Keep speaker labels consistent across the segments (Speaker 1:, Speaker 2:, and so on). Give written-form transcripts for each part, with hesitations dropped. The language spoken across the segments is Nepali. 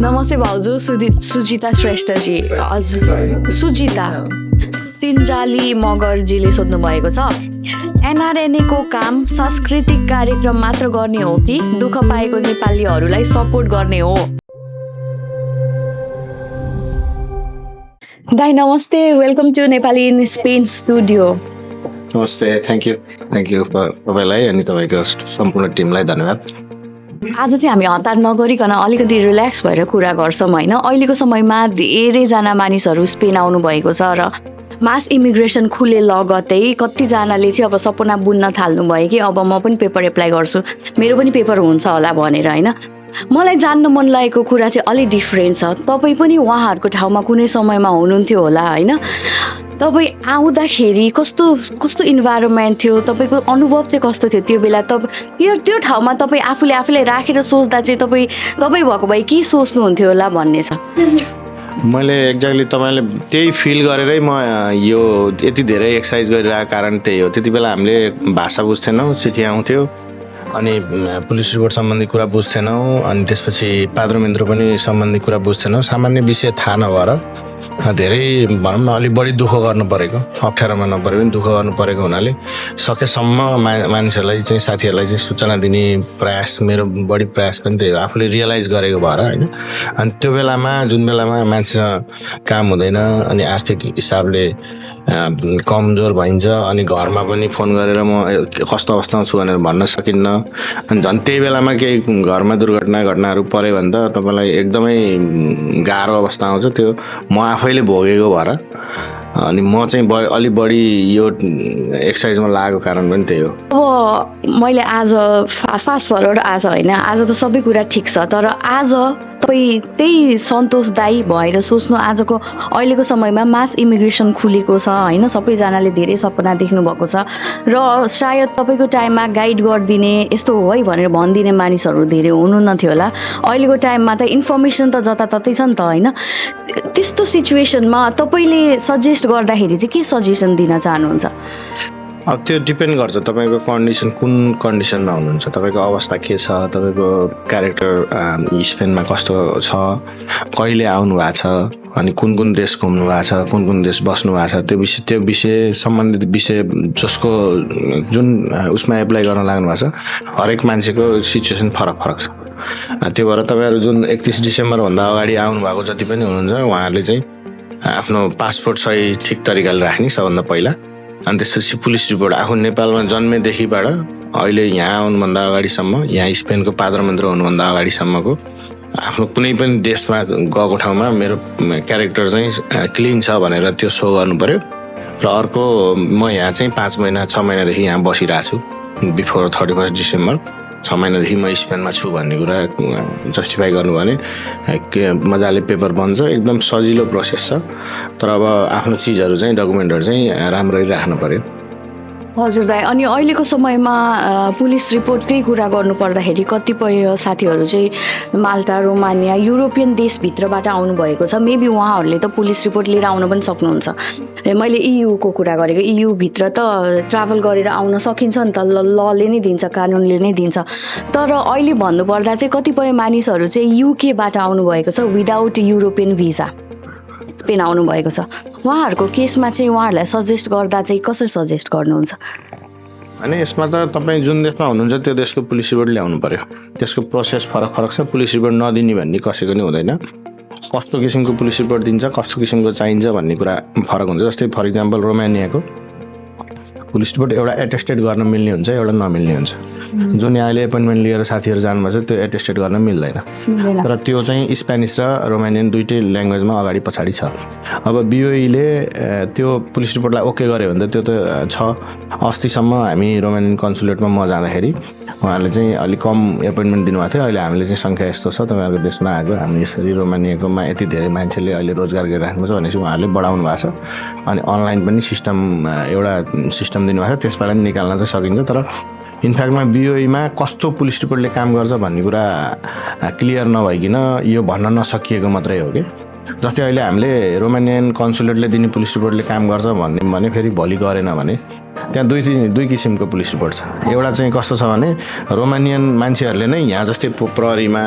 Speaker 1: नमस्ते भाउजू सुजिता श्रेष्ठजी हजुर सुजिता सिन्जाली मगरजीले सोध्नु भएको छ एनआरएनए को काम सांस्कृतिक कार्यक्रम मात्र गर्ने हो कि दुःख पाएको नेपालीहरूलाई सपोर्ट गर्ने हो। दाइ नमस्ते, welcome to Nepali in Spain studio.
Speaker 2: नमस्ते, थ्याङ्क यू तपाईँलाई अनि तपाईँको सम्पूर्ण टिमलाई धन्यवाद।
Speaker 1: आज चाहिँ हामी हतार नगरिकन अलिकति रिल्याक्स भएर कुरा गर्छौँ होइन। अहिलेको समयमा धेरैजना मानिसहरू स्पेन आउनु भएको छ र मास इमिग्रेसन खुले लगतै कतिजनाले चाहिँ अब सपना बुन्न थाल्नु भयो कि अब म पनि पेपर एप्लाई गर्छु, मेरो पनि पेपर हुन्छ होला भनेर होइन। मलाई जान्न मन लागेको कुरा चाहिँ अलिक डिफ्रेन्ट छ। तपाईँ पनि उहाँहरूको ठाउँमा कुनै समयमा हुनुहुन्थ्यो होला होइन। तपाईँ आउँदाखेरि कस्तो कस्तो इन्भाइरोमेन्ट थियो, तपाईँको अनुभव चाहिँ कस्तो थियो त्यो बेला? त्यो ठाउँमा तपाईँ आफूलाई राखेर सोच्दा चाहिँ तपाईँ भएको भए के सोच्नुहुन्थ्यो होला भन्ने छ।
Speaker 2: मैले एक्ज्याक्टली तपाईँले त्यही फिल गरेरै म यो यति धेरै एक्सर्साइज गरिरहेको कारण त्यही हो। त्यति बेला हामीले भाषा बुझ्थेनौँ, चिठी आउँथ्यो अनि पुलिस रिपोर्ट सम्बन्धी कुरा बुझ्थेनौँ, अनि त्यसपछि पाद्रोमिन्त्रो पनि सम्बन्धी कुरा बुझ्थेनौँ। सामान्य विषय थाहा नभएर धेरै भनौँ न अलिक बढी दुःख गर्नु परेको, अप्ठ्यारोमा नपरे पनि दुःख गर्नु परेको हुनाले सकेसम्म मानिसहरूलाई चाहिँ साथीहरूलाई चाहिँ सूचना दिने प्रयास, मेरो बढी प्रयास पनि त्यही हो, आफूले रियलाइज गरेको भएर होइन। अनि त्यो बेलामा जुन बेलामा मान्छेसँग काम हुँदैन अनि आर्थिक हिसाबले कमजोर भइन्छ अनि घरमा पनि फोन गरेर म कस्तो अवस्थामा छु भनेर भन्न सकिन्न। अनि झन् त्यही बेलामा केही घरमा घटनाहरू पऱ्यो भने त तपाईँलाई एकदमै गाह्रो अवस्था आउँछ। त्यो म आफैले भोगेको भएर अनि म चाहिँ अलिक बढी यो एक्सर्साइजमा लागेको कारण पनि त्यही हो।
Speaker 1: अब मैले आज फास्ट फरवर्ड आज होइन, आज त सबै कुरा ठिक छ, तर आज तपाईँ त्यही सन्तोषदायी भएर सोच्नु आजको अहिलेको समयमा मास इमिग्रेसन खुलेको छ होइन, सबैजनाले धेरै सपना देख्नु भएको छ र सायद तपाईँको टाइममा गाइड गरिदिने यस्तो हो है भनेर भनिदिने मानिसहरू धेरै हुनु नथ्यो होला। अहिलेको टाइममा त इन्फर्मेसन त जताततै छ नि त होइन। त्यस्तो सिचुएसनमा तपाईँले सजेस्ट गर्दाखेरि चाहिँ के सजेसन दिन चाहनुहुन्छ?
Speaker 2: अब त्यो डिपेन्ड गर्छ तपाईँको कन्डिसन, कुन कन्डिसनमा हुनुहुन्छ, तपाईँको अवस्था के छ, तपाईँको क्यारेक्टर स्पेनमा कस्तो छ, कहिले आउनु भएको छ, अनि कुन देश घुम्नु भएको छ, कुन देश बस्नु भएको छ, त्यो विषय सम्बन्धित विषय जसको जुन उसमा एप्लाई गर्न लाग्नु भएको छ हरेक मान्छेको सिचुएसन फरक छ। त्यो भएर तपाईँहरू जुन 31 डिसेम्बरभन्दा अगाडि आउनुभएको जति पनि हुनुहुन्छ उहाँहरूले चाहिँ आफ्नो पासपोर्ट सही ठिक तरिकाले राख्ने सबभन्दा पहिला। अनि त्यसपछि पुलिस रिपोर्ट आफू नेपालमा जन्मेदेखिबाट अहिले यहाँ आउनुभन्दा अगाडिसम्म, यहाँ स्पेनको पाद्रोमिन्त्रो हुनुभन्दा अगाडिसम्मको आफ्नो कुनै पनि देशमा गएको ठाउँमा मेरो क्यारेक्टर चाहिँ क्लिन छ भनेर त्यो सो गर्नु पऱ्यो। र अर्को म यहाँ चाहिँ 5 महिना 6 महिनादेखि यहाँ बसिरहेको छु, बिफोर 31 डिसेम्बर 6 महिनादेखि म स्पेनमा छु भन्ने कुरा जस्टिफाई गर्नु भने मजाले पेपर बन्छ, एकदम सजिलो प्रोसेस छ। तर अब आफ्नो चिजहरू चाहिँ डकुमेन्टहरू चाहिँ राम्ररी राख्नु पर्यो।
Speaker 1: हजुर दाइ, अनि अहिलेको समयमा पुलिस रिपोर्टकै कुरा गर्नु पर्दाखेरि कतिपय साथीहरू चाहिँ माल्टा, रोमानिया, युरोपियन देशभित्रबाट आउनुभएको छ। मेबी उहाँहरूले त पुलिस रिपोर्ट लिएर आउन पनि सक्नुहुन्छ। मैले EU को कुरा गरेको, EU भित्र त ट्राभल गरेर आउन सकिन्छ नि त, लले नै दिन्छ, कानुनले नै दिन्छ। तर अहिले भन्नुपर्दा चाहिँ कतिपय मानिसहरू चाहिँ UK बाट आउनुभएको छ विदाउट युरोपियन भिजा स्पेन आउनु भएको छ। उहाँहरूको केसमा चाहिँ उहाँहरूलाई सजेस्ट गर्दा चाहिँ कसरी सजेस्ट गर्नुहुन्छ?
Speaker 2: अनि यसमा त तपाईँ जुन देशमा हुनुहुन्छ त्यो देशको पुलिस रिपोर्ट ल्याउनु पर्यो। त्यसको प्रोसेस फरक छ। पुलिस रिपोर्ट नदिने भन्ने कसैको नि हुँदैन। कस्तो किसिमको पुलिस रिपोर्ट दिन्छ, कस्तो किसिमको चाहिन्छ भन्ने कुरा फरक हुन्छ। जस्तै फर इक्जाम्पल रोमानियाको पुलिस रिपोर्ट एउटा एटेस्टेड गर्न मिल्ने हुन्छ, एउटा नमिल्ने हुन्छ। जुन यहाँले एपोइन्टमेन्ट लिएर साथीहरू जानुभएको छ त्यो एटेस्टेड गर्न मिल्दैन। तर त्यो चाहिँ स्पेनिस र रोमानियन दुइटै ल्याङ्ग्वेजमा अगाडि पछाडि छ। अब BOE-ले त्यो पुलिस रिपोर्टलाई ओके गर्यो भने त त्यो त छ। अस्तिसम्म हामी रोमानियन कन्सुलेटमा म जाँदाखेरि उहाँहरूले चाहिँ अलिक कम एपोइन्टमेन्ट दिनुभएको थियो। अहिले हामीले चाहिँ सङ्ख्या यस्तो छ, तपाईँहरूको देशमा आएको हामी यसरी रोमानियाकोमा यति धेरै मान्छेले अहिले रोजगार गरिराख्नु छ भनेपछि उहाँहरूले बढाउनु भएको छ। अनि अनलाइन पनि एउटा सिस्टम दिनुभएको छ, त्यसबाट पनि निकाल्न चाहिँ सकिन्छ। तर इनफ्याक्टमा BOE-मा कस्तो पुलिस रिपोर्टले काम गर्छ भन्ने कुरा क्लियर नभइकन यो भन्न नसकिएको मात्रै हो कि। जस्तै अहिले हामीले रोमानियन कन्सुलेटले दिने पुलिस रिपोर्टले काम गर्छ भने फेरि भोलि गरेन भने त्यहाँ दुई किसिमको पुलिस रिपोर्ट छ। एउटा चाहिँ कस्तो छ भने रोमानियन मान्छेहरूले नै यहाँ जस्तै प्रहरीमा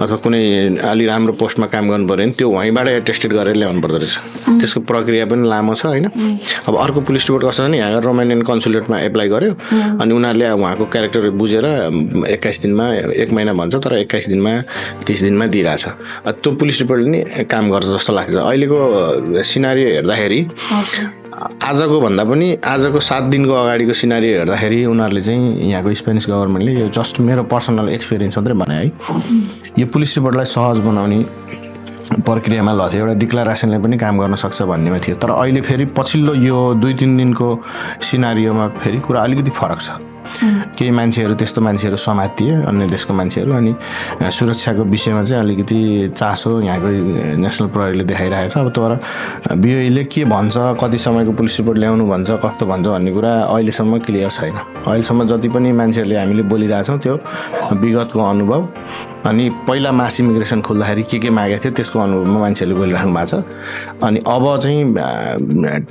Speaker 2: अथवा कुनै अलि राम्रो पोस्टमा काम गर्नु पऱ्यो भने त्यो वहीँबाट एटेस्टेड गरेर ल्याउनु पर्दो रहेछ। त्यसको प्रक्रिया पनि लामो छ होइन। अब अर्को पुलिस रिपोर्ट कस्तो छ भने यहाँ रोमानियन कन्सुलेटमा एप्लाई गर्यो अनि उनीहरूले उहाँको क्यारेक्टर बुझेर 21 दिनमा 1 महिना भन्छ तर 21 दिनमा 30 दिनमा दिइरहेछ। त्यो पुलिस रिपोर्टले नि काम गर्छ जस्तो लाग्छ। अहिलेको सिनारियो हेर्दाखेरि आजको भन्दा पनि आजको 7 दिनको अगाडिको सिनारियो हेर्दाखेरि उनीहरूले चाहिँ यहाँको स्पेनिस गभर्मेन्टले यो जस्ट मेरो पर्सनल एक्सपिरियन्स मात्रै भने है, यो पुलिस रिपोर्टलाई सहज बनाउने प्रक्रियामा ल थियो। एउटा डिक्लेरेसनले पनि काम गर्न सक्छ भन्नेमा थियो। तर अहिले फेरि पछिल्लो यो 2-3 दिनको सिनारियोमा फेरि कुरा अलिकति फरक छ। केही मान्छेहरू त्यस्तो मान्छेहरू समातिए, अन्य देशको मान्छेहरू, अनि सुरक्षाको विषयमा चाहिँ अलिकति चासो यहाँको नेसनल प्रहरीले देखाइरहेको छ। अब तर बिओईले के भन्छ, कति समयको पुलिस रिपोर्ट ल्याउनु भन्छ, कस्तो भन्छ भन्ने कुरा अहिलेसम्म क्लियर छैन। अहिलेसम्म जति पनि मान्छेहरूले हामीले बोलिरहेछौँ त्यो विगतको अनुभव अनि पहिला मास इमिग्रेसन खोल्दाखेरि के मागेको थियो त्यसको अनुभवमा मान्छेहरूले बोलिराख्नु भएको छ। अनि अब चाहिँ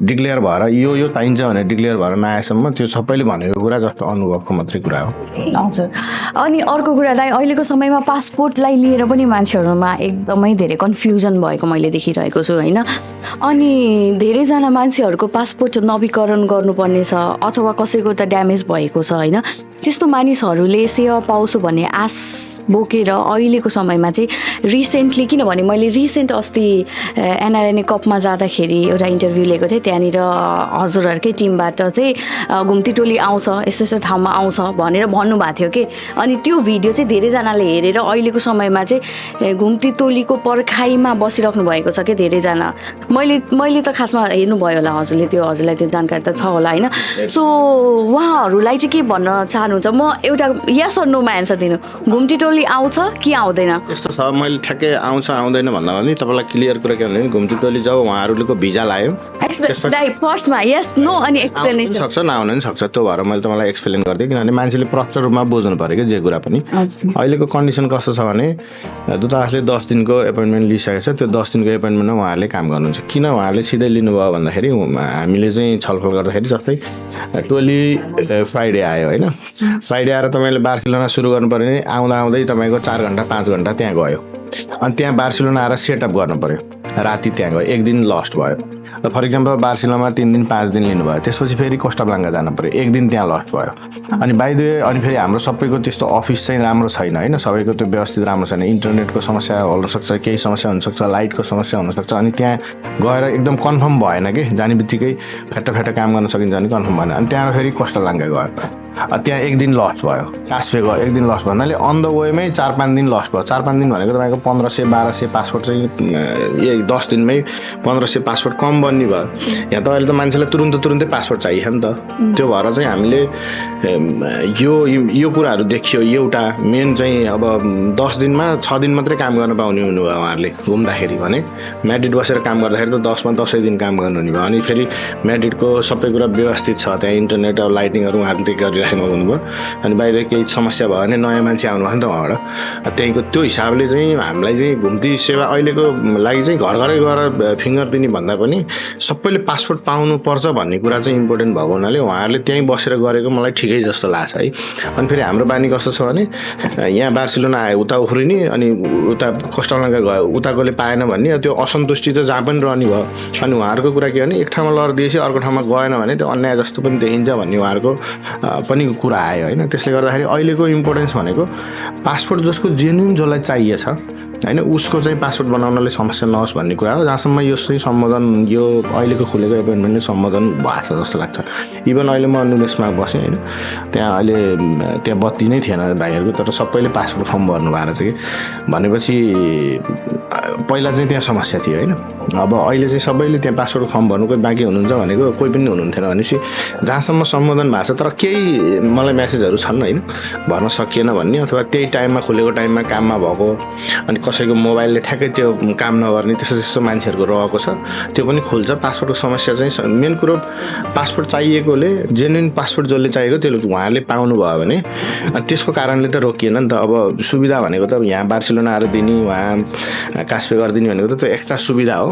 Speaker 2: डिक्लेयर भएर यो चाहिन्छ भनेर डिक्लेयर भएर नआएसम्म त्यो सबैले भनेको कुरा जस्तो अनुभवको मात्रै कुरा हो।
Speaker 1: हजुर। अनि अर्को कुरा दाइ, अहिलेको समयमा पासपोर्टलाई लिएर पनि मान्छेहरूमा एकदमै धेरै कन्फ्युजन भएको मैले देखिरहेको छु होइन। अनि धेरैजना मान्छेहरूको पासपोर्ट नवीकरण गर्नुपर्ने छ अथवा कसैको त ड्यामेज भएको छ होइन। त्यस्तो मानिसहरूले सेवा पाउँछु भन्ने आश बोकेर अहिलेको समयमा चाहिँ रिसेन्टली, किनभने मैले रिसेन्ट अस्ति एनआरएनए कपमा जाँदाखेरि एउटा इन्टरभ्यू लिएको थिएँ, त्यहाँनिर हजुरहरूकै टिमबाट चाहिँ घुम्ती टोली आउँछ, यस्तो यस्तो ठाउँमा आउँछ भनेर भन्नुभएको थियो कि। अनि त्यो भिडियो चाहिँ धेरैजनाले हेरेर अहिलेको समयमा चाहिँ घुम्ती टोलीको पर्खाइमा बसिराख्नु भएको छ कि धेरैजना। मैले त खासमा हेर्नुभयो होला हजुरले, त्यो हजुरलाई त्यो जानकारी त छ होला होइन। सो उहाँहरूलाई चाहिँ के भन्न चाहनुहुन्छ? म एउटा यस अर नोमा एन्सर दिनु, घुम्ती टोली आउँछ कि आउँदैन?
Speaker 2: यस्तो छ, मैले ठ्याक्कै आउँछ आउँदैन भन्दा पनि तपाईँलाई क्लियर कुरा के भने घुम्ती टोली जब उहाँहरूको भिजा लाग्यो
Speaker 1: फर्स्टमा यस नो अनि एक्सप्लेनेसन
Speaker 2: सक्छ नआउन पनि सक्छ। त्यो भएर मैले तपाईँलाई एक्सप्लेन गरिदिएँ किनभने मान्छेले प्रपर रूपमा बुझ्नु पऱ्यो कि जे कुरा पनि। अहिलेको कन्डिसन कस्तो छ भने दूतावासले 10 दिनको एपोइन्टमेन्ट लिइसकेको छ। त्यो 10 दिनको एपोइन्टमेन्टमा उहाँहरूले काम गर्नुहुन्छ। किन उहाँहरूले सिधै लिनुभयो भन्दाखेरि हामीले चाहिँ छलफल गर्दाखेरि जस्तै टोली फ्राइडे आयो होइन। फ्राइडे आएर तपाईँले बार्सिलोना सुरु गर्नु पऱ्यो भने आउँदै तपाईँको 4 घन्टा 5 घन्टा त्यहाँ गयो। अनि त्यहाँ बार्सिलोना आएर सेटअप गर्नु पऱ्यो, राति त्यहाँ गयो, 1 दिन लस्ट भयो। फर इक्जाम्पल बार्सिलोनामा 3 दिन 5 दिन लिनुभयो, त्यसपछि फेरि कोस्टाब्लाङ्का जानु पऱ्यो, 1 दिन त्यहाँ लस्ट भयो। अनि बाइ द वे अनि फेरि हाम्रो सबैको त्यस्तो अफिस चाहिँ राम्रो छैन होइन, सबैको त्यो व्यवस्थित राम्रो छैन। इन्टरनेटको समस्या हुनसक्छ, केही समस्या हुनसक्छ, लाइटको समस्या हुनसक्छ। अनि त्यहाँ गएर एकदम कन्फर्म भएन कि, जाने बित्तिकै फ्याट्ट काम गर्न सकिन्छ भने कन्फर्म भएन। अनि त्यहाँ फेरि कोस्टाब्लाङ्का गयो, त्यहाँ 1 दिन लस्ट भयो। कास्पे गयो, 1 दिन लस्ट भन्नाले अन द वेमै 4-5 दिन लस्ट भयो। 4-5 दिन भनेको तपाईँको 1500-1200 पासपोर्ट चाहिँ 10 दिनमै 1500 पासपोर्ट कम बन्ने भयो। यहाँ त अहिले त मान्छेलाई तुरुन्तै पासपोर्ट चाहियो नि त। त्यो भएर चाहिँ हामीले यो कुराहरू देखियो। एउटा मेन चाहिँ अब 10 दिनमा 6 दिन मात्रै काम गर्न पाउने हुनुभयो उहाँहरूले घुम्दाखेरि भने। म्याड्रिड बसेर काम गर्दाखेरि त 10मा 10 दिन काम गर्नु हुने भयो। अनि फेरि म्याड्रिडको सबै कुरा व्यवस्थित छ, त्यहाँ इन्टरनेट अब लाइटिङहरू उहाँहरूले गरिराख्नु हुनुभयो। अनि बाहिर केही समस्या भयो भने नयाँ मान्छे आउनुभयो नि त उहाँबाट। त्यहीँको त्यो हिसाबले चाहिँ हामीलाई चाहिँ घुम्ती सेवा अहिलेको लागि चाहिँ घर घरै गएर फिङ्गर दिने भन्दा पनि सबैले पासपोर्ट पाउनुपर्छ भन्ने कुरा चाहिँ इम्पोर्टेन्ट भएको हुनाले उहाँहरूले त्यहीँ बसेर गरेको मलाई ठिकै जस्तो लाग्छ है। अनि फेरि हाम्रो बानी कस्तो छ भने यहाँ बार्सिलोना आयो उता उफ्रिने, अनि उता कोस्टाब्लाङ्का गयो उताकोले पाएन भन्ने, त्यो असन्तुष्टि त जहाँ पनि रहने भयो। अनि उहाँहरूको कुरा के भने एक ठाउँमा लर दिएपछि अर्को ठाउँमा गएन भने त्यो अन्याय जस्तो पनि देखिन्छ भन्ने उहाँहरूको पनि कुरा आयो होइन। त्यसले गर्दाखेरि अहिलेको इम्पोर्टेन्स भनेको पासपोर्ट जसको जेन्युन जसलाई चाहिएछ होइन उसको चाहिँ पासपोर्ट बनाउनले समस्या नहोस् भन्ने कुरा हो। जहाँसम्म यो चाहिँ सम्बोधन यो अहिलेको खुलेको एपोइन्टमेन्टले सम्बोधन भएको छ जस्तो लाग्छ। इभन अहिले म नुमेसमा बसेँ होइन, त्यहाँ अहिले त्यहाँ बत्ती नै थिएन भाइहरूको, तर सबैले पासपोर्ट फर्म भर्नु भएको छ कि। भनेपछि पहिला चाहिँ त्यहाँ समस्या थियो होइन। अब अहिले चाहिँ सबैले त्यहाँ पासपोर्ट फर्म भर्नु कोही बाँकी हुनुहुन्छ भनेको कोही पनि हुनुहुन्थेन। भनेपछि जहाँसम्म सम्बोधन भएको छ, तर केही मलाई मेसेजहरू छन् होइन भर्न सकिएन भन्ने, अथवा त्यही टाइममा खुलेको टाइममा काममा भएको, अनि कसैको मोबाइलले ठ्याक्कै त्यो काम नगर्ने त्यस्तो त्यस्तो मान्छेहरूको रहेको छ त्यो पनि खुल्छ पासपोर्टको समस्या चाहिँ मेन कुरो पासपोर्ट चाहिएकोले जेन्युन पासपोर्ट जसले चाहिएको त्यसले उहाँहरूले पाउनुभयो भने त्यसको कारणले त रोकिएन नि त अब सुविधा भनेको त यहाँ बार्सिलोना आएर दिने उहाँ कास्पे गरिदिने भनेको त त्यो एक्स्ट्रा सुविधा हो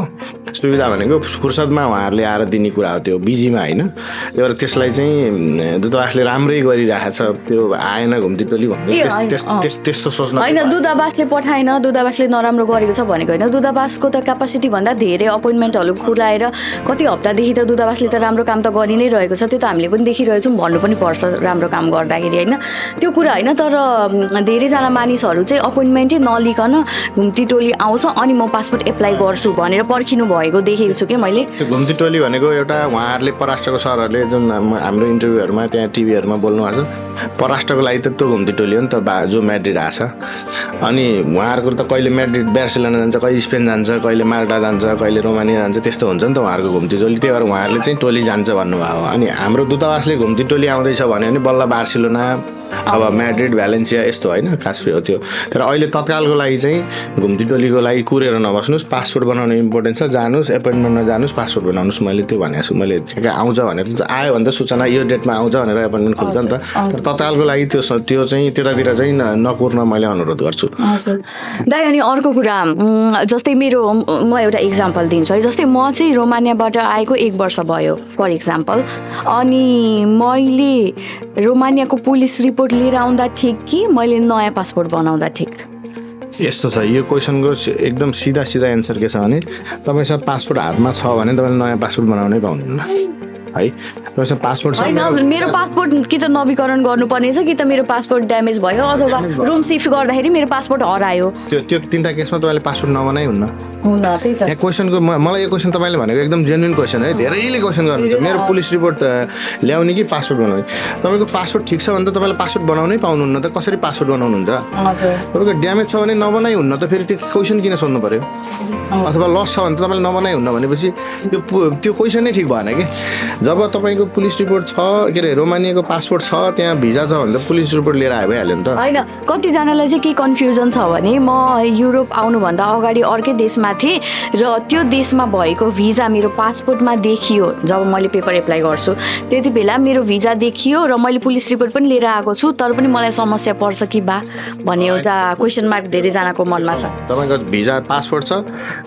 Speaker 2: सुविधा भनेको फुर्सदमा उहाँहरूले आएर दिने कुरा हो त्यो बिजीमा होइन एउटा त्यसलाई चाहिँ दूतावासले राम्रै गरिरहेको छ त्यो आएन घुम्ती टोली त्यस्तो सोच्न
Speaker 1: होइन दूतावासले पठाएन दूतावासले नराम्रो गरेको छ भनेको होइन दूतावासको त क्यापासिटी भन्दा धेरै अपोइन्टमेन्टहरू खुलाएर कति हप्तादेखि त दूतावासले त राम्रो काम त गरि नै रहेको छ त्यो त हामीले पनि देखिरहेको छौँ भन्नु पनि पर्छ राम्रो काम गर्दाखेरि होइन त्यो कुरा होइन तर धेरैजना मानिसहरू चाहिँ अपोइन्टमेन्टै नलिकन घुम्ती टोली आउँछ अनि म पासपोर्ट एप्लाई गर्छु भनेर पर्खिनु भएको देखेको छु कि मैले
Speaker 2: त्यो घुम्ती टोली भनेको एउटा उहाँहरूले परराष्ट्रको सरहरूले जुन हाम्रो इन्टरभ्यूहरूमा त्यहाँ टिभीहरूमा बोल्नु भएको छ परराष्ट्रको लागि त त्यो घुम्ती टोली हो नि त जो म्याड्रिड आछ अनि उहाँहरूको त कहिले म्याड्रिड बार्सिलोना जान्छ कहिले स्पेन जान्छ कहिले माल्टा जान्छ कहिले रोमानिया जान्छ त्यस्तो हुन्छ नि त उहाँहरूको घुम्ती टोली त्यही भएर उहाँहरूले चाहिँ टोली जान्छ भन्नुभयो अनि हाम्रो दूतावासले घुम्ती टोली आउँदैछ भन्यो भने बल्ल बार्सिलोना अब म्याड्रिड भ्यालेन्सिया यस्तो होइन कास्पे हो त्यो तर अहिले तत्कालको लागि चाहिँ घुम्ती टोलीको लागि कुरेर नबस्नुहोस् पासपोर्ट बनाउनु इम्पोर्टेन्ट छ जानुहोस् एपोइन्टमेन्टमा जानुहोस् पासपोर्ट बनाउनुहोस् मैले त्यो भनेको छु मैले ठ्याक्कै आउँछ भनेर आयो भने त सूचना यो डेटमा आउँछ भनेर एपोइन्टमेन्ट खुल्छ नि त तर तत्कालको लागि त्यो चाहिँ त्यतातिर चाहिँ नकुर्न मैले अनुरोध गर्छु
Speaker 1: दाइ अनि अर्को कुरा जस्तै मेरो म एउटा इक्जाम्पल दिन्छु है जस्तै म चाहिँ रोमानियाबाट आएको 1 वर्ष भयो फर इक्जाम्पल अनि मैले रोमानियाको पुलिस रिपोर्ट लिएर आउँदा ठिक कि मैले नयाँ पासपोर्ट बनाउँदा ठिक
Speaker 2: यस्तो छ यो क्वेसनको एकदम सिधा एन्सर के छ भने तपाईँसँग पासपोर्ट हातमा छ भने तपाईँले नयाँ पासपोर्ट बनाउनै पाउनुहुन्न है तपाईँसँग पासपोर्ट छ
Speaker 1: होइन मेरो पासपोर्ट कि त नवीकरण गर्नुपर्ने छ कि त मेरो पासपोर्ट ड्यामेज भयो अथवा रुम सिफ्ट गर्दाखेरि मेरो पासपोर्ट हरायो
Speaker 2: त्यो तिनवटा केसमा तपाईँले पासपोर्ट नबनाइ हुन्न
Speaker 1: त्यही त
Speaker 2: यहाँ क्वेसनको मलाई यो क्वेसन तपाईँले भनेको एकदम जेन्युन क्वेसन है धेरैले क्वेसन गर्नुहुन्छ मेरो पुलिस रिपोर्ट ल्याउने कि पासपोर्ट बनाउने तपाईँको पासपोर्ट ठिक छ भने त तपाईँले पासपोर्ट बनाउनै पाउनुहुन्न त कसरी पासपोर्ट बनाउनुहुन्छ तपाईँको ड्यामेज छ भने नबनाइ हुन्न त फेरि त्यो क्वेसन किन सोध्नु पर्यो अथवा लस छ भने त तपाईँले नबनाइ हुन्न भनेपछि त्यो क्वेसन नै ठिक भएन कि जब तपाईँको पुलिस रिपोर्ट छ के अरे रोमानियाको पासपोर्ट छ त्यहाँ भिजा छ भने त पुलिस रिपोर्ट लिएर आयो भइहाल्यो नि त
Speaker 1: होइन कतिजनालाई चाहिँ के कन्फ्युजन छ भने म युरोप आउनुभन्दा अगाडि अर्कै देशमा थिएँ र त्यो देशमा भएको भिजा मेरो पासपोर्टमा देखियो जब मैले पेपर एप्लाई गर्छु त्यति बेला मेरो भिजा देखियो र मैले पुलिस रिपोर्ट पनि लिएर आएको छु तर पनि मलाई समस्या पर्छ कि बा भन्ने एउटा क्वेसन मार्क धेरैजनाको मनमा छ
Speaker 2: तपाईँको भिजा पासपोर्ट छ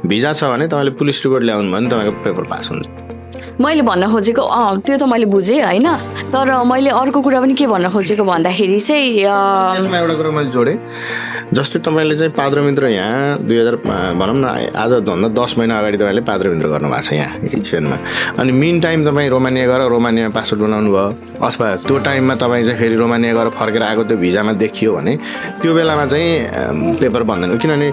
Speaker 2: भिजा छ भने तपाईँले पुलिस रिपोर्ट ल्याउनु भने तपाईँको पेपर पास हुन्छ
Speaker 1: मैले भन्न खोजेको त्यो त मैले बुझेँ होइन तर मैले अर्को कुरा पनि के भन्न खोजेको भन्दाखेरि चाहिँ
Speaker 2: यसमा एउटा कुरा मैले जोडेँ जस्तै तपाईँले चाहिँ पाद्रो यहाँ 2000 भनौँ न आजभन्दा 10 महिना अगाडि तपाईँले पाद्रो गर्नुभएको छ यहाँ स्पेनमा अनि मिन टाइम तपाईँ रोमानिया गएर रोमानियामा पासपोर्ट बनाउनु भयो अथवा त्यो टाइममा तपाईँ चाहिँ फेरि रोमानिया गएर फर्केर आएको त्यो भिजामा देखियो भने त्यो बेलामा चाहिँ पेपर बन्दैन किनभने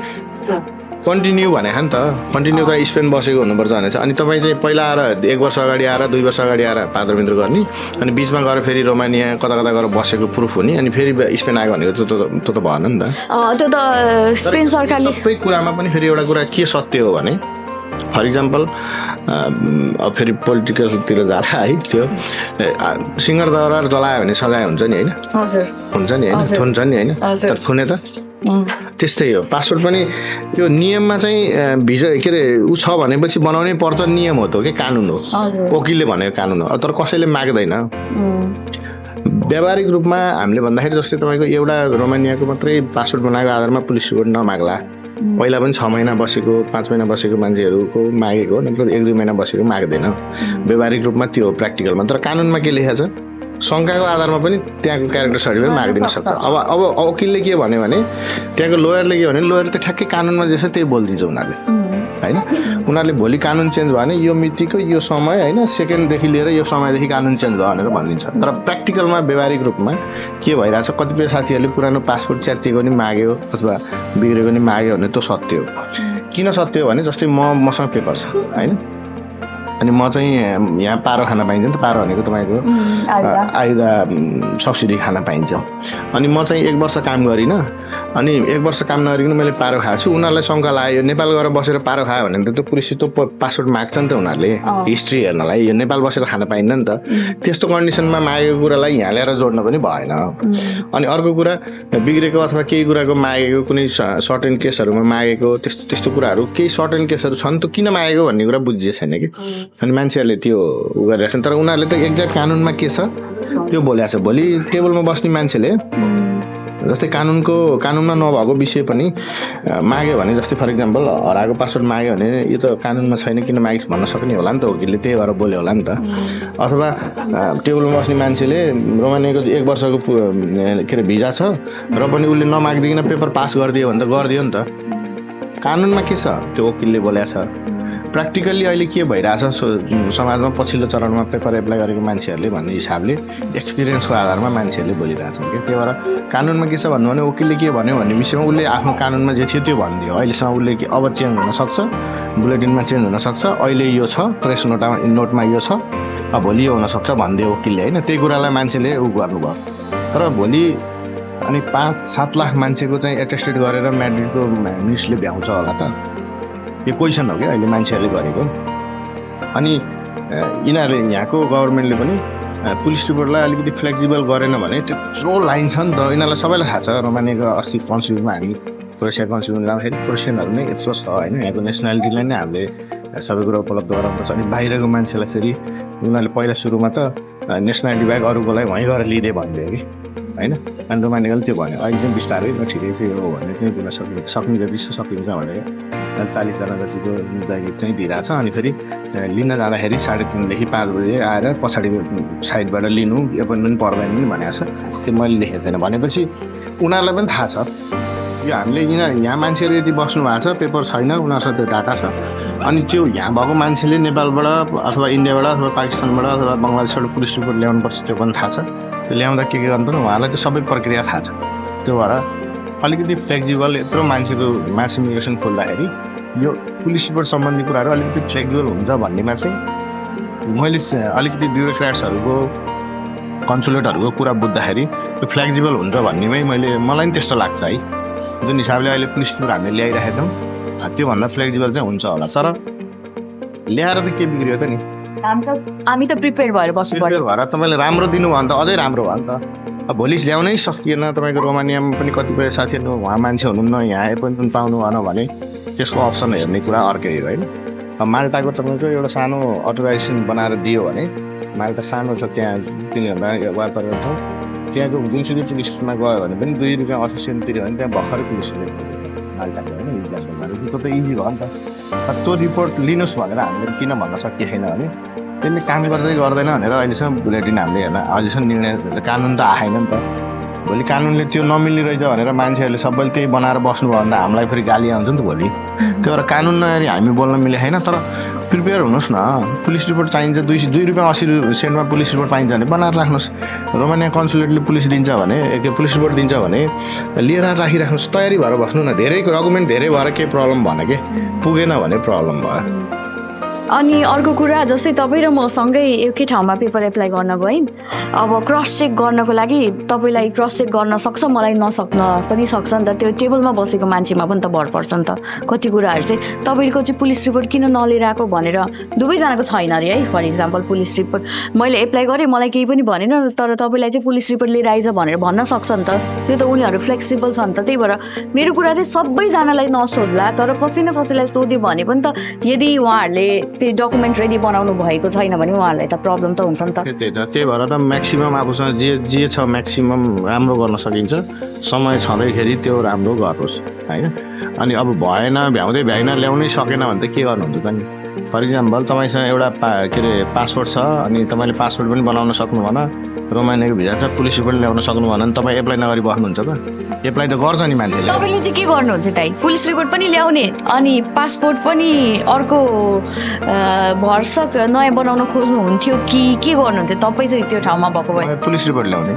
Speaker 2: कन्टिन्यू भने नि त कन्टिन्यू त स्पेन बसेको हुनुपर्छ भने चाहिँ अनि तपाईँ चाहिँ पहिला आएर 1 वर्ष अगाडि आएर 2 वर्ष अगाडि आएर पाद्रो गर्ने अनि बिचमा गएर फेरि रोमानिया कता गएर बसेको प्रुफ हुने अनि फेरि स्पेन आयो भनेको त्यो त भएन नि त
Speaker 1: त्यो त स्पेन सरकारले
Speaker 2: सबै कुरामा पनि फेरि एउटा कुरा के सत्य हो भने फर इक्जाम्पल अब फेरि पोलिटिकलतिर जाला है त्यो सिङ्गरदरबार जलायो भने सजाय हुन्छ नि होइन हुन्छ नि होइन थुन्छ नि होइन तर थुने त त्यस्तै हो पासपोर्ट पनि त्यो नियममा चाहिँ भिजा के अरे ऊ छ भनेपछि बनाउनै पर्छ नियम हो त के कानुन हो वकिलले भनेको कानुन हो तर कसैले माग्दैन व्यावहारिक रूपमा हामीले भन्दाखेरि जस्तै तपाईँको एउटा रोमानियाको मात्रै पासपोर्ट बनाएको आधारमा पुलिस रिपोर्ट नमाग्ला पहिला पनि 6 महिना बसेको 5 महिना बसेको मान्छेहरूको मागेको नत्र 1-2 महिना बसेको माग्दैन व्यावहारिक रूपमा त्यो हो प्र्याक्टिकलमा तर कानुनमा के लेखेको छ शङ्काको आधारमा पनि त्यहाँको क्यारेक्टर सर्टिफिकेट मागिदिन सक्छ अब वकिलले के भन्यो भने त्यहाँको लोयरले के भन्यो लोयर त ठ्याक्कै कानुनमा जस्तो त्यही बोलिदिन्छ उनीहरूले होइन उनीहरूले भोलि कानुन चेन्ज भयो भने यो मितिको यो समय होइन सेकेन्डदेखि लिएर यो समयदेखि कानुन चेन्ज भयो भनेर भनिदिन्छ तर प्र्याक्टिकलमा व्यावहारिक रूपमा के भइरहेछ कतिपय साथीहरूले पुरानो पासपोर्ट च्यातिएको नि माग्यो अथवा बिग्रेको नि माग्यो भने त्यो सत्य हो किन सत्य हो भने जस्तै मसँग पेपर छ होइन अनि म चाहिँ यहाँ पारो खान पाइन्छ नि त, पारो भनेको तपाईँको आयुधा सब्सिडी खान पाइन्छ। अनि म चाहिँ 1 वर्ष काम गरिनँ, अनि 1 वर्ष काम नगरिकन मैले पारो खाएको छु। उनीहरूलाई शङ्का लाग्यो नेपाल गएर बसेर पारो खायो भने त त्यो पुलिसले त्यो पासपोर्ट माग्छ नि त उनीहरूले हिस्ट्री हेर्नलाई, यो नेपाल बसेर खान पाइन्न नि त। त्यस्तो कन्डिसनमा मागेको कुरालाई यहाँ ल्याएर जोड्न पनि भएन। अनि अर्को कुरा बिग्रेको अथवा केही कुराको मागेको, कुनै सर्टेन केसहरूमा मागेको त्यस्तो कुराहरू केही सर्टेन केसहरू छन्, त्यो किन मागेको भन्ने कुरा बुझिएको छैन कि। अनि मान्छेहरूले त्यो उ गरिरहेको छन्, तर उनीहरूले त एक्ज्याक्ट कानुनमा के छ त्यो बोलेको छ। भोलि टेबलमा बस्ने मान्छेले जस्तै कानुनमा नभएको विषय पनि माग्यो भने, जस्तै फर इक्जाम्पल हराएको पासपोर्ट माग्यो भने यो त कानुनमा छैन किन मागिस् भन्न सक्ने होला नि त वकिलले, त्यही भएर बोल्यो होला नि त। अथवा टेबलमा बस्ने मान्छेले रोमानियाको 1 वर्षको के अरे भिजा छ र पनि उसले नमागिदिकन पेपर पास गरिदियो भने त गरिदियो नि त। कानुनमा के छ त्यो वकिलले बोलेको छ। प्र्याक्टिकल्ली अहिले के भइरहेछ समाजमा पछिल्लो चरणमा पेपर एप्लाई गरेको मान्छेहरूले भन्ने हिसाबले एक्सपिरियन्सको आधारमा मान्छेहरूले बोलिरहेछन् कि। त्यही भएर कानुनमा के छ भन्नु भने वकिलले के भन्यो भन्ने विषयमा उसले आफ्नो कानुनमा जे थियो त्यो भनिदियो। अहिलेसम्म उसले अब चेन्ज हुनसक्छ, बुलेटिनमा चेन्ज हुनसक्छ, अहिले यो छ, प्रेस नोटमा यो छ, भोलि यो हुनसक्छ भनिदियो वकिलले होइन। त्यही कुरालाई मान्छेले उ गर्नुभयो। तर भोलि अनि 5-7 लाख मान्छेको चाहिँ एटेस्टेड गरेर म्याड्रिडको मिनिस्टरले भ्याउँछ होला त? यो क्वेसन हो क्या अहिले मान्छेहरूले गरेको। अनि यिनीहरूले यहाँको गभर्मेन्टले पनि पुलिस रिपोर्टलाई अलिकति फ्लेक्सिबल गरेन भने त्यत्रो लाइन छ नि त। यिनीहरूलाई सबैलाई थाहा छ रोमानियाको 80 कन्स्टिट्युटमा हामी क्रोएसिया कन्स्टिट्युट जाँदाखेरि क्रोएसियनहरू नै यत्रो छ होइन। यहाँको नेसनालिटीलाई नै हामीले सबै कुरा उपलब्ध गराउनुपर्छ। अनि बाहिरको मान्छेलाई फेरि उनीहरूले पहिला सुरुमा त नेसनालिटी बाहेक अरूकोलाई वहीँ गएर लिँदै भनिदियो कि होइन। अनि रोमानियाले त्यो भन्यो। अहिले चाहिँ बिस्तारै ठिकै चाहिँ हो भने चाहिँ दिन सक्ने जति सकिन्छ भनेर 40जना जतिको चाहिँ दिइरहेको छ। अनि फेरि लिन जाँदाखेरि 3:30देखि 5 बजे आएर पछाडिको साइडबाट लिनु एपोइन्टमेन्ट पर्दैन पनि भनेको छ। त्यो मैले लेखेको छैन भनेपछि उनीहरूलाई पनि थाहा छ यो हामीले यहाँ मान्छेहरू यति बस्नु भएको छ, पेपर छैन, उनीहरूसँग त्यो डाटा छ। अनि त्यो यहाँ भएको मान्छेले नेपालबाट अथवा इन्डियाबाट अथवा पाकिस्तानबाट अथवा बङ्गलादेशबाट पुलिस रिपोर्ट ल्याउनुपर्छ त्यो पनि थाहा छ। त्यो ल्याउँदा के गर्नुपर्ने उहाँलाई त्यो सबै प्रक्रिया थाहा छ। त्यो भएर अलिकति फ्लेक्जिबल यत्रो मान्छेको मास इमिग्रेसन खोल्दाखेरि यो पुलिस रिपोर्ट सम्बन्धी कुराहरू अलिकति फ्लेक्जिबल हुन्छ भन्नेमा चाहिँ मैले अलिकति ब्युरोक्राट्सहरूको कन्सुलेटहरूको कुरा बुझ्दाखेरि त्यो फ्लेक्जिबल हुन्छ भन्नेमै मलाई पनि त्यस्तो लाग्छ है। जुन हिसाबले अहिले पुलिस रिपोर्ट हामीले ल्याइरहेको छौँ त्योभन्दा फ्लेक्जिबल चाहिँ हुन्छ होला। तर ल्याएर त के बिग्रियो त नि,
Speaker 1: हामी त प्रिपेयर भएर बस्नु पर्यो।
Speaker 2: भएर तपाईँले राम्रो दिनु भयो भने त अझै राम्रो भयो नि त। अब भोलि ल्याउनै सकिएन, तपाईँको रोमानियामा पनि कतिपय साथीहरू उहाँ मान्छे हुनुहुन्न, यहाँ एपोइन्टमेन्ट पाउनु भएन भने त्यसको अप्सन हेर्ने कुरा अर्कै हो होइन। अब माल्टाको तपाईँको एउटा सानो अथोराइजेसन बनाएर दियो भने, माल्टा सानो छ त्यहाँ 3 वार्ता गर्छौँ, त्यहाँको जुनसुकै पुलिसमा गयो भने पनि 2 रुपियाँ अफिसियल तिर्यो भने त्यहाँ भर्खरै पुलिसले माल्टाको होइन त्यो त इजी भयो नि त। त्यो रिपोर्ट लिनुहोस् भनेर हामीले किन भन्न सकिएन भने त्यसले काम गर्दै गर्दैन भनेर अहिलेसम्म बुलेटिन हामीले हेर्न अहिलेसम्म निर्णय कानुन त आएन नि त। भोलि कानुनले त्यो नमिल्ने रहेछ भनेर मान्छेहरूले सबैले त्यही बनाएर बस्नुभयो भने त हामीलाई फेरि गाली आउँछ नि त भोलि। त्यही भएर कानुन नहेरी हामी बोल्न मिले होइन। तर प्रिपेयर हुनुहोस् न, पुलिस रिपोर्ट चाहिन्छ 2 रुपियाँ 80 सेन्टमा पुलिस रिपोर्ट पाइन्छ भने बनाएर राख्नुहोस्। रोमानिया कन्सुलेटले पुलिस दिन्छ भने पुलिस रिपोर्ट दिन्छ भने लिएर राखिराख्नुहोस्, तयारी भएर बस्नु न। धेरै डकुमेन्ट धेरै भएर केही प्रब्लम भने के पुगेन भने प्रब्लम भयो।
Speaker 1: अनि अर्को कुरा जस्तै तपाईँ र म सँगै एकै ठाउँमा पेपर एप्लाई गर्न गयौँ, अब क्रस चेक गर्नको लागि तपाईँलाई क्रस चेक गर्न सक्छ, मलाई नसक्न पनि सक्छ नि त। त्यो टेबलमा बसेको मान्छेमा पनि त भर पर्छ नि त। कति कुराहरू चाहिँ तपाईँको चाहिँ पुलिस रिपोर्ट किन नलिएर आएको भनेर दुवैजनाको छैन अरे है। फर इक्जाम्पल पुलिस रिपोर्ट मैले एप्लाई गरेँ, मलाई केही पनि भनेन, तर तपाईँलाई चाहिँ पुलिस रिपोर्ट लिएर आइज भनेर भन्न सक्छ नि त। त्यो त उनीहरू फ्लेक्सिबल छ नि त। त्यही भएर मेरो कुरा चाहिँ सबैजनालाई नसोध्ला, तर कसैलाई सोध्यो भने पनि त यदि उहाँहरूले त्यो डकुमेन्ट रेडी बनाउनु भएको छैन भने उहाँहरूलाई त प्रब्लम त हुन्छ नि त।
Speaker 2: त्यही भएर त म्याक्सिमम् आफूसँग जे छ म्याक्सिमम् राम्रो गर्न सकिन्छ, समय छँदैखेरि त्यो राम्रो गर्नुहोस् होइन। अनि अब भएन भ्याउँदैन ल्याउनै सकेन भने त के गर्नुहुन्छ त नि। फर इक्जाम्पल तपाईँसँग एउटा पासपोर्ट छ अनि तपाईँले पासपोर्ट पनि बनाउन सक्नु भएन, रोमानियाको भिजा छ, पुलिस रिपोर्ट ल्याउन सक्नु भएन, तपाईँ एप्लाई नगरी बस्नुहुन्छ त? एप्लाई त गर्छ नि मान्छेले।
Speaker 1: तपाईँले चाहिँ के गर्नुहुन्छ त? पुलिस रिपोर्ट पनि ल्याउने अनि पासपोर्ट पनि अर्को वर्ष नयाँ बनाउन खोज्नुहुन्थ्यो कि के गर्नुहुन्थ्यो तपाईँ चाहिँ त्यो ठाउँमा भएको भए?
Speaker 2: पुलिस रिपोर्ट ल्याउने।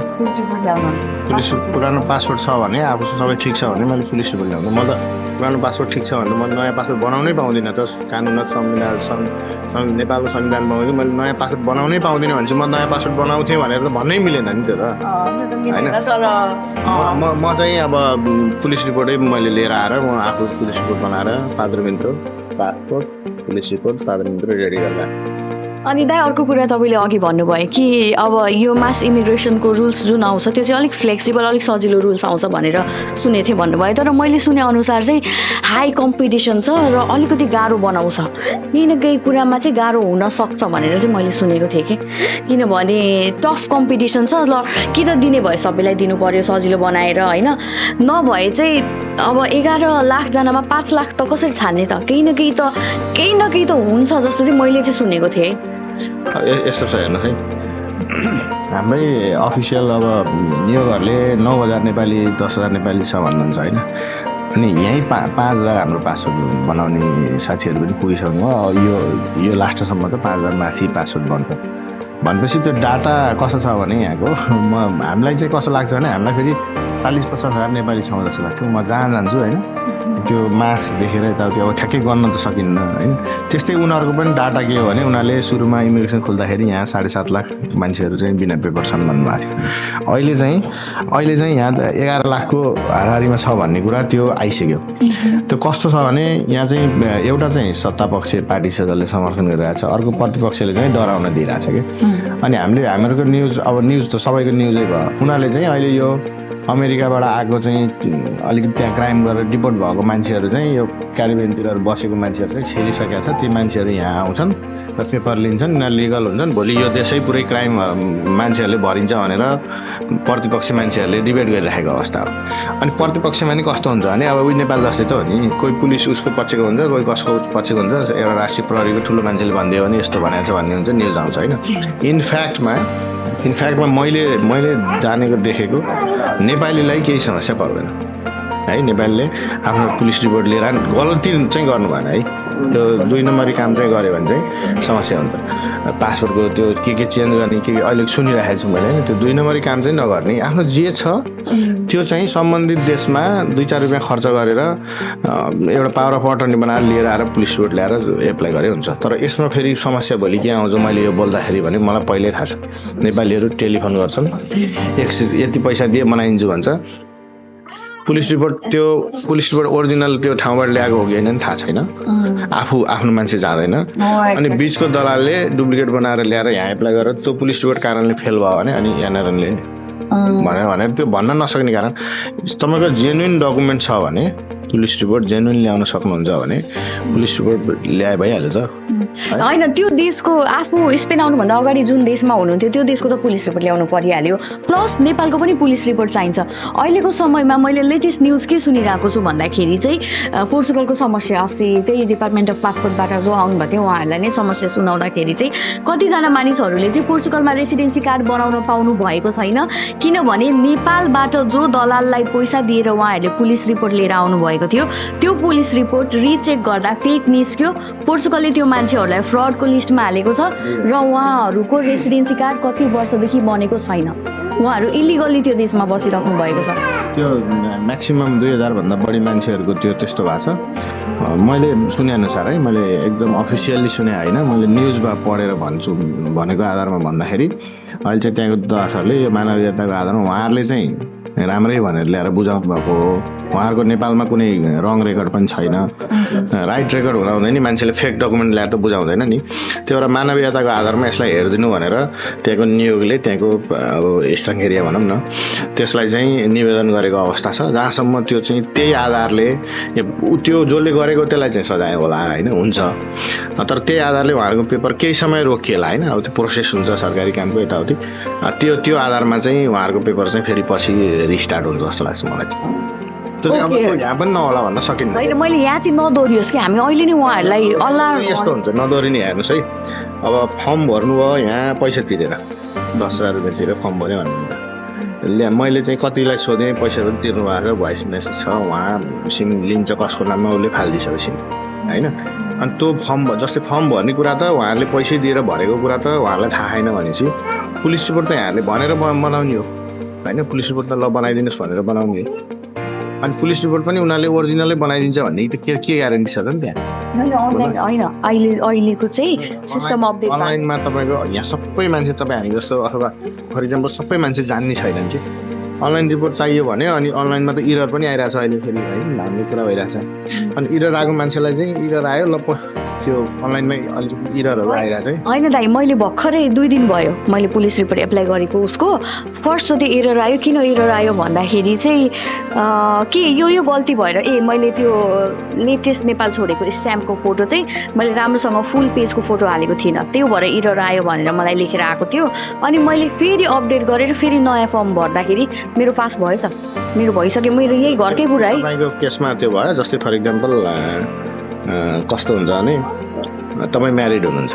Speaker 2: पुलिस पुरानो पासपोर्ट छ भने अब सबै ठिक छ भने मैले पुलिस रिपोर्ट ल्याउँछु म त पुरानो पासपोर्ट ठिक छ भने म नयाँ पासपोर्ट बनाउनै पाउँदिनँ त कानुन संविधान नेपालको संविधान बनाउँछु मैले नयाँ पासपोर्ट बनाउनै पाउँदिनँ भने चाहिँ म नयाँ पासपोर्ट बनाउँथेँ भनेर त भन्नै मिलेन नि त्यो त म चाहिँ अब पुलिस रिपोर्टै मैले लिएर आएर म आफू पुलिस रिपोर्ट बनाएर फादर मिन्त्रो पासपोर्ट पुलिस रिपोर्ट फादर मिन्त्रो रेडी गर्दा
Speaker 1: अनि दाइ अर्को कुरा तपाईँले अघि भन्नुभयो कि अब यो मास इमिग्रेसनको रुल्स जुन आउँछ त्यो चाहिँ अलिक फ्लेक्सिबल अलिक सजिलो रुल्स आउँछ भनेर सुनेको थिएँ भन्नुभयो तर मैले सुने अनुसार चाहिँ हाई कम्पिटिसन छ र अलिकति गाह्रो बनाउँछ केही न केही कुरामा चाहिँ गाह्रो हुन सक्छ भनेर चाहिँ मैले सुनेको थिएँ कि किनभने टफ कम्पिटिसन छ ल कि त दिने भयो सबैलाई दिनु पर्यो सजिलो बनाएर होइन नभए चाहिँ अब 11 लाखजनामा 5 लाख त कसरी छान्ने त केही न केही त हुन्छ जस्तो चाहिँ मैले चाहिँ सुनेको थिएँ
Speaker 2: यस्तो छ हेर्नुहोस् है हाम्रै अफिसियल अब नियोगहरूले 9,000 नेपाली 10,000 नेपाली छ भन्नुहुन्छ होइन अनि यहीँ 5,000 हाम्रो पासपोर्ट बनाउने साथीहरू पनि पुगिसक्नु भयो यो लास्टसम्म त 5,000 माथि पासपोर्ट बन्छ भनेपछि त्यो डाटा कसो छ भने यहाँको हामीलाई चाहिँ कसो लाग्छ भने हामीलाई फेरि 40-50,000 नेपाली छौँ जस्तो लाग्छ म जहाँ जान्छु होइन त्यो मास देखेर यताउति अब ठ्याक्कै गर्न त सकिन्न होइन त्यस्तै उनीहरूको पनि डाटा के हो भने उनीहरूले सुरुमा इमिग्रेसन खोल्दाखेरि यहाँ 7.5 लाख मान्छेहरू चाहिँ बिना पेपर छन् भन्नुभएको थियो अहिले चाहिँ यहाँ 11 लाखको हाराहारीमा छ भन्ने कुरा त्यो आइसक्यो त्यो कस्तो छ भने यहाँ चाहिँ एउटा चाहिँ सत्तापक्ष पार्टी छ जसले समर्थन गरिरहेको छ अर्को प्रतिपक्षले चाहिँ डराउन दिइरहेछ कि अनि हामीहरूको न्युज त सबैको न्युजै भयो उनीहरूले चाहिँ अहिले यो अमेरिकाबाट आएको चाहिँ अलिकति त्यहाँ क्राइम गरेर डिपोर्ट भएको मान्छेहरू चाहिँ यो क्यारिबियनतिर बसेको मान्छेहरू चाहिँ छेलिसकेको छ ती मान्छेहरू यहाँ आउँछन् र पेपर लिन्छन् यिनीहरू लिगल हुन्छन् भोलि यो देशै पुरै क्राइम मान्छेहरूले भरिन्छ भनेर प्रतिपक्ष मान्छेहरूले डिबेट गरिराखेको अवस्था हो अनि प्रतिपक्षमा नि कस्तो हुन्छ भने अब उही नेपाल जस्तै त हो नि कोही पुलिस उसको पक्षको हुन्छ कोही कसको पक्षको हुन्छ एउटा राष्ट्रिय प्रहरीको ठुलो मान्छेले भनिदियो भने यस्तो भनेको छ भन्ने हुन्छ न्युज आउँछ होइन इनफ्याक्टमा मैले जानेको देखेको नेपालीलाई केही समस्या पर्दैन है नेपालीले आफ्नो पुलिस रिपोर्ट लिएर गलती चाहिँ गर्नु भएन है त्यो 2 नम्बरी काम चाहिँ गऱ्यो भने चाहिँ समस्या हुन्छ पासपोर्टको त्यो के चेन्ज गर्ने के अहिले सुनिरहेको छु मैले होइन त्यो 2 नम्बरी काम चाहिँ नगर्ने आफ्नो जे छ त्यो चाहिँ सम्बन्धित देशमा 2-4 रुपियाँ खर्च गरेर एउटा पावर अफ अटर्नी बनाएर लिएर आएर पुलिस रिपोर्ट ल्याएर एप्लाई गरे हुन्छ तर यसमा फेरि समस्या भोलि के आउँछ मैले यो बोल्दाखेरि भने मलाई पहिल्यै थाहा छ नेपालीहरू टेलिफोन गर्छन् यति पैसा दिए बनाइन्छु भन्छ पुलिस रिपोर्ट ओरिजिनल त्यो ठाउँबाट ल्याएको हो कि होइन थाहा छैन आफ्नो मान्छे जाँदैन अनि बिचको दलालले डुप्लिकेट बनाएर ल्याएर यहाँ एप्लाई गरेर त्यो पुलिस रिपोर्ट कारणले फेल भयो भने अनि एनआरएनले भनेर त्यो भन्न नसक्ने कारण तपाईँको जेन्युन डकुमेन्ट छ भने पुलिस रिपोर्ट जेन्युन ल्याउन सक्नुहुन्छ भने पुलिस रिपोर्ट ल्याए भइहाल्यो त
Speaker 1: होइन त्यो देशको आफू स्पेन आउनुभन्दा अगाडि जुन देशमा हुनुहुन्थ्यो त्यो देशको त पुलिस रिपोर्ट ल्याउनु परिहाल्यो प्लस नेपालको पनि पुलिस रिपोर्ट चाहिन्छ अहिलेको समयमा मैले लेटेस्ट न्युज के सुनिरहेको छु भन्दाखेरि चाहिँ पोर्चुगलको समस्या अस्ति त्यही डिपार्टमेन्ट अफ पासपोर्टबाट जो आउनुभएको थियो उहाँहरूलाई नै समस्या सुनाउँदाखेरि चाहिँ कतिजना मानिसहरूले चाहिँ पोर्चुगलमा रेसिडेन्सी कार्ड बनाउन पाउनु भएको छैन किनभने नेपालबाट जो दलाललाई पैसा दिएर उहाँहरूले पुलिस रिपोर्ट लिएर आउनुभएको थियो त्यो पुलिस रिपोर्ट रिचेक गर्दा फेक निस्क्यो पोर्चुगलले त्यो मान्छेहरूलाई फ्रडको लिस्टमा हालेको छ र उहाँहरूको रेसिडेन्सी कार्ड कति वर्षदेखि बनेको छैन उहाँहरू इलिगल्ली त्यो देशमा बसिराख्नु भएको छ
Speaker 2: त्यो म्याक्सिमम 2000 भन्दा बढी मान्छेहरूको त्यो त्यस्तो भएको छ मैले सुने अनुसार है मैले एकदम अफिसियल्ली सुने होइन मैले न्युजमा पढेर भनेको आधारमा भन्दाखेरि अहिले चाहिँ त्यहाँको दलालहरूले यो मानवीयताको आधारमा उहाँहरूले चाहिँ राम्रै भनेर ल्याएर बुझाउनु भएको हो उहाँहरूको नेपालमा कुनै रङ रेकर्ड पनि छैन राइट रेकर्ड हुँदा हुँदैन नि मान्छेले फेक डकुमेन्ट ल्याएर त बुझाउँदैन नि त्यो एउटा मानवीयताको आधारमा यसलाई हेरिदिनु भनेर त्यहाँको नियोगले त्यहाँको अब स्ट्रङ एरिया भनौँ न त्यसलाई चाहिँ निवेदन गरेको अवस्था छ जहाँसम्म त्यो चाहिँ त्यही आधारले त्यो जसले गरेको त्यसलाई चाहिँ सजाय होला होइन हुन्छ तर त्यही आधारले उहाँहरूको पेपर केही समय रोकिएला होइन अब त्यो प्रोसेस हुन्छ सरकारी कामको यताउति त्यो आधारमा चाहिँ उहाँहरूको पेपर चाहिँ फेरि पछि रिस्टार्ट हुन्छ जस्तो लाग्छ मलाई चाहिँ यहाँ पनि नहोला भन्न सकिन्न
Speaker 1: होइन मैले यहाँ चाहिँ नदोहोरियोस् कि हामी अहिले नै उहाँहरूलाई
Speaker 2: यस्तो हुन्छ नदोहोरिने हेर्नुहोस् है अब फर्म भर्नुभयो यहाँ पैसा तिरेर 10,000 रुपियाँ तिरेर फर्म भऱ्यो भन्नुहुन्छ मैले चाहिँ कतिलाई सोधेँ पैसा पनि तिर्नु भएको भोइस मेसेज छ उहाँ सिम लिन्छ कसको नाममा उसले फालिदिइसक्यो सिम होइन अनि त्यो जस्तै फर्म भर्ने कुरा त उहाँहरूले पैसै दिएर भरेको कुरा त उहाँहरूलाई थाहा छैन भनेपछि पुलिस रिपोर्ट त यहाँहरूले भनेर बनाउने हो होइन पुलिस रिपोर्ट त ल बनाइदिनुहोस् भनेर बनाउने अनि पुलिस रिपोर्ट पनि उनीहरूले ओरिजिनलै बनाइदिन्छ भन्ने के ग्यारेन्टी छ त नि त्यहाँ
Speaker 1: होइन अहिलेको चाहिँ सिस्टम अपडेट
Speaker 2: अनलाइनमा तपाईँको यहाँ सबै मान्छे तपाईँ हामी जस्तो अथवा फर इक्जाम्पल सबै मान्छे जान्ने छैनन् कि अनलाइन रिपोर्ट चाहियो भने अनि अनलाइनमा त इरर पनि आइरहेछ अहिले फेरि है हाम्रो कुरा भइरहेछ अनि इरर आएको मान्छेलाई चाहिँ इरर आयो ल त्यो अनलाइनमै अलिकति इररहरू आइरहेछ है
Speaker 1: होइन दाइ मैले भर्खरै 2 दिन भयो मैले पुलिस रिपोर्ट एप्लाई गरेको उसको फर्स्ट त्यो एरर आयो किन एरर आयो भन्दाखेरि चाहिँ के यो गल्ती भएर मैले त्यो लेटेस्ट नेपाल छोडेको स्ट्याम्पको फोटो चाहिँ मैले राम्रोसँग फुल पेजको फोटो हालेको थिइनँ त्यो भएर एरर आयो भनेर मलाई लेखेर आएको थियो अनि मैले फेरि अपडेट गरेर फेरि नयाँ फर्म भर्दाखेरि मेरो पास भयो त मेरो भइसक्यो मेरो यही घरकै कुरा है
Speaker 2: तपाईँको केसमा त्यो भयो जस्तै फर इक्जाम्पल कस्तो हुन्छ भने तपाईँ म्यारिड हुनुहुन्छ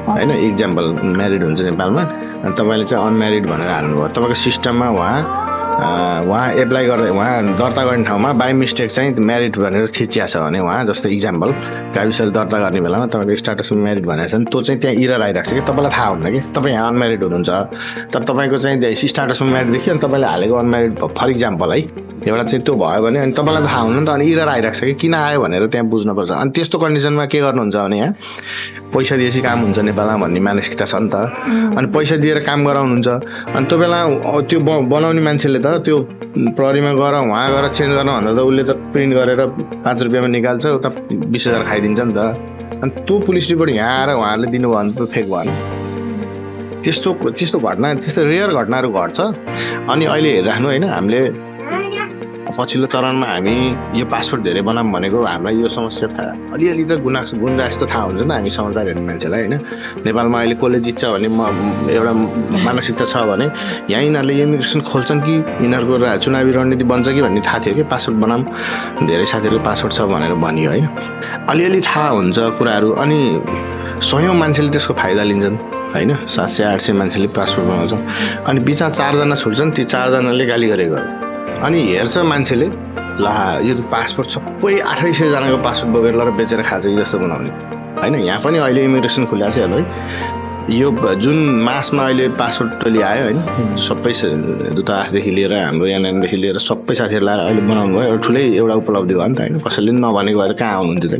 Speaker 2: होइन इक्जाम्पल म्यारिड हुन्छ नेपालमा अनि तपाईँले चाहिँ अनम्यारिड भनेर हाल्नुभयो तपाईँको सिस्टममा उहाँ एप्लाई गर्दै उहाँ दर्ता गर्ने ठाउँमा बाई मिस्टेक चाहिँ म्यारिड भनेर थिचिया छ भने उहाँ जस्तो इक्जाम्पल गाविसले दर्ता गर्ने बेलामा तपाईँको स्टाटसमा म्यारिड भनेको छ भने त्यो चाहिँ त्यहाँ इरर आइरहेको छ कि तपाईँलाई थाहा हुन्न कि तपाईँ यहाँ अनम्यारिड हुनुहुन्छ तर तपाईँको चाहिँ स्टाटसमा म्यारिड देखियो अनि तपाईँले हालेको अनम्यारिड फर इक्जाम्पल है एउटा चाहिँ त्यो भयो भने अनि तपाईँलाई थाहा हुनु नि त अनि इरर आइरहेको छ कि किन आयो भनेर त्यहाँ बुझ्नुपर्छ अनि त्यस्तो कन्डिसनमा के गर्नुहुन्छ भने यहाँ पैसा दिएपछि काम हुन्छ नेपालमा भन्ने मानसिकता छ नि त अनि पैसा दिएर काम गराउनुहुन्छ अनि त्यो बेला त्यो बनाउने मान्छेले त त्यो प्रहरीमा गएर उहाँ गएर चेन्ज गर्न भन्दा त उसले त प्रिन्ट गरेर 5 रुपियाँमा निकाल्छ उता 20,000 खाइदिन्छ नि त अनि त्यो पुलिस रिपोर्ट यहाँ आएर उहाँहरूले दिनुभयो भने त फेक भएन त्यस्तो घटना त्यस्तो रेयर घटनाहरू घट्छ अनि अहिले हेरिराख्नु होइन हामीले पछिल्लो चरणमा हामी यो पासपोर्ट धेरै बनाऊँ भनेको हामीलाई यो समस्या थाहा अलिअलि त गुन्जाइस त थाहा हुन्छ नि हामी समाचार हेर्ने मान्छेलाई होइन नेपालमा अहिले कसले जित्छ भने एउटा मानसिकता छ भने यहाँ यिनीहरूले इमिग्रेसन खोल्छन् कि यिनीहरूको चुनावी रणनीति बन्छ कि भन्ने थाहा थियो कि पासपोर्ट बनाऊँ धेरै साथीहरूको पासपोर्ट छ भनेर भनियो होइन अलिअलि थाहा हुन्छ कुराहरू अनि 100औं मान्छेले त्यसको फाइदा लिन्छन् होइन 700-800 मान्छेले पासपोर्ट बनाउँछ अनि बिचमा 4 जना छुट्छन् ती 4 जनाले गाली गरेको अनि हेर्छ मान्छेले ला यो पासपोर्ट सबै 800 जनाको पासपोर्ट बोकेर लगेर बेचेर खान्छ कि जस्तो बनाउने होइन यहाँ पनि अहिले इमिग्रेसन खुल्याएको छ है यो जुन मासमा अहिले पासपोर्ट टोली आयो होइन सबै दूतावासदेखि लिएर हाम्रो यहाँदेखि लिएर सबै साथीहरू लाएर अहिले बनाउनु भयो ठुलै एउटा उपलब्धि भयो नि त होइन कसैले नभनेको भएर कहाँ आउनुहुन्थ्यो त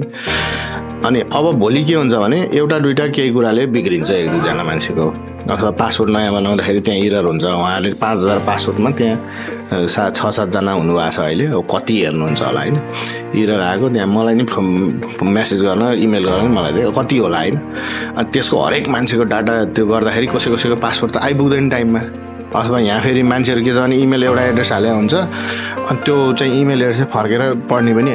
Speaker 2: अनि अब भोलि के हुन्छ भने एउटा दुइटा केही कुराले बिग्रिन्छ 1-2 मान्छेको अथवा पासपोर्ट नयाँ बनाउँदाखेरि त्यहाँ इरर हुन्छ उहाँहरूले 5,000 पासपोर्टमा त्यहाँ 6-7 जना हुनुभएको छ अहिले अब कति हेर्नुहुन्छ होला होइन इरर आएको त्यहाँ मलाई नि मेसेज गर्न इमेल गर्न मलाई दियो कति होला होइन अनि त्यसको हरेक मान्छेको डाटा त्यो गर्दाखेरि कसैको पासपोर्ट त आइपुग्दैन टाइममा अथवा यहाँ फेरि मान्छेहरू के छ भने इमेल एउटा एड्रेस हाले हुन्छ अनि त्यो चाहिँ इमेल एड्रेस फर्केर पढ्ने पनि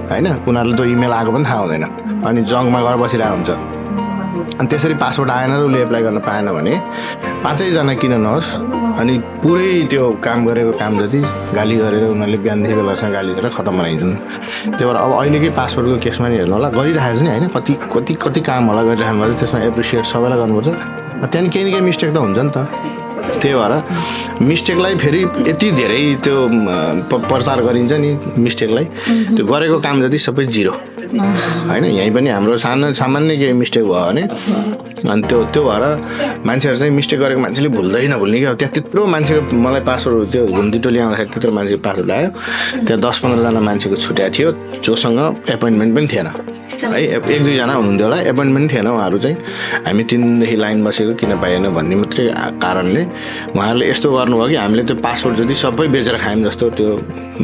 Speaker 2: होइन उनीहरूले त्यो इमेल आएको पनि थाहा हुँदैन अनि जङ्कमा गएर बसिरहेको हुन्छ अनि त्यसरी पासपोर्ट आएन र उसले एप्लाई गर्न पाएन भने 5 जना किन नहोस् अनि पुरै त्यो काम गरेको काम जति गाली गरेर उनीहरूले बिहानदेखि बेलासम्म गाली गरेर खतम बनाइदिन्छन् त्यही भएर अब अहिलेकै पासपोर्टको केसमा नि हेर्नु होला गरिरहेको छ नि होइन कति काम होला गरिराख्नु पर्छ त्यसमा एप्रिसिएट सबैलाई गर्नुपर्छ त्यहाँदेखि केही न केही मिस्टेक त हुन्छ नि त त्यही भएर मिस्टेकलाई फेरि यति धेरै त्यो प्रचार गरिन्छ नि मिस्टेकलाई त्यो गरेको काम जति सबै जिरो होइन यहीँ पनि हाम्रो सामान्य केही मिस्टेक भयो भने अनि त्यो भएर मान्छेहरू चाहिँ मिस्टेक गरेको मान्छेले भुल्दै नभुल्ने क्या त्यहाँ त्यत्रो मान्छेको मलाई पासपोर्ट त्यो घुम्ती टोली आउँदाखेरि त्यत्रो मान्छेको पासपोर्ट आयो त्यहाँ 10-15 जना मान्छेको छुट्या थियो जोसँग एपोइन्टमेन्ट पनि थिएन है 1-2 जना हुनुहुन्थ्यो होला एपोइन्टमेन्ट थिएन उहाँहरू चाहिँ हामी 3 देखि लाइन बसेको किन पाएन भन्ने मात्रै कारणले उहाँहरूले यस्तो गर्नुभयो कि हामीले त्यो पासपोर्ट जति सबै बेचेर खायौँ जस्तो त्यो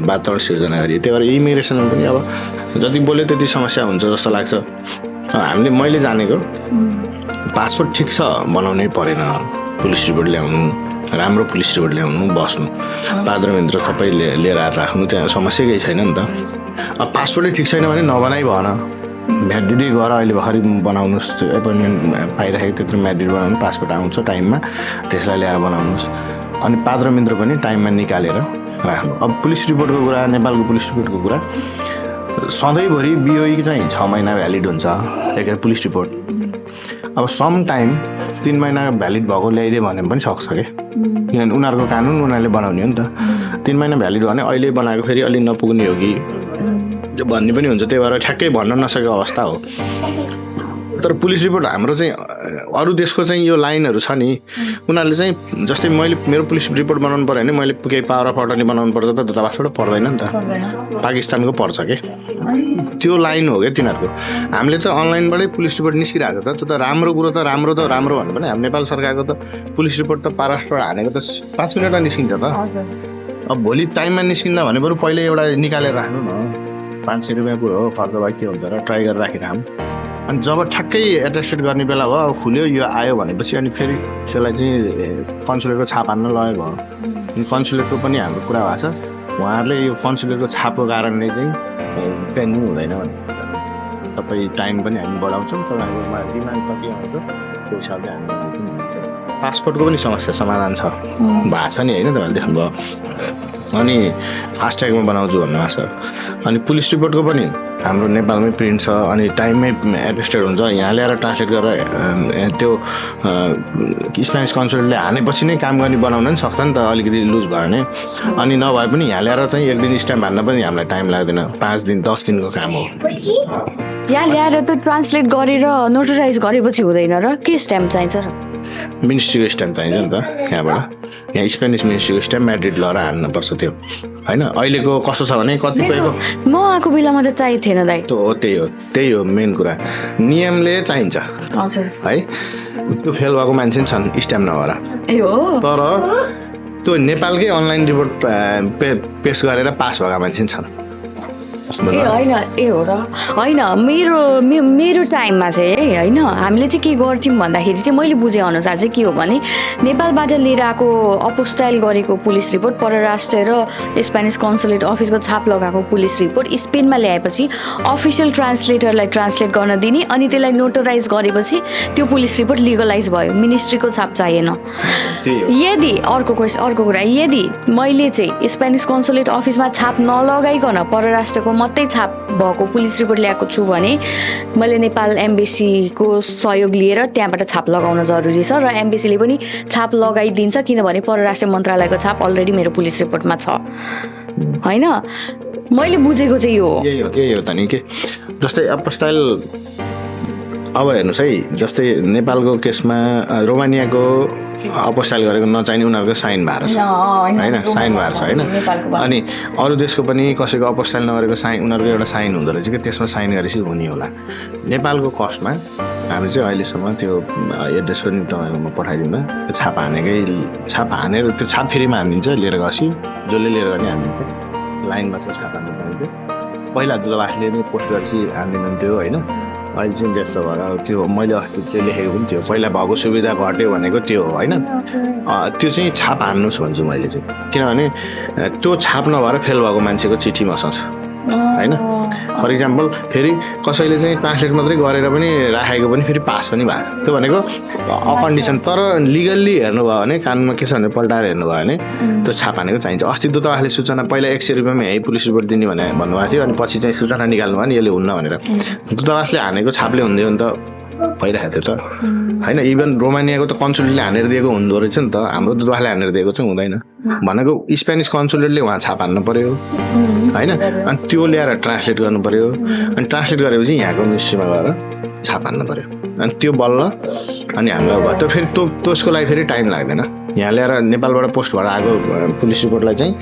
Speaker 2: वातावरण सिर्जना गरियो त्यही भएर इमिग्रेसनमा पनि अब जति बोल्यो त्यति समस्या हुन्छ जस्तो लाग्छ मैले जानेको पासपोर्ट ठिक छ बनाउनै परेन पुलिस रिपोर्ट ल्याउनु राम्रो पुलिस रिपोर्ट ल्याउनु बस्नु पाद्रमित्र सबै लिएर आएर राख्नु त्यहाँ समस्या केही छैन नि त अब पासपोर्टै ठिक छैन भने नबनाइ भएन म्याड्रिडै गएर अहिले भर्खरै बनाउनुहोस् त्यो एपोइन्टमेन्ट पाइराखेको त्यत्रो म्याड्रिड बनाउनु पासपोर्ट आउँछ टाइममा त्यसलाई ल्याएर बनाउनुहोस् अनि पाद्रमित्र पनि टाइममा निकालेर राख्नु अब पुलिस रिपोर्टको कुरा नेपालको पुलिस रिपोर्टको कुरा सधैँभरि बिओई चाहिँ 6 महिना भ्यालिड हुन्छ एक पुलिस रिपोर्ट अब सम टाइम 3 महिना भ्यालिड भएको ल्याइदियो भने पनि सक्छ क्या किनभने उनीहरूको कानुन उनीहरूले बनाउने हो नि त 3 महिना भ्यालिड भने अहिले बनाएको फेरि अलि नपुग्ने हो कि भन्ने पनि हुन्छ त्यही भएर ठ्याक्कै भन्न नसकेको अवस्था हो तर पुलिस रिपोर्ट हाम्रो चाहिँ अरू देशको चाहिँ यो लाइनहरू छ नि उनीहरूले चाहिँ जस्तै मैले मेरो पुलिस रिपोर्ट बनाउनु पर्यो भने मैले केही पावर अफ अटर्नी बनाउनु पर्छ त दूतावासबाट पर्दैन नि त पाकिस्तानको पर्छ के त्यो लाइन हो क्या तिनीहरूको हामीले त अनलाइनबाटै पुलिस रिपोर्ट निस्किरहेको त त्यो त राम्रो कुरो त राम्रो भन्नु पनि हाम्रो नेपाल सरकारको त पुलिस रिपोर्ट त पारास्ट्र हानेको त 5 मिनटमा निस्किन्छ त अब भोलि टाइममा निस्किँदा भने बरु पहिले एउटा निकालेर राख्नु न 500 रुपियाँ पो हो खर्च भयो के हुन्छ र ट्राई गरेर राखिराखौँ अनि जब ठ्याक्कै एटेस्टेड गर्ने बेला भयो खुल्यो यो आयो भनेपछि अनि फेरि त्यसलाई चाहिँ कन्सुलेटको छाप हान्न लगेको भयो अनि कन्सुलेटको पनि हाम्रो कुरा भएको छ उहाँहरूले यो कन्सुलेटको छापको कारणले चाहिँ पेन्डिङ हुँदैन भने तपाईँ टाइम पनि हामी बढाउँछौँ तपाईँहरूकोमा डिमान्ड कति आउँछ त्यो हिसाबले हामी पासपोर्टको पनि समस्या समाधान छ भएको छ नि होइन तपाईँले देख्नुभयो अनि फास्ट्यागमा बनाउँछु भन्नुभएको छ अनि पुलिस रिपोर्टको पनि हाम्रो नेपालमै प्रिन्ट छ अनि टाइममै एटेस्टेड हुन्छ यहाँ ल्याएर ट्रान्सलेट गरेर त्यो स्पेनिस कन्सुलेटले हानेपछि नै काम गर्ने बनाउन नि सक्छ नि त अलिकति लुज भयो भने अनि नभए पनि यहाँ ल्याएर चाहिँ 1 दिन स्ट्याम्प हान्न पनि हामीलाई टाइम लाग्दैन 5 दिन 10 दिनको काम हो
Speaker 1: यहाँ ल्याएर त ट्रान्सलेट गरेर नोटराइज गरेपछि हुँदैन र के स्ट्याम्प चाहिन्छ र
Speaker 2: मिनिस्ट्रीको स्ट्याम्प चाहिन्छ नि त यहाँबाट यहाँ स्पेनिस मिनिस्ट्रीको स्ट्याम्प म्याड्रिड लगाएर हान्नुपर्छ त्यो होइन अहिलेको कस्तो छ भने कतिपयको
Speaker 1: म आएको बेलामा त चाहिएको थिएन दाइ त्यही हो मेन कुरा नियमले चाहिन्छ है त्यो फेल भएको मान्छे पनि छन् स्ट्याम्प नभएर तर त्यो नेपालकै अनलाइन रिपोर्ट पेस गरेर पास भएका मान्छे छन् हो र होइन मेरो टाइममा चाहिँ होइन हामीले चाहिँ के गर्थ्यौँ भन्दाखेरि चाहिँ मैले बुझे अनुसार चाहिँ के हो भने नेपालबाट लिएर आएको अपोस्टाइल गरेको पुलिस रिपोर्ट परराष्ट्र र स्पेनिस कन्सुलेट अफिसको छाप लगाएको पुलिस रिपोर्ट स्पेनमा ल्याएपछि अफिसियल ट्रान्सलेटरलाई ट्रान्सलेट गर्न दिने अनि त्यसलाई नोटराइज गरेपछि त्यो पुलिस रिपोर्ट लिगलाइज भयो मिनिस्ट्रीको छाप चाहिएन यदि अर्को कुरा यदि मैले चाहिँ स्पेनिस कन्सुलेट अफिसमा छाप नलगाइकन परराष्ट्रको मात्रै छाप भएको पुलिस रिपोर्ट ल्याएको छु भने मैले नेपाल एम्बेसीको सहयोग लिएर त्यहाँबाट छाप लगाउन जरुरी छ र एम्बेसीले पनि छाप लगाइदिन्छ किनभने परराष्ट्र मन्त्रालयको छाप अलरेडी मेरो पुलिस रिपोर्टमा छ होइन मैले बुझेको चाहिँ यो
Speaker 2: यही हो त नि के जस्तै अपोस्टाइल अब हेर्नुहोस् है जस्तै नेपालको केसमा रोमानियाको अपोस्टाइल गरेको नचाहिने उनीहरूको साइन भएको छ होइन साइन भएको छ होइन अनि अरू देशको पनि कसैको अपोस्टाइल नगरेको साइन उनीहरूको एउटा साइन हुँदो रहेछ कि त्यसमा साइन गरेपछि हुने होला नेपालको कस्टमा हामी चाहिँ अहिलेसम्म त्यो एड्रेस पनि तपाईँकोमा पठाइदिँदा छाप हानेर त्यो छाप फेरिमा हानिदिन्छ लिएर गएपछि जसले लिएर गए हानिदिन्छ लाइनमा चाहिँ छाप हान्नु पाइन्थ्यो पहिला दूतावासले नै पोस्ट गरेपछि हानिदिनुहुन्थ्यो होइन अहिले चाहिँ त्यस्तो भएर त्यो मैले अस्ति त्यो लेखेको पनि थियो पहिला भएको सुविधा घट्यो भनेको त्यो हो होइन त्यो चाहिँ छाप हान्नुहोस् भन्छु मैले चाहिँ किनभने त्यो छाप नभएर फेल भएको मान्छेको चिठी मसँग छ होइन फर इक्जाम्पल फेरि कसैले चाहिँ ट्रान्सलेट मात्रै गरेर पनि राखेको पनि फेरि पास पनि भयो त्यो भनेको अकन्डिसन तर लिगल्ली हेर्नुभयो भने कानुनमा के छ भने पल्टाएर हेर्नुभयो भने त्यो छाप हानेको चाहिन्छ अस्ति दूतावासले सूचना पहिला 100 रुपियाँमा यही पुलिस रिपोर्ट दिने भने भन्नुभएको थियो अनि पछि चाहिँ सूचना निकाल्नु भयो नि यसले हुन्न भनेर दूतावासले हानेको छापले हुन्थ्यो नि त भइरहेको थियो त होइन इभन रोमानियाको त कन्सुलेटले हानेर दिएको हुँदो रहेछ नि त हाम्रो दूतावासले हानेर दिएको चाहिँ हुँदैन भनेको स्पेनिस कन्सुलेटले उहाँ छाप हान्नु पर्यो होइन अनि त्यो ल्याएर ट्रान्सलेट गर्नु पर्यो अनि ट्रान्सलेट गरेपछि यहाँको मिनिस्ट्रीमा गएर छाप हान्नु पर्यो अनि त्यो बल्ल अनि हामीलाई भयो त्यो फेरि त्यसको लागि फेरि टाइम लाग्दैन यहाँ ल्याएर नेपालबाट पोस्ट भएर आएको पुलिस रिपोर्टलाई चाहिँ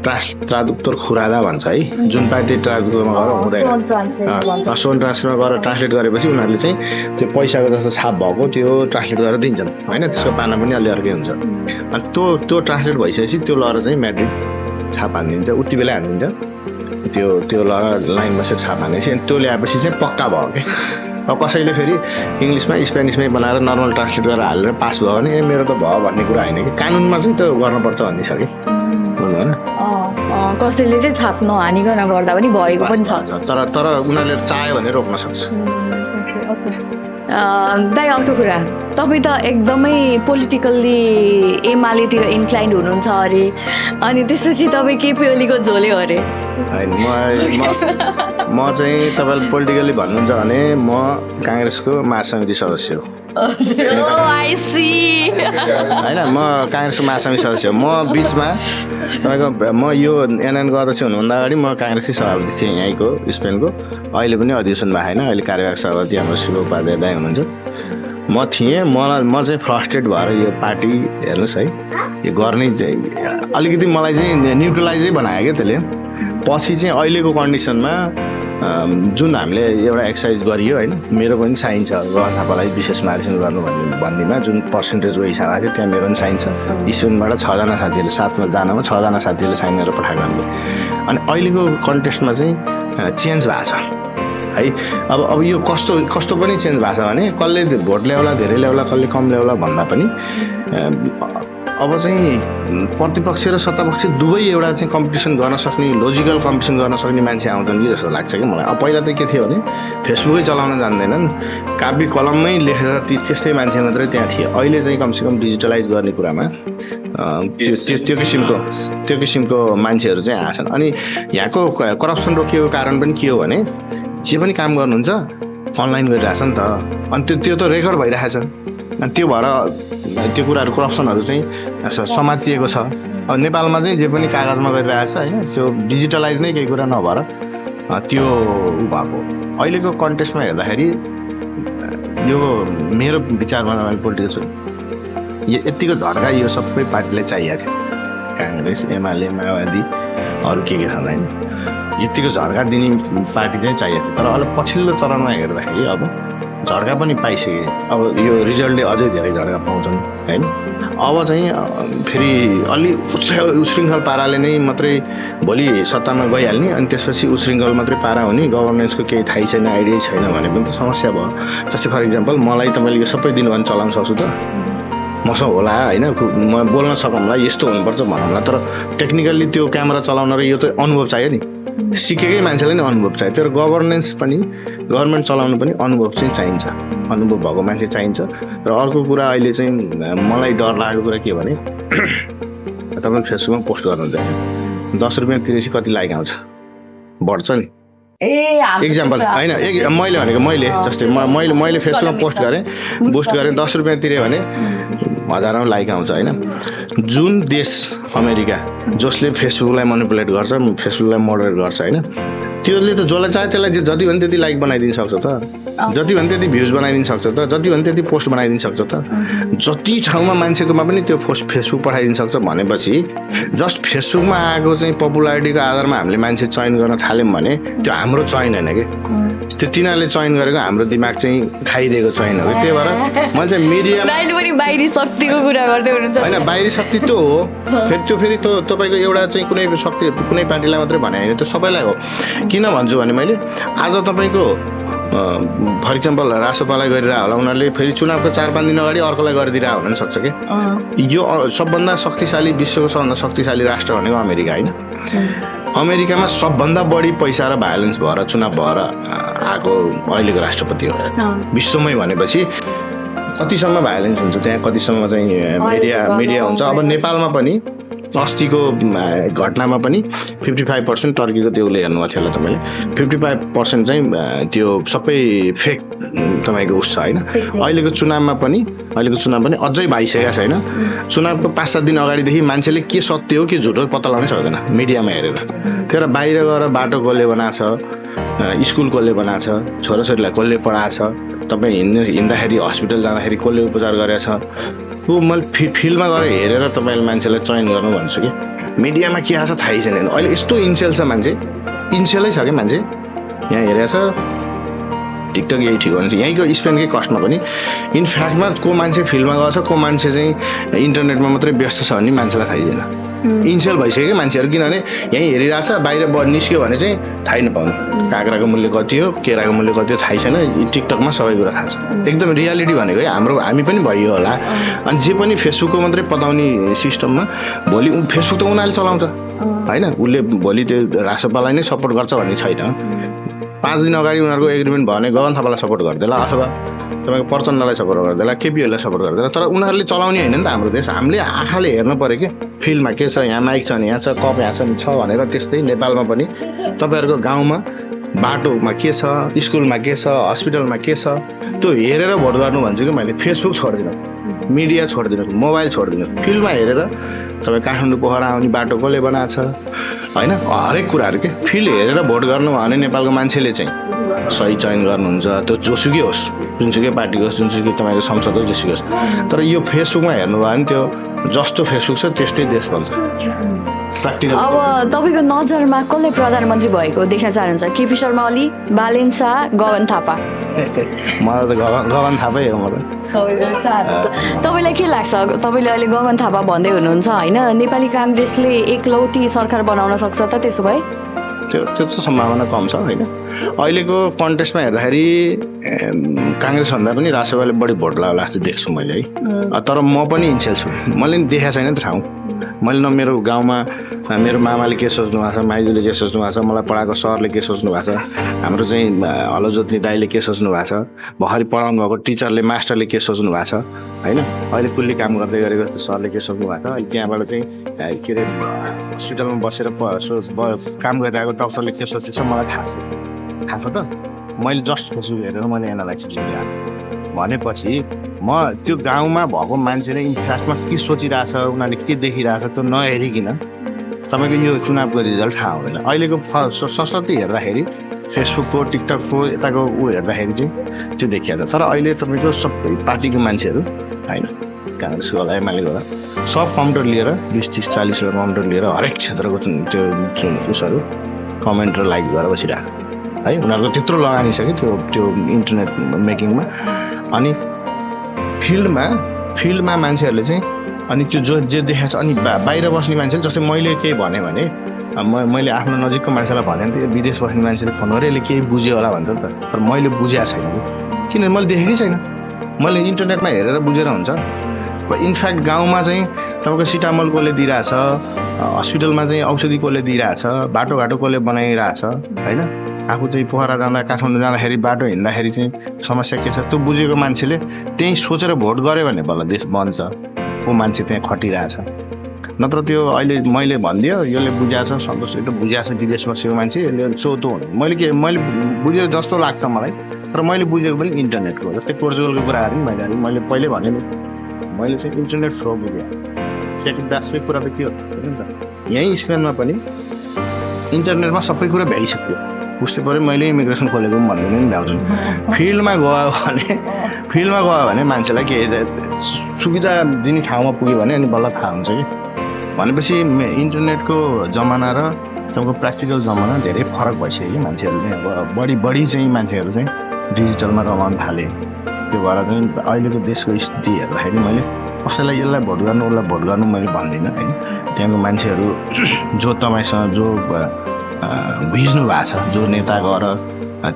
Speaker 2: ट्रान्सलेटर खुरादा भन्छ है जुन पाए त्यही ट्रान्सलेटरमा गएर हुँदैन सोन ट्रान्सलेटरमा गएर ट्रान्सलेट गरेपछि उनीहरूले चाहिँ त्यो पैसाको जस्तो छाप भएको त्यो ट्रान्सलेट गरेर दिन्छन् होइन त्यसको पाना पनि अलि अर्कै हुन्छ अनि त्यो ट्रान्सलेट भइसकेपछि त्यो लगाएर चाहिँ म्याड्रिड छाप हानिदिन्छ उति बेलै हानिदिन्छ त्यो लगाएर लाइनमा चाहिँ छाप हानेपछि अनि त्यो ल्याएपछि चाहिँ पक्का भयो कि अब कसैले फेरि इङ्ग्लिसमा स्पेनिसमै बनाएर नर्मल ट्रान्सलेट गरेर हालेर पास भयो भने मेरो त भयो भन्ने कुरा होइन कि कानुनमा चाहिँ त्यो गर्नुपर्छ भन्ने छ कि होइन
Speaker 1: कसैले चाहिँ छाप नहानिकन गर्दा पनि भएको पनि छ
Speaker 2: तर उनीहरूले चाह्यो भने रोक्न सक्छ
Speaker 1: दाइ अर्को कुरा तपाईँ त एकदमै पोलिटिकल्ली एमालेतिर इन्क्लाइन्ड हुनुहुन्छ अरे अनि त्यसपछि तपाईँ केपी ओलीको झोले हो अरे
Speaker 2: म चाहिँ तपाईँले पोलिटिकल्ली भन्नुहुन्छ भने म काङ्ग्रेसको महासमिति सदस्य हो होइन म काङ्ग्रेसको महासमिति सदस्य हो म बिचमा तपाईँको म यो एनएन गर्दछु हुनुभन्दा अगाडि म काङ्ग्रेसकै सभापति थिएँ यहीँको स्पेनको अहिले पनि अधिवेशन भएको छैन अहिले कार्यवाहक सभापति हाम्रो शिव उपाध्याय दाइ हुनुहुन्छ म थिएँ म चाहिँ फ्रस्ट्रेट भएर यो पार्टी हेर्नुहोस् है यो गर्ने चाहिँ अलिकति मलाई चाहिँ न्युट्रलाइजै बनायो क्या त्यसले पछि चाहिँ अहिलेको कन्डिसनमा जुन हामीले एउटा एक्सर्साइज गरियो होइन मेरो पनि साइन छ गहन थापालाई विशेष मार्गदर्शन गर्नु भन्नेमा जुन पर्सेन्टेजको हिसाब आएको थियो त्यहाँ मेरो पनि साइन छ स्टुडेन्टबाट 6 जना साथीहरूले 7 जनामा 6 जना साथीहरूले साइन गरेर पठाएको हामीले अनि अहिलेको कन्टेस्टमा चाहिँ चेन्ज भएको छ है अब यो कस्तो पनि चेन्ज भएको छ भने कसले भोट ल्याउला धेरै ल्याउला कसले कम ल्याउला भन्दा पनि अब चाहिँ प्रतिपक्ष र सत्तापक्ष दुवै एउटा चाहिँ कम्पिटिसन गर्न सक्ने लोजिकल कम्पिटिसन गर्न सक्ने मान्छे आउँछन् कि जस्तो लाग्छ कि मलाई अब पहिला त के थियो भने फेसबुकै चलाउन जान्दैनन् कापी कलममै लेखेर त्यस्तै मान्छे मात्रै त्यहाँ थिए अहिले चाहिँ कमसेकम डिजिटलाइज गर्ने कुरामा त्यो किसिमको मान्छेहरू चाहिँ आछन् अनि यहाँको करप्सन रोकिएको कारण पनि के हो भने जे पनि काम गर्नुहुन्छ अनलाइन गरिरहेछ नि त अनि त्यो त रेकर्ड भइरहेछ अनि त्यो भएर त्यो कुराहरू करप्सनहरू चाहिँ समातिएको छ अब नेपालमा चाहिँ जे पनि कागजमा गरिरहेछ होइन त्यो डिजिटलाइज नै केही कुरा नभएर त्यो भएको अहिलेको कन्टेस्टमा हेर्दाखेरि यो मेरो विचारमा पोलिटिकल यतिको धड्का यो सबै पार्टीलाई चाहिएको थियो काङ्ग्रेस एमाले माओवादी अरू के छन् होइन यतिको झड्का दिने पार्टी चाहिँ चाहिएको थियो तर अहिले पछिल्लो चरणमा हेर्दाखेरि अब झड्का पनि पाइसके अब यो रिजल्टले अझै धेरै झड्का पाउँछन् होइन अब चाहिँ फेरि अलि उशृङ्खल पाराले नै मात्रै भोलि सत्तामा गइहाल्ने अनि त्यसपछि उशृङ्खल मात्रै पारा हुने गभर्नेन्सको केही थाहै छैन आइडिया छैन भने पनि त समस्या भयो जस्तै फर इक्जाम्पल मलाई तपाईँले यो सबै दिन भने चलाउन सक्छु त मसँग होला होइन म बोल्न सकौँला यस्तो हुनुपर्छ भनौँला तर टेक्निकल्ली त्यो क्यामेरा चलाउन र यो त अनुभव चाहियो नि सिकेकै मान्छेलाई नै अनुभव चाहियो तर गभर्नेन्स पनि गभर्मेन्ट चलाउनु पनि अनुभव चाहिँ चाहिन्छ अनुभव भएको मान्छे चाहिन्छ र अर्को कुरा अहिले चाहिँ मलाई डर लागेको कुरा के भने तपाईँ फेसबुकमा पोस्ट गर्नुहुन्छ 10 रुपियाँ तिरेपछि कति लाइक आउँछ बढ्छ नि एक्जाम्पल होइन मैले जस्तै मैले फेसबुकमा पोस्ट गरेँ बुस्ट गरेँ 10 रुपियाँ तिरेँ भने हजारौँ लाइक आउँछ होइन जुन देश अमेरिका जसले फेसबुकलाई मोनिपुलेट गर्छ फेसबुकलाई मोडरेट गर्छ होइन त्यसले त जसलाई चाहे त्यसलाई जति भने त्यति लाइक बनाइदिन सक्छ त जति भने त्यति भ्युज बनाइदिन सक्छ त जति भने त्यति पोस्ट बनाइदिन सक्छ त जति ठाउँमा मान्छेकोमा पनि त्यो फेसबुक पठाइदिन सक्छ भनेपछि जस्ट फेसबुकमा आएको चाहिँ पपुलारिटीको आधारमा हामीले मान्छे चयन गर्न थाल्यौँ भने त्यो हाम्रो चयन होइन कि त्यो तिनीहरूले चयन गरेको हाम्रो दिमाग चाहिँ खाइदिएको चयन हो त्यही भएर मैले चाहिँ मिडिया
Speaker 1: बाहिरी शक्तिको कुरा गर्दै हुनुहुन्छ
Speaker 2: होइन बाहिरी शक्ति त्यो हो फेरि तपाईँको एउटा चाहिँ कुनै शक्ति कुनै पार्टीलाई मात्रै भने होइन त्यो सबैलाई हो किन भन्छु भने मैले आज तपाईँको फर इक्जाम्पल रासोपालाई गरिरह होला उनीहरूले फेरि चुनावको 4-5 दिन अगाडि अर्कोलाई गरिदिरहेको हुन सक्छ कि यो सबभन्दा शक्तिशाली विश्वको सबभन्दा शक्तिशाली राष्ट्र भनेको अमेरिका होइन अमेरिकामा सबभन्दा बढी पैसा र भायोलेन्स भएर चुनाव भएर आएको अहिलेको राष्ट्रपति हो विश्वमै भनेपछि कतिसम्म भायोलेन्स हुन्छ त्यहाँ कतिसम्म चाहिँ मिडिया हुन्छ अब नेपालमा पनि अस्तिको घटनामा पनि 55% टर्कीको त्यो उसले हेर्नुभएको थियो होला तपाईँले 55% चाहिँ त्यो सबै फेक तपाईँको उस छ होइन अहिलेको चुनावमा पनि अझै भइसकेको छैन चुनावको 5-7 दिन अगाडिदेखि मान्छेले के सत्य हो के झुट हो पत्ता लगाउनै सक्दैन मिडियामा हेरेर तर बाहिर गएर बाटो कसले बनाएको छ स्कुल कसले बनाएको छ छोराछोरीलाई कसले पढाएको छ तपाईँ हिँड्दाखेरि हस्पिटल जाँदाखेरि कसले उपचार गरेछ त्यो मैले फिल्डमा गएर हेरेर तपाईँले मान्छेलाई चयन गर्नु भन्छु कि मिडियामा के आएको छ थाहै छैन अहिले यस्तो इन्सेल छ मान्छे इन्सेलै छ कि मान्छे यहाँ हेरेको छ टिकटक यही ठिक हुन्छ यहीँको स्पेनकै कस्टमा पनि इनफ्याक्टमा को मान्छे फिल्डमा गएको छ को मान्छे चाहिँ इन्टरनेटमा मात्रै व्यस्त छ भन्ने मान्छेलाई थाहै छैन इन्सेल भइसक्यो मान्छेहरू किनभने यहीँ हेरिरहेछ बाहिर निस्क्यो भने चाहिँ थाहै नपाउनु काँक्राको मूल्य कति हो केराको मूल्य कति हो थाहै छैन टिकटकमा सबै कुरा थाहा छ एकदम रियालिटी भनेको है हामी पनि भइयो होला अनि जे पनि फेसबुकको मात्रै पताउने सिस्टममा भोलि फेसबुक त उनीहरूले चलाउँछ होइन उसले भोलि त्यो रासोपालाई नै सपोर्ट गर्छ भन्ने छैन 5 दिन अगाडि उनीहरूको एग्रिमेन्ट भयो भने गगन थापालाई सपोर्ट गर्दैला अथवा तपाईँको प्रचण्डलाई सपोर्ट गर्दैला केपीहरूलाई सपोर्ट गर्दैन तर उनीहरूले चलाउने होइन नि त हाम्रो देश हामीले आँखाले हेर्नु पऱ्यो कि फिल्डमा के छ यहाँ माइक छ भने यहाँ छ कप यहाँ छ भनेर त्यस्तै नेपालमा पनि तपाईँहरूको गाउँमा बाटोमा के छ स्कुलमा के छ हस्पिटलमा के छ त्यो हेरेर भोट गर्नु भन्छु कि मैले फेसबुक छोडिदिनु मिडिया छोडिदिनु मोबाइल छोडिदिनु फिल्डमा हेरेर तपाईँ काठमाडौँ पोखरा आउने बाटो कसले बनाएको छ होइन हरेक कुराहरू के फिल्ड हेरेर भोट गर्नु भने नेपालको मान्छेले चाहिँ सही चयन गर्नुहुन्छ त्यो जोसुकै होस् जुनसुकै पार्टीको होस् जुनसुकै तपाईँको संसद होस् जेसुकै होस् तर यो फेसबुकमा हेर्नुभयो भने त्यो जस्तो फेसबुक छ त्यस्तै देश बन्छ प्र्याक्टिकल
Speaker 1: अब तपाईँको नजरमा कसले प्रधानमन्त्री भएको देख्न चाहनुहुन्छ केपी शर्मा ओली बालेन शाह गगन थापा
Speaker 2: मलाई त गगन थापै हो मलाई
Speaker 1: तपाईँलाई के लाग्छ तपाईँले अहिले गगन थापा भन्दै हुनुहुन्छ होइन नेपाली काङ्ग्रेसले एकलौटी सरकार बनाउन सक्छ त त्यसो भए
Speaker 2: त्यो चाहिँ सम्भावना कम छ होइन अहिलेको कन्टेस्टमा हेर्दाखेरि काङ्ग्रेसभन्दा पनि राष्ट्रवादीले बढी भोट लाग्ला जस्तो देख्छु मैले है तर म पनि इन्सेल छु मैले नि देखाएको छैन नि त ठाउँ मैले न मेरो गाउँमा मेरो मामाले के सोच्नु भएको छ माइजूले के सोच्नु भएको छ मलाई पढाएको सरले के सोच्नु भएको छ हाम्रो चाहिँ हलो जोत्ने दाइले के सोच्नु भएको छ भर्खरै पढाउनु भएको टिचरले मास्टरले के सोच्नु भएको छ होइन अहिले फुल्ली काम गर्दै गरेको सरले के सोच्नु भएको छ अहिले त्यहाँबाट चाहिँ के अरे हस्पिटलमा बसेर काम गरिरहेको डक्टरले के सोचेको छ मलाई थाहा छ त मैले जस्ट फेसबुक हेरेर मैले एनालाइसिस गरेँ भनेपछि म त्यो गाउँमा भएको मान्छेले इन्फ्रास्ट्रक्चरमा के सोचिरहेछ उनीहरूले के देखिरहेछ त्यो नहेरिकन तपाईँको यो चुनावको रिजल्ट थाहा हुँदैन अहिलेको संस्कृति हेर्दाखेरि फेसबुकको टिकटकको यताको ऊ हेर्दाखेरि चाहिँ त्यो देखिहाल्छ तर अहिले तपाईँको सबै पार्टीको मान्छेहरू होइन काङ्ग्रेसको होला एमालेको होला सब फर्मटर लिएर 20-30-40 फर्मटर लिएर हरेक क्षेत्रको त्यो उसहरू कमेन्ट र लाइक गरेर बसिरहेको है उनीहरूको त्यत्रो लगानी छ कि त्यो इन्टरनेट मेकिङमा अनि फिल्डमा मान्छेहरूले चाहिँ अनि त्यो जे देखाएको छ अनि बाहिर बस्ने मान्छेले जस्तै मैले केही भनेँ भने मैले आफ्नो नजिकको मान्छेलाई भने नि त विदेश बस्ने मान्छेले फोन गरेर यसले केही बुझ्यो होला भन्छ नि त तर मैले बुझेको छैन किनभने मैले देखेकै छैन मैले इन्टरनेटमा हेरेर बुझेर हुन्छ इनफ्याक्ट गाउँमा चाहिँ तपाईँको सिटामल कसले दिइरहेछ हस्पिटलमा चाहिँ औषधि कसले दिइरहेछ बाटोघाटो कसले बनाइरहेछ होइन आफू चाहिँ पोखरा जाँदा काठमाडौँ जाँदाखेरि बाटो हिँड्दाखेरि चाहिँ समस्या के छ त्यो बुझेको मान्छेले त्यहीँ सोचेर भोट गऱ्यो भने बल्ल देश बन्छ को मान्छे त्यहाँ खटिरहेछ नत्र त्यो अहिले मैले भनिदियो यसले बुझाएको छ सन्तोष त बुझाएको छ विदेश बसेको मान्छे यसले सोतो मैले बुझेको जस्तो लाग्छ मलाई तर मैले बुझेको पनि इन्टरनेटको जस्तै पोर्चुगलको कुराहरू पनि मैले पहिल्यै भने नि मैले चाहिँ इन्टरनेट थ्रो बुझेँ वास्तविक कुरा त के हो नि त यहीँ स्पेनमा पनि इन्टरनेटमा सबै कुरा भ्याइसक्यो उसले पऱ्यो मैले इमिग्रेसन खोलेको पनि भन्दैन नि भ्याउँछु फिल्डमा गयो भने मान्छेलाई के सुविधा दिने ठाउँमा पुग्यो भने अनि बल्ल थाहा हुन्छ कि भनेपछि इन्टरनेटको जमाना र सबको प्र्याक्टिकल जमाना धेरै फरक भइसक्यो कि मान्छेहरूले अब बढी चाहिँ मान्छेहरू चाहिँ डिजिटलमा रमाउनु थाले त्यो भएर चाहिँ अहिलेको देशको स्थिति हेर्दाखेरि मैले कसैलाई यसलाई भोट गर्नु उसलाई भोट गर्नु मैले भन्दिनँ होइन त्यहाँको मान्छेहरू जो तपाईँसँग जो भिज्नु भएको छ जो नेता गएर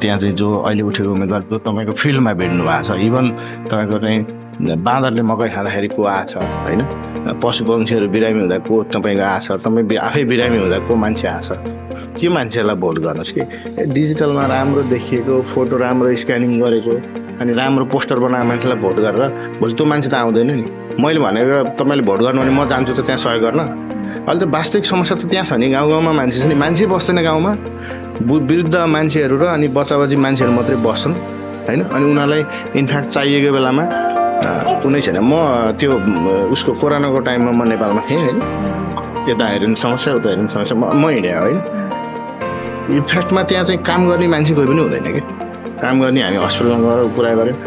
Speaker 2: त्यहाँ चाहिँ जो अहिले उठेको उम्मेदवार जो तपाईँको फिल्डमा भेट्नु भएको छ इभन तपाईँको चाहिँ बाँदरले मकै खाँदाखेरि को आएको छ होइन पशुपक्षीहरू बिरामी हुँदा को तपाईँको आएको छ तपाईँ आफै बिरामी हुँदा को मान्छे आएको छ त्यो मान्छेहरूलाई भोट गर्नुहोस् कि डिजिटलमा राम्रो देखिएको फोटो राम्रो स्क्यानिङ गरेको अनि राम्रो पोस्टर बनाएको मान्छेलाई भोट गरेर भोलि त्यो मान्छे त आउँदैन नि मैले भनेको तपाईँले भोट गर्नु भने म जान्छु त त्यहाँ सहयोग गर्न अहिले त वास्तविक समस्या त त्यहाँ छ नि गाउँमा मान्छे छ नि मान्छे बस्दैन गाउँमा वृद्ध मान्छेहरू र अनि बच्चा मान्छेहरू मात्रै बस्छन् होइन अनि उनीहरूलाई इन्फ्याक्ट चाहिएको बेलामा कुनै छैन म त्यो उसको कोरोनाको टाइममा म नेपालमा थिएँ होइन यता हेर्नु समस्या उता हेर्नु समस्या म हिँडेँ होइन इन्फ्याक्टमा त्यहाँ चाहिँ काम गर्ने मान्छे कोही पनि हुँदैन कि काम गर्ने हामी हस्पिटलमा गएर कुरा गऱ्यौँ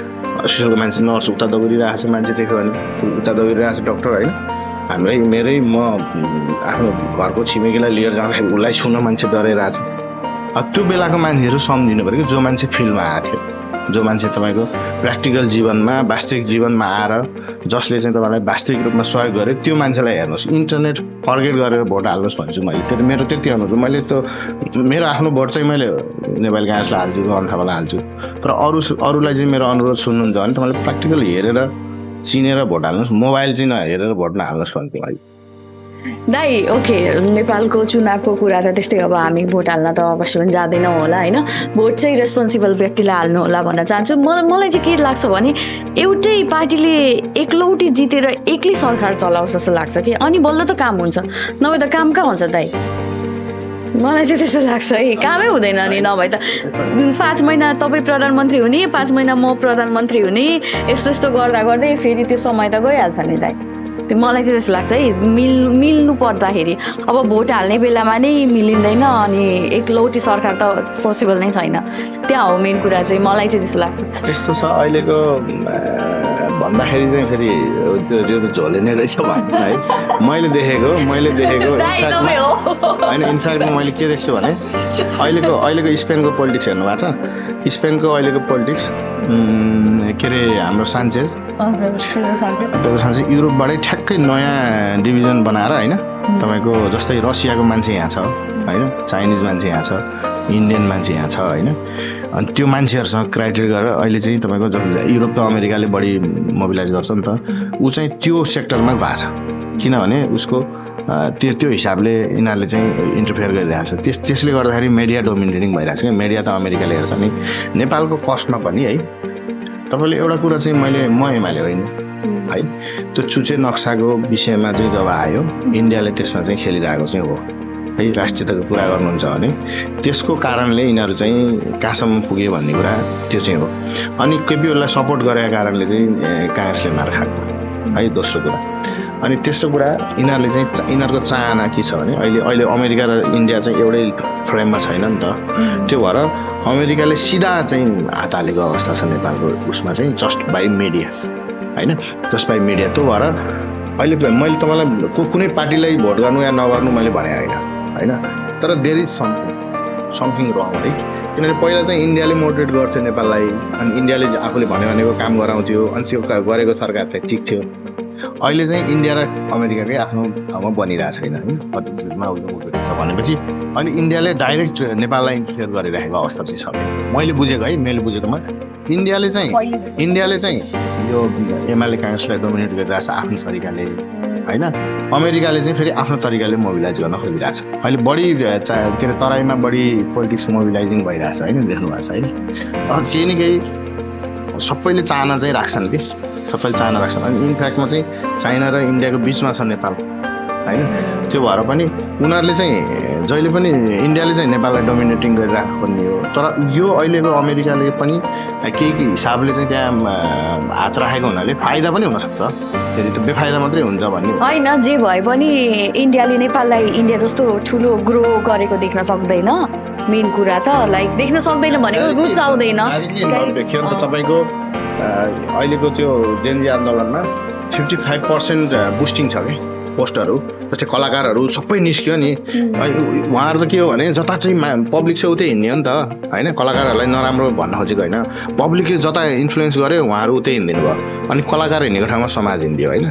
Speaker 2: हस्पिटलको मान्छे नर्स उता दौडिरहेको छ मान्छे देख्यो भने उता दौडिरहेको छ डक्टर होइन हाम्रै म आफ्नो घरको छिमेकीलाई लिएर जाँदाखेरि उसलाई छुन मान्छे डराइरहेको छ त्यो बेलाको मान्छेहरू सम्झिनु पऱ्यो कि जो मान्छे फिल्डमा आएको थियो जो मान्छे तपाईँको प्र्याक्टिकल जीवनमा वास्तविक जीवनमा आएर जसले चाहिँ तपाईँलाई वास्तविक रूपमा सहयोग गर्यो त्यो मान्छेलाई हेर्नुहोस् इन्टरनेट फर्गेट गरेर भोट हाल्नुहोस् भन्छु मैले त्यो मेरो त्यति अनुरोध मैले त मेरो आफ्नो भोट चाहिँ मैले नेपाली काङ्ग्रेसलाई हाल्छु गगन थापालाई हाल्छु तर अरूलाई चाहिँ मेरो अनुरोध सुन्नुहुन्छ भने तपाईँले प्र्याक्टिकल हेरेर चिनेर भोट हाल्नुहोस् मोबाइल चाहिँ नहेरेर भोट नहाल्नुहोस् भन्छु मैले
Speaker 1: दाइ ओके नेपालको चुनावको कुरा त त्यस्तै अब हामी भोट हाल्न त अवश्य पनि जाँदैनौँ होला होइन भोट चाहिँ रेस्पोन्सिबल व्यक्तिलाई हाल्नु होला भन्न चाहन्छु मलाई चाहिँ के लाग्छ भने एउटै पार्टीले एकलौटी जितेर एक्लै सरकार चलाओस् जस्तो लाग्छ कि अनि बल्ल त काम हुन्छ नभए त काम कहाँ हुन्छ दाइ मलाई चाहिँ त्यस्तो लाग्छ है कामै हुँदैन नि नभए त 5 महिना तपाईँ प्रधानमन्त्री हुने 5 महिना म प्रधानमन्त्री हुने यस्तो गर्दा गर्दै फेरि त्यो समय त गइहाल्छ नि दाइ मलाई चाहिँ त्यस्तो लाग्छ है मिल्नु पर्दाखेरि अब भोट हाल्ने बेलामा नै मिलिँदैन अनि एकलौटी सरकार त पोसिबल नै छैन त्यहाँ हो मेन कुरा चाहिँ मलाई चाहिँ त्यस्तो लाग्छ
Speaker 2: त्यस्तो छ अहिलेको भन्दाखेरि चाहिँ फेरि त्यो त झोले नै रहेछ भन्ने है मैले देखेको होइन इनफ्याक्ट मैले के देख्छु भने अहिलेको स्पेनको पोलिटिक्स हेर्नु भएको छ स्पेनको अहिलेको पोलिटिक्स के अरे हाम्रो सान्चेज युरोपबाटै ठ्याक्कै नयाँ डिभिजन बनाएर होइन तपाईँको जस्तै रसियाको मान्छे यहाँ छ होइन चाइनिज मान्छे यहाँ छ इन्डियन मान्छे यहाँ छ होइन अनि त्यो मान्छेहरूसँग क्राइटेरिया गरेर अहिले चाहिँ तपाईँको युरोप त अमेरिकाले बढी मोबिलाइज गर्छ नि त ऊ चाहिँ त्यो सेक्टरमा भएको छ किनभने उसको त्यो हिसाबले यिनीहरूले चाहिँ इन्टरफेयर गरिरहेको छ त्यसले गर्दाखेरि मिडिया डोमिनेटिङ भइरहेको छ कि मिडिया त अमेरिकाले हेर्छ नि नेपालको फर्स्टमा पनि है तपाईँले एउटा कुरा चाहिँ म एमाले होइन है त्यो चुचे नक्साको विषयमा चाहिँ जब आयो इन्डियाले त्यसमा चाहिँ खेलिरहेको चाहिँ हो है राष्ट्रियताको कुरा गर्नुहुन्छ भने त्यसको कारणले यिनीहरू चाहिँ कहाँसम्म पुग्यो भन्ने कुरा त्यो चाहिँ हो अनि केपीओलाई सपोर्ट गरेको कारणले चाहिँ काङ्ग्रेसले मार खाएको है दोस्रो कुरा अनि तेस्रो कुरा यिनीहरूले चाहिँ यिनीहरूको चाहना के छ भने अहिले अमेरिका र इन्डिया चाहिँ एउटै फ्रेममा छैन नि त त्यो भएर अमेरिकाले सिधा चाहिँ हात हालेको अवस्था छ नेपालको उसमा चाहिँ जस्ट बाई मिडिया होइन जस्ट बाई मिडिया त्यो भएर अहिले मैले तपाईँलाई कुनै पार्टीलाई भोट गर्नु या नगर्नु मैले भने होइन तर देयर इज समथिङ रङ है किनभने पहिला चाहिँ इन्डियाले मोटिभेट गर्थ्यो नेपाललाई अनि इन्डियाले आफूले भनेको काम गराउँथ्यो अनि त्यो गरेको सरकार चाहिँ ठिक थियो अहिले चाहिँ इन्डिया र अमेरिकाकै आफ्नो ठाउँमा बनिरहेको छैन होइन कतिमा मोटिभेट छ भनेपछि अनि इन्डियाले डाइरेक्ट नेपाललाई इन्टरफेयर गरिरहेको अवस्था चाहिँ छ मैले बुझेकोमा इन्डियाले चाहिँ यो एमाले काङ्ग्रेसलाई डोमिनेट गरिरहेको छ आफ्नो तरिकाले होइन अमेरिकाले चाहिँ फेरि आफ्नो तरिकाले मोबिलाइज गर्न खोजिरहेको छ अहिले बढी के अरे तराईमा बढी पोलिटिक्स मोबिलाइजिङ भइरहेको छ होइन देख्नु भएको छ होइन केही न केही सबैले चाहना चाहिँ राख्छन् कि अनि इनफ्याक्टमा चाहिँ चाइना र इन्डियाको बिचमा छ नेपाल होइन त्यो भएर पनि उनीहरूले चाहिँ जहिले पनि इन्डियाले चाहिँ नेपाललाई डोमिनेटिङ गरिरहेको पर्ने हो तर यो अहिलेको अमेरिकाले पनि केही हिसाबले चाहिँ त्यहाँ हात राखेको हुनाले फाइदा पनि हुनसक्छ फेरि त्यो बेफाइदा मात्रै हुन्छ भन्ने
Speaker 1: होइन जे भए पनि इन्डियाले नेपाललाई इन्डिया जस्तो ठुलो ग्रो गरेको देख्न सक्दैन मेन कुरा त लाइक देख्न सक्दैन भनेको रुचाउँदैन
Speaker 2: तपाईँको अहिलेको त्यो जेनजी आन्दोलनमा 55% बुस्टिङ छ कि पोस्टहरू जस्तै कलाकारहरू सबै निस्क्यो नि उहाँहरू त के हो भने जता चाहिँ पब्लिक चाहिँ उतै हिँड्ने हो नि त होइन कलाकारहरूलाई नराम्रो भन्न खोजेको होइन पब्लिकले जता इन्फ्लुएन्स गर्यो उहाँहरू उतै हिँडिदिनु भयो अनि कलाकार हिँडेको ठाउँमा समाज हिँडिदियो होइन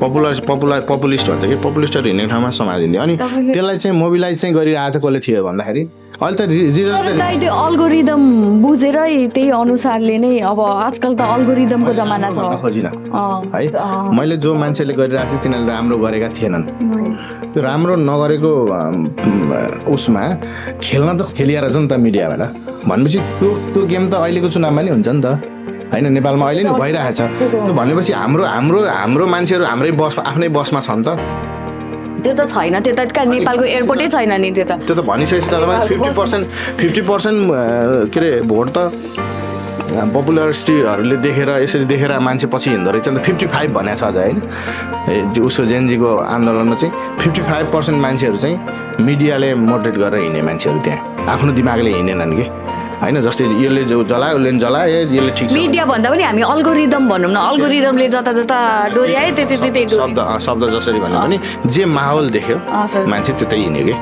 Speaker 2: पपुलिस्ट भन्छ कि पपुलिस्टहरू हिँडेको ठाउँमा समाज हिँड्यो अनि त्यसलाई चाहिँ मोबिलाइज चाहिँ गरिरहेको कसले थियो भन्दाखेरि अहिले
Speaker 1: त्यो अल्गोरिदम बुझेरै त्यही अनुसारले नै अब आजकल त अल्गोरिदमको जमाना छ
Speaker 2: खोजिन है मैले जो मान्छेले गरिरहेको थियो तिनीहरूले राम्रो गरेका थिएनन् त्यो राम्रो नगरेको उसमा खेल्न त खेलिएर छ नि त मिडियाबाट भनेपछि त्यो गेम त अहिलेको चुनावमा नि हुन्छ नि त होइन नेपालमा अहिले नि भइरहेको छ त्यो भनेपछि हाम्रो मान्छेहरू हाम्रै आफ्नै बसमा छ नि त
Speaker 1: त्यो त छैन त्यो त नेपालको एयरपोर्टै छैन नि त्यो त
Speaker 2: भनिसकेपछि त 50% के अरे भोट त पपुलरिटीहरूले यसरी देखेर मान्छे पछि हिँड्दो रहेछ नि त 55 भनेको छ अझ होइन उसको जेनजीको आन्दोलनमा चाहिँ 55% मान्छेहरू चाहिँ मिडियाले मोटिभेट गरेर हिँड्ने मान्छेहरू त्यहाँ आफ्नो दिमागले हिँडेनन् कि होइन जस्तै यसले जलायो उसले जलायो यसले ठिक
Speaker 1: मिडिया भन्दा पनि हामी अल्गोरिदम भनौँ न अल्गोरिदमले जता डोर्यायो त्यति
Speaker 2: शब्द जसरी भन्यो भने जे माहौल देख्यो मान्छे त्यतै हिँड्यो कि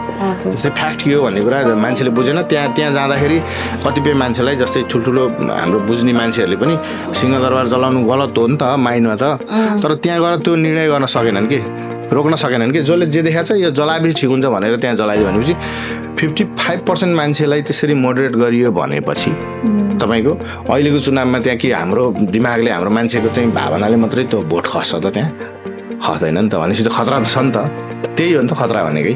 Speaker 2: जस्तै फ्याक्ट के हो भन्ने कुरा मान्छेले बुझेन त्यहाँ जाँदाखेरि कतिपय मान्छेलाई जस्तै ठुल्ठुलो हाम्रो बुझ्ने मान्छेहरूले पनि सिंहदरबार जलाउनु गलत हो नि त माइनमा त तर त्यहाँ गएर त्यो निर्णय गर्न सकेनन् कि रोक्न सकेनन् कि जसले जे देखाएको छ यो जलाएपछि ठिक हुन्छ भनेर त्यहाँ जलाइदियो भनेपछि 55% मान्छेलाई त्यसरी मोडरेट गरियो भनेपछि तपाईँको अहिलेको चुनावमा त्यहाँ के हाम्रो दिमागले हाम्रो मान्छेको चाहिँ भावनाले मात्रै त्यो भोट खस्छ त त्यहाँ खस्दैन नि त भनेपछि त खतरा त छ नि त त्यही हो नि त खतरा भनेकै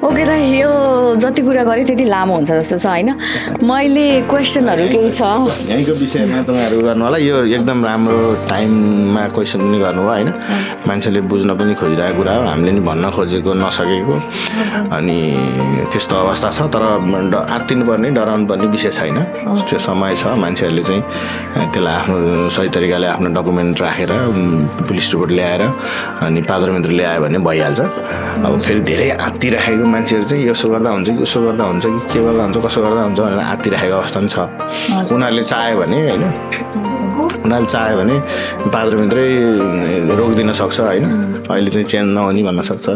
Speaker 1: हो ओके दाइ यो जति कुरा गरेँ त्यति लामो हुन्छ जस्तो छ होइन मैले क्वेसनहरू केही छ
Speaker 2: यहीँको विषयमा तपाईँहरू गर्नु होला यो एकदम राम्रो टाइममा क्वेसन पनि गर्नुभयो होइन मान्छेले बुझ्न पनि खोजिरहेको कुरा हो हामीले नि भन्न खोजेको नसकेको अनि त्यस्तो अवस्था छ तर आत्तिनुपर्ने डराउनु पर्ने विषय छैन त्यो समय छ मान्छेहरूले चाहिँ त्यसलाई आफ्नो सही तरिकाले आफ्नो डकुमेन्ट राखेर पुलिस रिपोर्ट ल्याएर अनि पात्रमित्र ल्यायो भने भइहाल्छ अब फेरि धेरै आत्तिराखेको मान्छेहरू चाहिँ यसो गर्दा हुन्छ कि उसो गर्दा हुन्छ कि के गर्दा हुन्छ कसो गर्दा हुन्छ भनेर आत्तिराखेको अवस्था पनि छ उनीहरूले चाह्यो भने होइन उनीहरूले चाह्यो भने पात्रमित्रै रोकिदिन सक्छ होइन अहिले चाहिँ चेन्ज नहुने भन्न सक्छ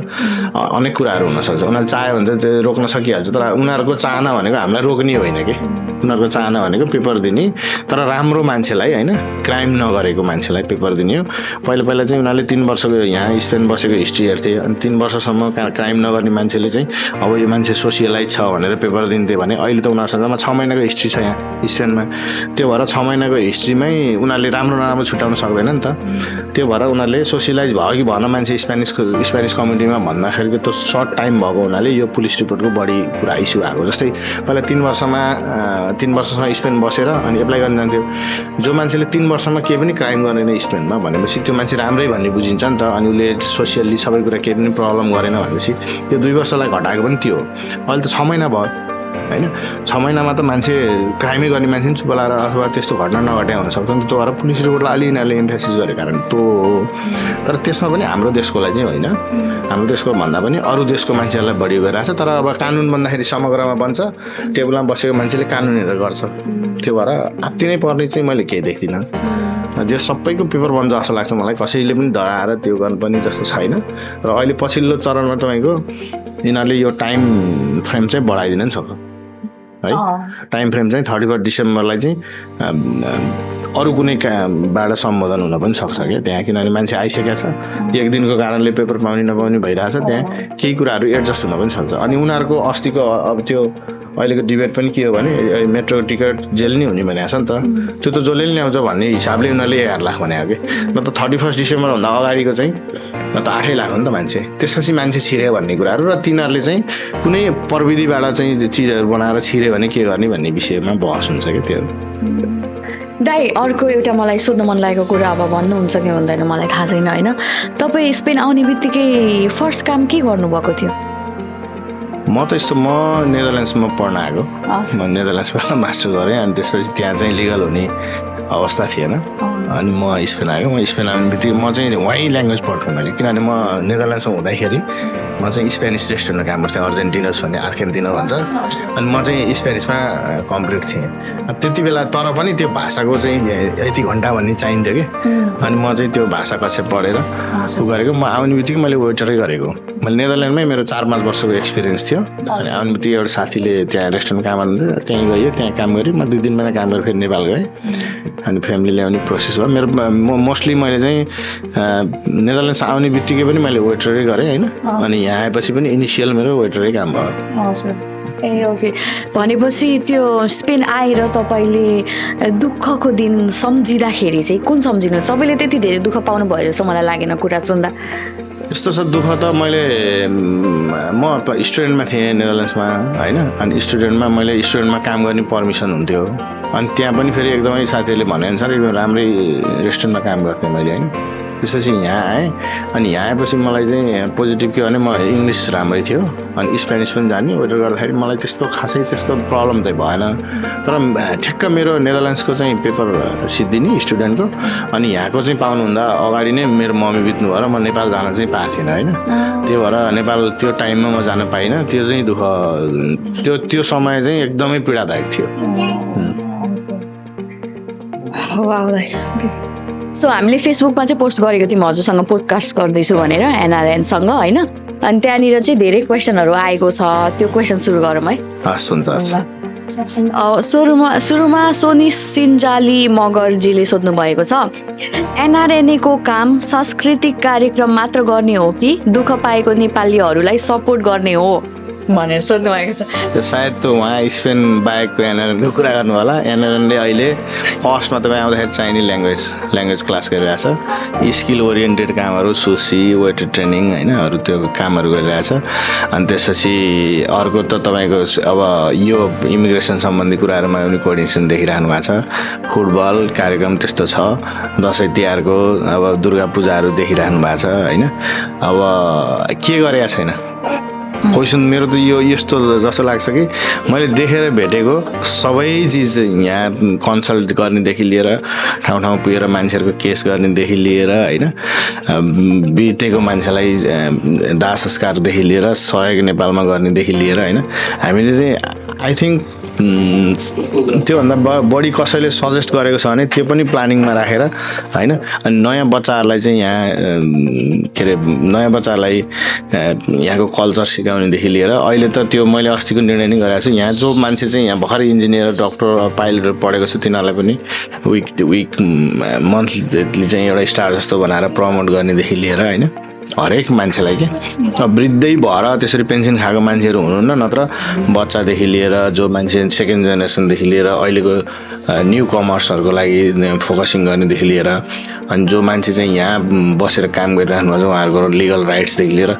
Speaker 2: अनेक कुराहरू हुनसक्छ उनीहरूले चाह्यो भने चाहिँ त्यो रोक्न सकिहाल्छ तर उनीहरूको चाहना भनेको हामीलाई रोक्ने होइन कि उनीहरूको चाहना भनेको पेपर दिने तर राम्रो मान्छेलाई होइन क्राइम नगरेको मान्छेलाई पेपर दिने हो पहिला पहिला चाहिँ उनीहरूले 3 वर्षको यहाँ स्पेन बसेको हिस्ट्री हेर्थे अनि 3 वर्षसम्म क्राइम नगर्ने मान्छेले चाहिँ अब यो मान्छे सोसियलाइज छ भनेर पेपर दिन्थे भने अहिले त उनीहरूसँगमा 6 महिनाको हिस्ट्री छ यहाँ स्पेनमा त्यो भएर 6 महिनाको हिस्ट्रीमै उनीहरूले राम्रो नराम्रो छुट्याउन सक्दैन नि त त्यो भएर उनीहरूले सोसियलाइज भयो कि भन मान्छे स्पेनिस कम्युनिटीमा भन्दाखेरिको त्यो सर्ट टाइम भएको हुनाले यो पुलिस रिपोर्टको बढी कुरा इस्यु आएको जस्तै पहिला 3 वर्षसम्म स्पेन बसेर अनि एप्लाई गर्न जान्थ्यो जो मान्छेले 3 वर्षमा केही पनि क्राइम गरेन स्पेनमा भनेपछि त्यो मान्छे राम्रै भन्ने बुझिन्छ नि त अनि उसले सोसियल्ली सबै कुरा केही पनि प्रब्लम गरेन भनेपछि त्यो 2 वर्षलाई घटाएको पनि त्यो अहिले त 6 महिना भयो होइन 6 महिनामा त मान्छे क्राइमै गर्ने मान्छे पनि चुप लाएर अथवा त्यस्तो घटना नघटे हुनसक्छ नि त त्यो भएर पुलिस रिपोर्टलाई अलि यिनीहरूले एम्फेसिस गरेको कारण त्यो तर त्यसमा पनि हाम्रो देशको लागि चाहिँ होइन हाम्रो देशको भन्दा पनि अरू देशको मान्छेहरूलाई बढी गइरहेको छ तर अब कानुन भन्दाखेरि समग्रमा बन्छ टेबलमा बसेको मान्छेले कानुनहरू गर्छ त्यो भएर आत्ति नै पर्ने चाहिँ मैले केही देख्दिनँ जो सबैको पेपर बन्छ जस्तो लाग्छ मलाई कसैले पनि डराएर त्यो गर्नुपर्ने जस्तो छैन र अहिले पछिल्लो चरणमा तपाईँको यिनीहरूले यो टाइम फ्रेम चाहिँ बढाइदिन नि सक्छ है टाइम फ्रेम चाहिँ 31 डिसेम्बरलाई चाहिँ अरू कुनै बाट सम्बोधन हुन पनि सक्छ क्या त्यहाँ किनभने मान्छे आइसकेको छ एक दिनको कारणले पेपर पाउने नपाउने भइरहेछ त्यहाँ केही कुराहरू एडजस्ट हुन पनि सक्छ अनि उनीहरूको अस्तिको अब त्यो अहिलेको डिबेट पनि के हो भने मेट्रो टिकट जेल नै हुने भनेको छ नि त त्यो त जसले पनि ल्याउँछ भन्ने हिसाबले उनीहरूले 11 लाख भनेको कि न त 31 डिसेम्बरभन्दा अगाडिको चाहिँ न त 8 लाख हो नि त मान्छे त्यसपछि मान्छे छिर्यो भन्ने कुराहरू र तिनीहरूले चाहिँ कुनै प्रविधिबाट चाहिँ चिजहरू बनाएर छिर्यो भने के गर्ने भन्ने विषयमा बहस हुन्छ क्या त्यो
Speaker 1: दाइ अर्को एउटा मलाई सोध्न मन लागेको कुरा अब भन्नुहुन्छ कि भन्दैन मलाई थाहा छैन होइन तपाईँ स्पेन आउने बित्तिकै फर्स्ट काम के गर्नुभएको थियो
Speaker 2: म नेदरल्यान्ड्समा पढ्न आएको म नेदरल्यान्ड्सबाट मास्टर गरेँ अनि त्यसपछि त्यहाँ चाहिँ लिगल हुने अवस्था थिएन अनि म स्पेन आएको म स्पेन आउने बित्तिकै म चाहिँ वहीँ ल्याङ्ग्वेज पढ्थेँ मैले किनभने म नेदरल्यान्ड्समा हुँदाखेरि म चाहिँ स्पेनिस रेस्टुरेन्टमा काम गर्थेँ अर्जेन्टिनस भन्ने आर्जेन्टिना भन्छ अनि म चाहिँ स्पेनिसमा कम्प्लिट थिएँ त्यति बेला तर पनि त्यो भाषाको चाहिँ यति घन्टा भन्ने चाहिन्थ्यो कि अनि म चाहिँ त्यो भाषा कसै पढेर त्यो गरेको म आउने बित्तिकै मैले वेटरै गरेको मैले नेदरल्यान्डमै मेरो 4-5 वर्षको एक्सपिरियन्स थियो अनि आउने बित्तिकै एउटा साथीले त्यहाँ रेस्टुरेन्ट काम गर्नुहुन्थ्यो त्यहीँ गयो त्यहाँ काम गरेँ म 2 दिनमा काम गरेर फेरि नेपाल गएँ अनि फ्यामिली ल्याउने प्रोसेस भयो मेरो मोस्टली मैले चाहिँ नेदरल्यान्ड्स आउने बित्तिकै पनि मैले वेटरै गरेँ होइन अनि यहाँ आएपछि पनि इनिसियल मेरो वेटरै काम भयो
Speaker 1: ए ओके भनेपछि त्यो स्पेन आएर तपाईँले दुःखको दिन सम्झिँदाखेरि चाहिँ कुन सम्झिनु तपाईँले त्यति धेरै दुःख पाउनु भयो जस्तो मलाई लागेन कुरा सुन्दा
Speaker 2: यस्तो छ दुःख त मैले म स्टुडेन्टमा थिएँ नेदरल्यान्ड्समा होइन अनि मैले स्टुडेन्टमा काम गर्ने पर्मिसन हुन्थ्यो अनि त्यहाँ पनि फेरि एकदमै साथीहरूले भनेअनुसार एकदम राम्रै रेस्टुरेन्टमा काम गर्थेँ मैले होइन त्यसपछि यहाँ आएँ अनि यहाँ आएपछि मलाई चाहिँ पोजिटिभ के भने म इङ्ग्लिस राम्रै थियो अनि स्पेनिस पनि जाने वेटर गर्दाखेरि मलाई त्यस्तो खासै त्यस्तो प्रब्लम चाहिँ भएन तर ठ्याक्क मेरो नेदरल्यान्ड्सको चाहिँ पेपर सिद्धिने स्टुडेन्टको अनि यहाँको चाहिँ पाउनुभन्दा अगाडि नै मेरो मम्मी बित्नु भएर म नेपाल जान चाहिँ पाएको थिइनँ होइन त्यो भएर नेपाल त्यो टाइममा म जान पाइनँ त्यो चाहिँ दुःख त्यो समय चाहिँ एकदमै पीडादायक थियो
Speaker 1: सो हामीले फेसबुकमा चाहिँ पोस्ट गरेको थियौँ हजुरसँग पोडकास्ट गर्दैछु भनेर एनआरएनसँग होइन अनि त्यहाँनिर चाहिँ धेरै क्वेसनहरू आएको छ त्यो क्वेसन सुरु गरौँ है
Speaker 2: हस् हुन्छ
Speaker 1: सुरुमा सोनी सिन्जाली मगरजीले सोध्नु भएको छ एनआरएनएको काम सांस्कृतिक कार्यक्रम मात्र गर्ने हो कि दुःख पाएको नेपालीहरूलाई सपोर्ट गर्ने हो भनेर सोध्नु भएको छ।
Speaker 2: त्यो सायद त्यो उहाँ स्पेन बाहेकको एनआरएनको कुरा गर्नु होला। एनआरएनले अहिले फर्स्टमा तपाईँ आउँदाखेरि चाहिने ल्याङ्ग्वेज क्लास गरिरहेछ, स्किल ओरिएन्टेड कामहरू, सुसी, वेटर ट्रेनिङ होइन, अरू त्यो कामहरू गरिरहेछ। अनि त्यसपछि अर्को त तपाईँको अब यो इमिग्रेसन सम्बन्धी कुराहरूमा पनि कोअर्डिनेसन देखिरहनु भएको छ। फुटबल कार्यक्रम त्यस्तो छ, दसैँ तिहारको अब दुर्गा पूजाहरू देखिरहनु भएको छ होइन। अब के गरेका छैन क्वेसन मेरो त यो यस्तो जस्तो लाग्छ कि मैले देखेर भेटेको सबै चिज यहाँ कन्सल्ट गर्नेदेखि लिएर ठाउँ ठाउँ पुगेर मान्छेहरूको केस गर्नेदेखि लिएर होइन, बितेको मान्छेलाई दाह संस्कारदेखि लिएर सहयोग नेपालमा गर्नेदेखि लिएर होइन, हामीले चाहिँ आई थिङ्क त्योभन्दा बढी कसैले सजेस्ट गरेको छ भने त्यो पनि प्लानिङमा राखेर होइन। अनि नयाँ बच्चाहरूलाई चाहिँ यहाँ के अरे नयाँ बच्चाहरूलाई यहाँको कल्चर सिकाउनेदेखि लिएर अहिले त त्यो मैले अस्तिको निर्णय नै गरेको छु। यहाँ जो मान्छे चाहिँ यहाँ भर्खरै इन्जिनियर, डक्टर, पाइलटहरू पढेको छ तिनीहरूलाई पनि विक मन्थली चाहिँ एउटा स्टार जस्तो बनाएर प्रमोट गर्नेदेखि लिएर होइन, हरेक मान्छेलाई के अब वृद्धै भएर त्यसरी पेन्सन खाएको मान्छेहरू हुनुहुन्न, नत्र बच्चादेखि लिएर जो मान्छे सेकेन्ड जेनेरेसनदेखि लिएर अहिलेको न्यू कमर्सहरूको लागि फोकसिङ गर्नेदेखि लिएर अनि जो मान्छे चाहिँ यहाँ बसेर काम गरिरहनु भएको छ उहाँहरूको लिगल राइट्सदेखि लिएर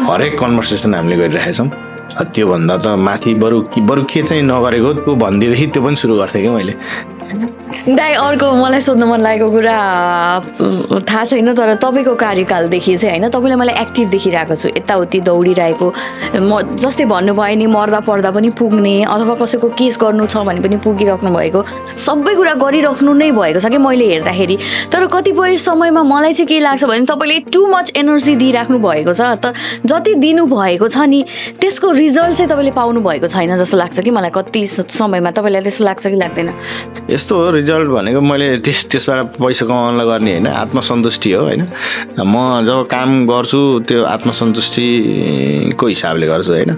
Speaker 2: हरेक कन्भर्सेसन हामीले गरिरहेका छौँ। त्योभन्दा त माथि बरु के चाहिँ नगरेको त्यो भनिदिएदेखि त्यो पनि सुरु गर्थेँ क्या मैले।
Speaker 1: दाइ अर्को मलाई सोध्नु मन लागेको कुरा थाहा छैन, तर तपाईँको कार्यकालदेखि चाहिँ होइन तपाईँले मलाई एक्टिभ देखिरहेको छु, यताउति दौडिरहेको। म जस्तै भन्नुभयो नि मर्दा पर्दा पनि पुग्ने अथवा कसैको केस गर्नु छ भने पनि पुगिराख्नु भएको, सबै कुरा गरिराख्नु नै भएको छ कि मैले हेर्दाखेरि। तर कतिपय समयमा मलाई चाहिँ के लाग्छ भने तपाईँले टु मच एनर्जी दिइराख्नु भएको छ, त जति दिनुभएको छ नि त्यसको रिजल्ट चाहिँ तपाईँले पाउनु भएको छैन जस्तो लाग्छ कि मलाई। कति समयमा तपाईँलाई त्यस्तो लाग्छ कि लाग्दैन?
Speaker 2: यस्तो हो, रिजल्ट भनेको मैले त्यसबाट पैसा कमाउनलाई गर्ने होइन, आत्मसन्तुष्टि हो होइन। म जब काम गर्छु त्यो आत्मसन्तुष्टिको हिसाबले गर्छु होइन।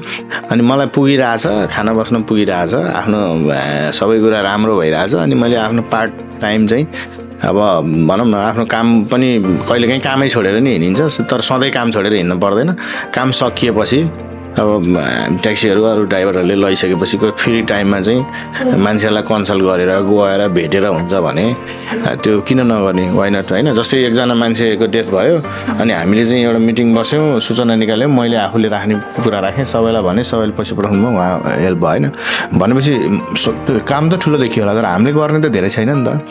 Speaker 2: अनि मलाई पुगिरहेछ, खाना बस्न पुगिरहेछ, आफ्नो सबै कुरा राम्रो भइरहेछ। अनि मैले आफ्नो पार्ट टाइम चाहिँ अब भनौँ न आफ्नो काम पनि कहिलेकाहीँ कामै छोडेर नि हिँडिन्छ, तर सधैँ काम छोडेर हिँड्नु पर्दैन। काम सकिएपछि अब ट्याक्सीहरू अरू ड्राइभरहरूले लैसकेपछि फ्री टाइममा चाहिँ मान्छेहरूलाई कन्सल्ट गरेर गएर भेटेर हुन्छ भने त्यो किन नगर्ने, वाइ नट होइन। जस्तै एकजना मान्छेको डेथ भयो अनि हामीले चाहिँ एउटा मिटिङ बस्यौँ, सूचना निकाल्यौँ, मैले आफूले राख्ने कुरा राखेँ, सबैलाई भने, सबैले पैसा पठाउनु भयो, उहाँ हेल्प भएन भनेपछि काम त ठुलो देखियो होला, तर हामीले गर्ने त धेरै छैन नि त।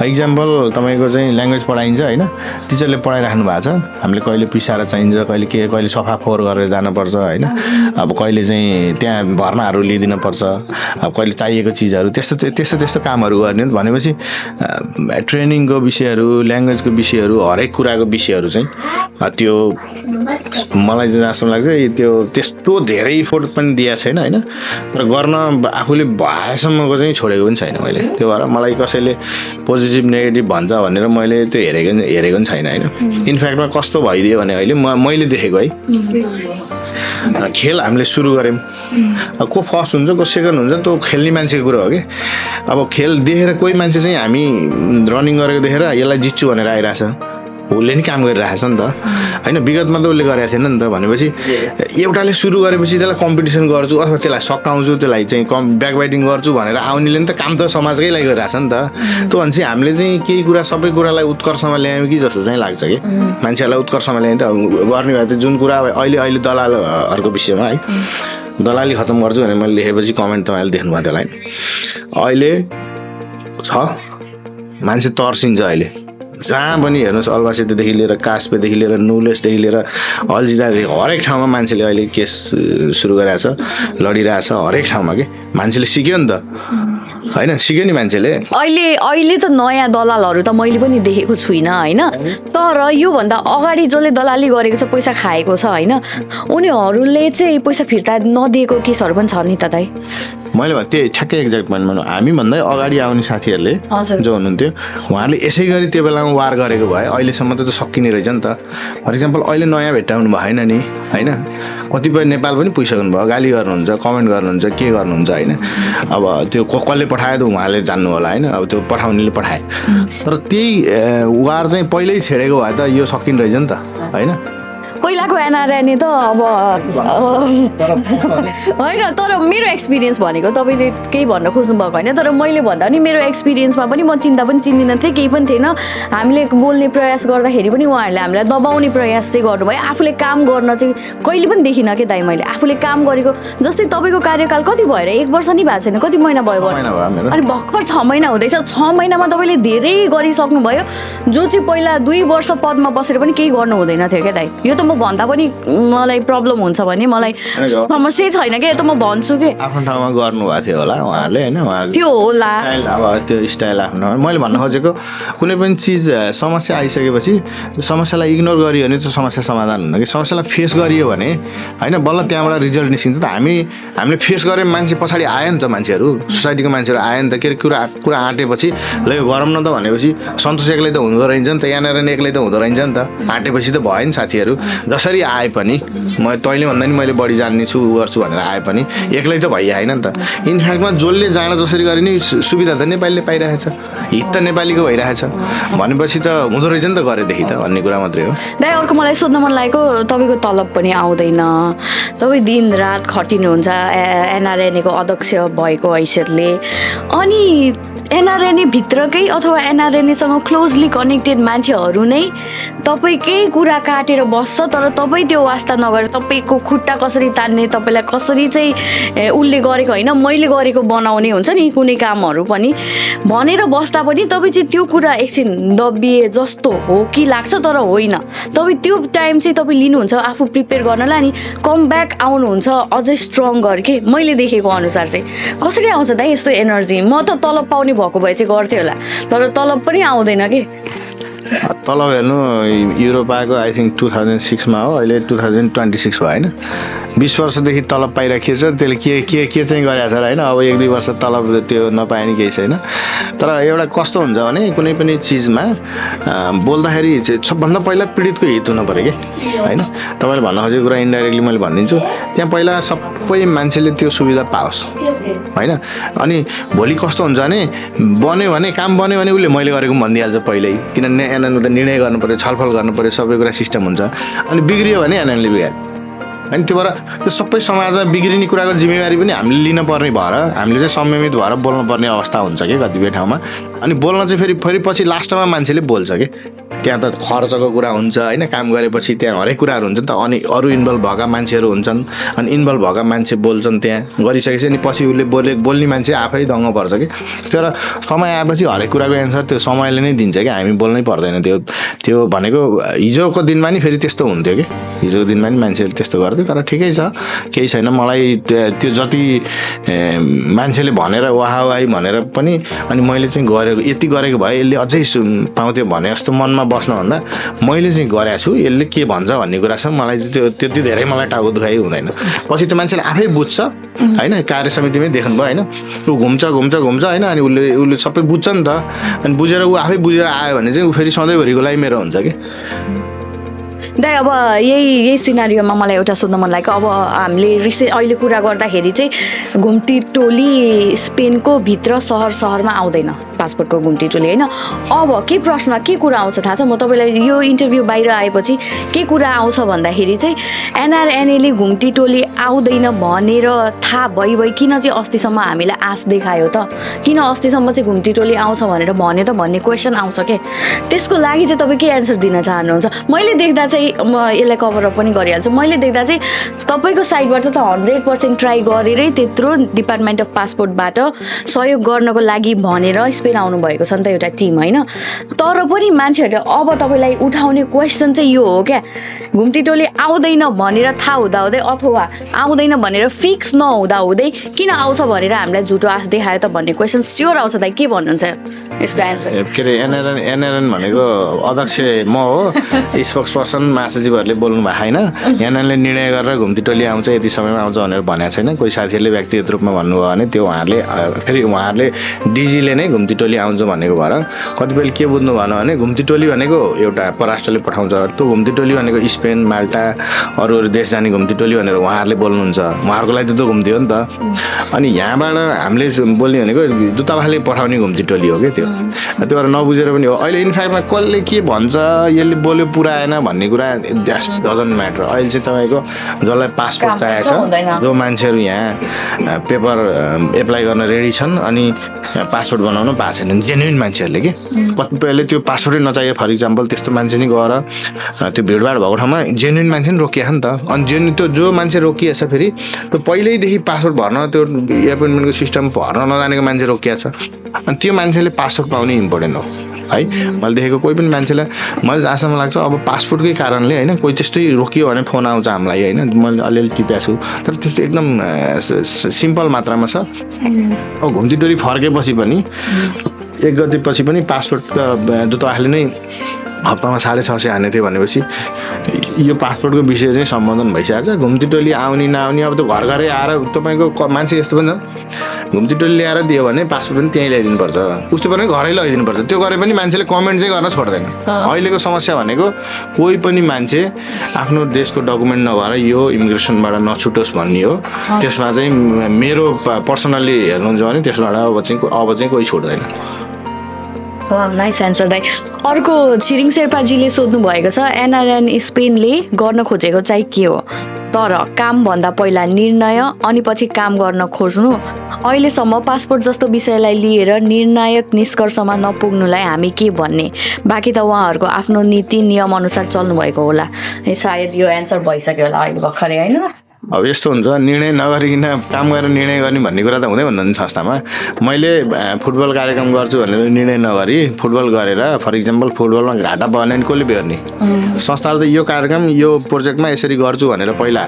Speaker 2: इक्जाम्पल तपाईँको चाहिँ ल्याङ्ग्वेज पढाइन्छ होइन, टिचरले पढाइराख्नु भएको छ, हामीले कहिले पिसाएर चाहिन्छ, कहिले सफा फोहोर गरेर जानुपर्छ होइन, अब कहिले चाहिँ त्यहाँ भर्नाहरू लिइदिन पर्छ, अब कहिले चाहिएको चिजहरू त्यस्तो कामहरू गर्ने भनेपछि ट्रेनिङको विषयहरू, ल्याङ्ग्वेजको विषयहरू, हरेक कुराको विषयहरू चाहिँ त्यो मलाई चाहिँ जहाँसम्म लाग्छ त्यो त्यस्तो धेरै इफोर्ट पनि दिएको छैन होइन। तर गर्न आफूले भएसम्मको चाहिँ छोडेको पनि छैन मैले। त्यो भएर मलाई कसैले पोजिटिभ नेगेटिभ भन्छ भनेर मैले त्यो हेरेको पनि छैन होइन। इनफ्याक्टमा कस्तो भइदियो भने अहिले मैले देखेको है, खेल हामीले सुरु गऱ्यौँ, को फर्स्ट हुन्छ को सेकेन्ड हुन्छ त्यो खेल्ने मान्छेको कुरो हो कि। अब खेल देखेर कोही मान्छे चाहिँ हामी रनिङ गरेको देखेर यसलाई जित्छु भनेर आइरहेछ, उसले नि काम गरिरहेछ नि त होइन। विगतमा त उसले गरेको थिएन नि त, भनेपछि एउटाले सुरु गरेपछि त्यसलाई कम्पिटिसन गर्छु अथवा त्यसलाई सकाउँछु, त्यसलाई चाहिँ ब्याकबाइटिङ गर्छु भनेर आउनेले नि त काम त समाजकै लागि गरिरहेछ नि त। त्यो भनेपछि हामीले चाहिँ केही कुरा सबै कुरालाई उत्कर्षमा ल्यायौँ कि जस्तो चाहिँ लाग्छ कि। मान्छेहरूलाई उत्कर्षमा ल्यायौँ त गर्ने भए त जुन कुरा अहिले दलालहरूको विषयमा है, दलाली खतम गर्छु भनेर मैले लेखेपछि कमेन्ट तपाईँले देख्नुभयो त्यसलाई। अहिले छ मान्छे तर्सिन्छ अहिले जहाँ पनि हेर्नुहोस्, अलबासिदेखि लिएर कास्पेदेखि लिएर नुलेसदेखि लिएर अल्जिदादेखि हरेक ठाउँमा मान्छेले अहिले केस सुरु गरिरहेको छ, लडिरहेछ हरेक ठाउँमा कि। मान्छेले सिक्यो नि त होइन, सिक्यो नि मान्छेले।
Speaker 1: अहिले त नयाँ दलालहरू त मैले पनि देखेको छुइनँ होइन, तर योभन्दा अगाडि जसले दलाली गरेको छ, पैसा खाएको छ होइन, उनीहरूले चाहिँ पैसा फिर्ता नदिएको केसहरू पनि छ नि त दाइ?
Speaker 2: मैले त्यही ठ्याक्कै एक्ज्याक्ट भन्नु, हामीभन्दा अगाडि आउने साथीहरूले जो हुनुहुन्थ्यो उहाँहरूले यसै गरी त्यो बेलामा वार गरेको भए अहिलेसम्म त सकिने रहेछ नि त। फर इक्जाम्पल अहिले नयाँ भेट्टाउनु भएन नि होइन, कतिपय नेपाल पनि पुगिसक्नु भयो, गाली गर्नुहुन्छ, कमेन्ट गर्नुहुन्छ, के गर्नुहुन्छ होइन। अब त्यो कसले पठायो त उहाँले जान्नु होला होइन, अब त्यो पठाउनेले पठाए, तर त्यही वार चाहिँ पहिल्यै छेडेको भए त यो सकिने रहेछ नि त होइन।
Speaker 1: पहिलाको एनआरएनए त अब होइन, तर मेरो एक्सपिरियन्स भनेको तपाईँले केही भन्न खोज्नु भएको होइन, तर मैले भन्दा पनि मेरो एक्सपिरियन्समा पनि म चिन्ता पनि चिन्दिनँ थिएँ, केही पनि थिएन। हामीले बोल्ने प्रयास गर्दाखेरि पनि उहाँहरूले हामीलाई दबाउने प्रयास चाहिँ गर्नुभयो। आफूले काम गर्न चाहिँ कहिले पनि देखिनँ कि दाइ मैले आफूले काम गरेको। जस्तै तपाईँको कार्यकाल कति भएर 1 वर्ष नि भएको छैन, कति महिना भयो अनि भर्खर 6 महिना हुँदैछ। 6 महिनामा तपाईँले धेरै गरिसक्नुभयो, जो चाहिँ पहिला 2 वर्ष पदमा बसेर पनि केही गर्नु हुँदैन थियो क्या दाइ। यो त म भन्दा पनि मलाई प्रब्लम हुन्छ भने मलाई समस्या छैन क्या, यो त म भन्छु कि
Speaker 2: आफ्नो ठाउँमा गर्नुभएको थियो होला उहाँहरूले होइन, उहाँहरूले
Speaker 1: त्यो होला
Speaker 2: अब त्यो स्टाइल आफ्नो ठाउँमा। मैले भन्न खोजेको कुनै पनि चिज समस्या आइसकेपछि त्यो समस्यालाई इग्नोर गरियो भने त्यो समस्या समाधान हुन्न कि समस्यालाई फेस गरियो भने होइन बल्ल त्यहाँबाट रिजल्ट निस्किन्छ। त हामीले फेस गऱ्यौँ, मान्छे पछाडि आयो नि त, मान्छेहरू सोसाइटीको मान्छेहरू आयो नि त। के अरे कुरा आँटेपछि ल यो गरौँ न त भनेपछि सन्तोष एक्लै त हुँदो रहेछ नि त, यहाँनिर एक्लै त हुँदो रहेछ नि त। आँटेपछि त भयो नि साथीहरू, जसरी आए पनि तैँले भन्दा नि मैले बढी जान्ने छु उ गर्छु भनेर आए पनि एक्लै त भइहाएन नि त। इनफ्याक्टमा जसले जान जसरी गरे नि सुविधा त नेपालीले पाइरहेछ, हित त नेपालीको भइरहेछ भनेपछि त हुँदो रहेछ नि त गरेदेखि त भन्ने कुरा मात्रै हो।
Speaker 1: दाइ अर्को मलाई सोध्न मन लागेको, तपाईँको तलब पनि आउँदैन, तपाईँ दिन रात खटिनुहुन्छ एनआरएनएको अध्यक्ष भएको हैसियतले, अनि एनआरएनए भित्रकै अथवा एनआरएनएसँग क्लोजली कनेक्टेड मान्छेहरू नै तपाईँकै कुरा काटेर बस्छ, तर तपाईँ त्यो वास्ता नगरेर तपाईँको खुट्टा कसरी तान्ने, तपाईँलाई कसरी चाहिँ उसले गरेको होइन मैले गरेको बनाउने हुन्छ नि कुनै कामहरू पनि भनेर बस्दा पनि तपाईँ चाहिँ त्यो कुरा एकछिन दबिए जस्तो हो कि लाग्छ, तर होइन। तपाईँ त्यो टाइम चाहिँ तपाईँ लिनुहुन्छ आफू प्रिपेयर गर्नलाई, अनि कम ब्याक आउनुहुन्छ अझै स्ट्रङ के मैले देखेको अनुसार चाहिँ। कसरी आउँछ दाइ यस्तो एनर्जी? म त तलब पाउने भएको भए चाहिँ गर्थेँ होला, तर तलब पनि आउँदैन कि।
Speaker 2: तलब हेर्नु युरोप आएको आई थिङ्क 2006मा हो, अहिले 2026 भयो होइन। 20 वर्षदेखि तलब पाइराखिएको छ, त्यसले के चाहिँ गरेको छ र होइन। अब 1-2 वर्ष तलब त्यो नपाए नि केही छैन। तर एउटा कस्तो हुन्छ भने कुनै पनि चिजमा बोल्दाखेरि चाहिँ सबभन्दा पहिला पीडितको हित हुनु पऱ्यो कि होइन। तपाईँले भन्न खोजेको कुरा इन्डाइरेक्टली मैले भनिदिन्छु, त्यहाँ पहिला सबै मान्छेले त्यो सुविधा पाओस् होइन। अनि भोलि कस्तो हुन्छ भने बन्यो भने काम बन्यो भने उसले मैले गरेको भनिदिइहाल्छ पहिल्यै, किनभने एनएनले त निर्णय गर्नु पऱ्यो, छलफल गर्नु पऱ्यो, सबै कुरा सिस्टम हुन्छ। अनि बिग्रियो भने एनएनले बिगार्यो अनि त्यो भएर त्यो सबै समाजमा बिग्रिने कुराको जिम्मेवारी पनि हामीले लिन पर्ने भएर हामीले चाहिँ संयमित भएर बोल्नु पर्ने अवस्था हुन्छ कि कतिपय ठाउँमा। अनि बोल्न चाहिँ फेरि पछि लास्टमा मान्छेले बोल्छ कि, त्यहाँ त खर्चको कुरा हुन्छ होइन, काम गरेपछि त्यहाँ हरेक कुराहरू हुन्छ नि त। अनि अरू इन्भल्भ भएका मान्छेहरू हुन्छन्, अनि इन्भल्भ भएका मान्छे बोल्छन्, त्यहाँ गरिसकेपछि अनि पछि उसले बोल्ने मान्छे आफै दङ्ग पर्छ कि। तर समय आएपछि हरेक कुराको एन्सर त्यो समयले नै दिन्छ कि, हामी बोल्नै पर्दैन। त्यो भनेको हिजोको दिनमा नि फेरि त्यस्तो हुन्थ्यो कि, हिजोको दिनमा नि मान्छेहरूले त्यस्तो गर्थ्यो। तर ठिकै छ, केही छैन। मलाई त्यो जति मान्छेले भनेर वाहवाही भनेर पनि अनि मैले चाहिँ गरेको यति गरेको भए यसले अझै पाउँथ्यो भने जस्तो मनमा बस्नुभन्दा मैले चाहिँ गरेको छु, यसले के भन्छ भन्ने कुरा छ। मलाई त्यो त्यति धेरै मलाई टाउको दुखाइ हुँदैन। पछि त्यो मान्छेले आफै बुझ्छ होइन, कार्य समितिमै देख्नुभयो होइन, ऊ घुम्छ होइन, अनि उसले सबै बुझ्छ नि त। अनि बुझेर ऊ आफै बुझेर आयो भने चाहिँ ऊ फेरि सधैँभरिको लागि मेरो हुन्छ कि।
Speaker 1: दाइ अब यही सिनारियोमा मलाई एउटा सोध्न मन लाग्यो। अब हामीले अहिले कुरा गर्दाखेरि चाहिँ घुम्ती टोली स्पेनको भित्र सहरमा आउँदैन, पासपोर्टको घुम्ती टोली होइन। अब के प्रश्न के कुरा आउँछ थाहा छ? म तपाईँलाई यो इन्टरभ्यू बाहिर आएपछि के कुरा आउँछ भन्दाखेरि चाहिँ एनआरएनएले घुम्ती टोली आउँदैन भनेर थाहा भइ किन चाहिँ अस्तिसम्म हामीलाई आश देखायो त? किन अस्तिसम्म चाहिँ घुम्ती टोली आउँछ भनेर भन्यो त भन्ने क्वेसन आउँछ के। त्यसको लागि चाहिँ तपाईँ के एन्सर दिन चाहनुहुन्छ? मैले देख्दा चाहिँ म यसलाई कभरअप पनि गरिहाल्छु। मैले देख्दा चाहिँ तपाईँको साइडबाट त 100% ट्राई गरेरै त्यत्रो डिपार्टमेन्ट अफ पासपोर्टबाट सहयोग गर्नको लागि भनेर स्पेन आउनु भएको छ नि त एउटा टिम होइन। तर पनि मान्छेहरूले अब तपाईँलाई उठाउने क्वेसन चाहिँ यो हो क्या, घुम्ती टोली आउँदैन भनेर थाहा हुँदाहुँदै अथवा आउँदैन भनेर फिक्स नहुँदाहुँदै किन आउँछ भनेर हामीलाई झुटो आश देखायो त भन्ने क्वेसन स्योर आउँछ। दाइ के भन्नुहुन्छ यसको एन्सर?
Speaker 2: के अरे एनएनएन भनेको अध्यक्ष म हो, स्पोक्स पर्सन महासचिवहरूले बोल्नु भएको छैन। एनएनएले निर्णय गरेर घुम्ती टोली आउँछ यति समयमा आउँछ भनेर भनेको छैन। कोही साथीहरूले व्यक्तिगत रूपमा भन्नुभयो भने त्यो उहाँहरूले डिजीले नै घुम्ती टोली आउँछ भनेको भएर कतिपयले के बुझ्नु भएन भने घुम्ती टोली भनेको एउटा परराष्ट्रले पठाउँछ, त्यो घुम्ती टोली भनेको स्पेन माल्टा अरू देश जाने घुम्ती टोली भनेर उहाँहरूले बोल्नुहुन्छ। उहाँहरूको लागि त्यो घुम्ती हो नि त। अनि यहाँबाट हामीले बोल्ने भनेको दूतावासले पठाउने घुम्ती टोली हो कि त्यो भएर नबुझेर पनि हो। अहिले इनफ्याक्टमा कसले के भन्छ, यसले बोल्यो पुरा आएन भन्ने कुरा कुरा डजन्ट म्याटर। अहिले चाहिँ तपाईँको जसलाई पासपोर्ट चाहिएको छ, जो मान्छेहरू यहाँ पेपर एप्लाई गर्न रेडी छन् अनि पासपोर्ट बनाउन पाएको छैनन्, जेन्युन मान्छेहरूले कि कतिपयले त्यो पासपोर्टै नचाहिए फर इक्जाम्पल त्यस्तो मान्छे चाहिँ गएर त्यो भिडभाड भएको ठाउँमा जेन्युन मान्छे नि रोकिएको नि त। अनि त्यो जो मान्छे रोकिएछ फेरि त्यो पहिल्यैदेखि पासपोर्ट भर्न त्यो एपोइन्टमेन्टको सिस्टम भर्न नजानेको मान्छे रोकिएको छ। अनि त्यो मान्छेले पासपोर्ट पाउने इम्पोर्टेन्ट हो है। मैले देखेको कोही पनि मान्छेलाई मलाई जहाँसम्म लाग्छ अब पासपोर्टकै कारणले होइन कोही त्यस्तै रोकियो भने फोन आउँछ हामीलाई होइन, मैले अलिअलि टिपेको छु तर त्यस्तो एकदम सिम्पल मात्रामा छ। अब घुम्तीडोरी फर्केपछि पनि 1 गतेपछि पनि पासपोर्ट त दूतावासले नै हप्तामा 650 हाने थियो भनेपछि यो पासपोर्टको विषय चाहिँ सम्बोधन भइसकेको छ। घुम्ती टोली आउने नआउने अब त घर घरै आएर तपाईँको मान्छे यस्तो पनि छ, घुम्ती टोली ल्याएर दियो भने पासपोर्ट पनि त्यहीँ ल्याइदिनुपर्छ, उस्तो पनि घरै लगाइदिनुपर्छ। त्यो गरे पनि मान्छेले कमेन्ट चाहिँ गर्न छोड्दैन। अहिलेको समस्या भनेको कोही पनि मान्छे आफ्नो देशको डकुमेन्ट नभएर यो इमिग्रेसनबाट नछुटोस् भन्ने हो। त्यसमा चाहिँ मेरो पर्सनल्ली हेर्नुहुन्छ भने त्यसबाट अब चाहिँ कोही छोड्दैन।
Speaker 1: नाइस एन्सर दाइ। अर्को छिरिङ शेर्पाजीले सोध्नु भएको छ, एनआरएन स्पेनले गर्न खोजेको चाहिँ के हो? तर कामभन्दा पहिला निर्णय अनि पछि काम गर्न खोज्नु, अहिलेसम्म पासपोर्ट जस्तो विषयलाई लिएर निर्णायक निष्कर्षमा नपुग्नुलाई हामी के भन्ने? बाँकी त उहाँहरूको आफ्नो नीति नियम अनुसार चल्नु भएको होला। सायद यो एन्सर भइसक्यो होला अहिले भर्खरै होइन?
Speaker 2: अब यस्तो हुन्छ, निर्णय नगरिकन काम गरेर निर्णय गर्ने भन्ने कुरा त हुँदै भन्दैन संस्थामा। मैले फुटबल कार्यक्रम गर्छु भनेर निर्णय नगरी फुटबल गरेर फर इक्जाम्पल फुटबलमा घाटा भयो भने कसले बेहोर्ने? संस्थाले त यो कार्यक्रम यो प्रोजेक्टमा यसरी गर्छु भनेर पहिला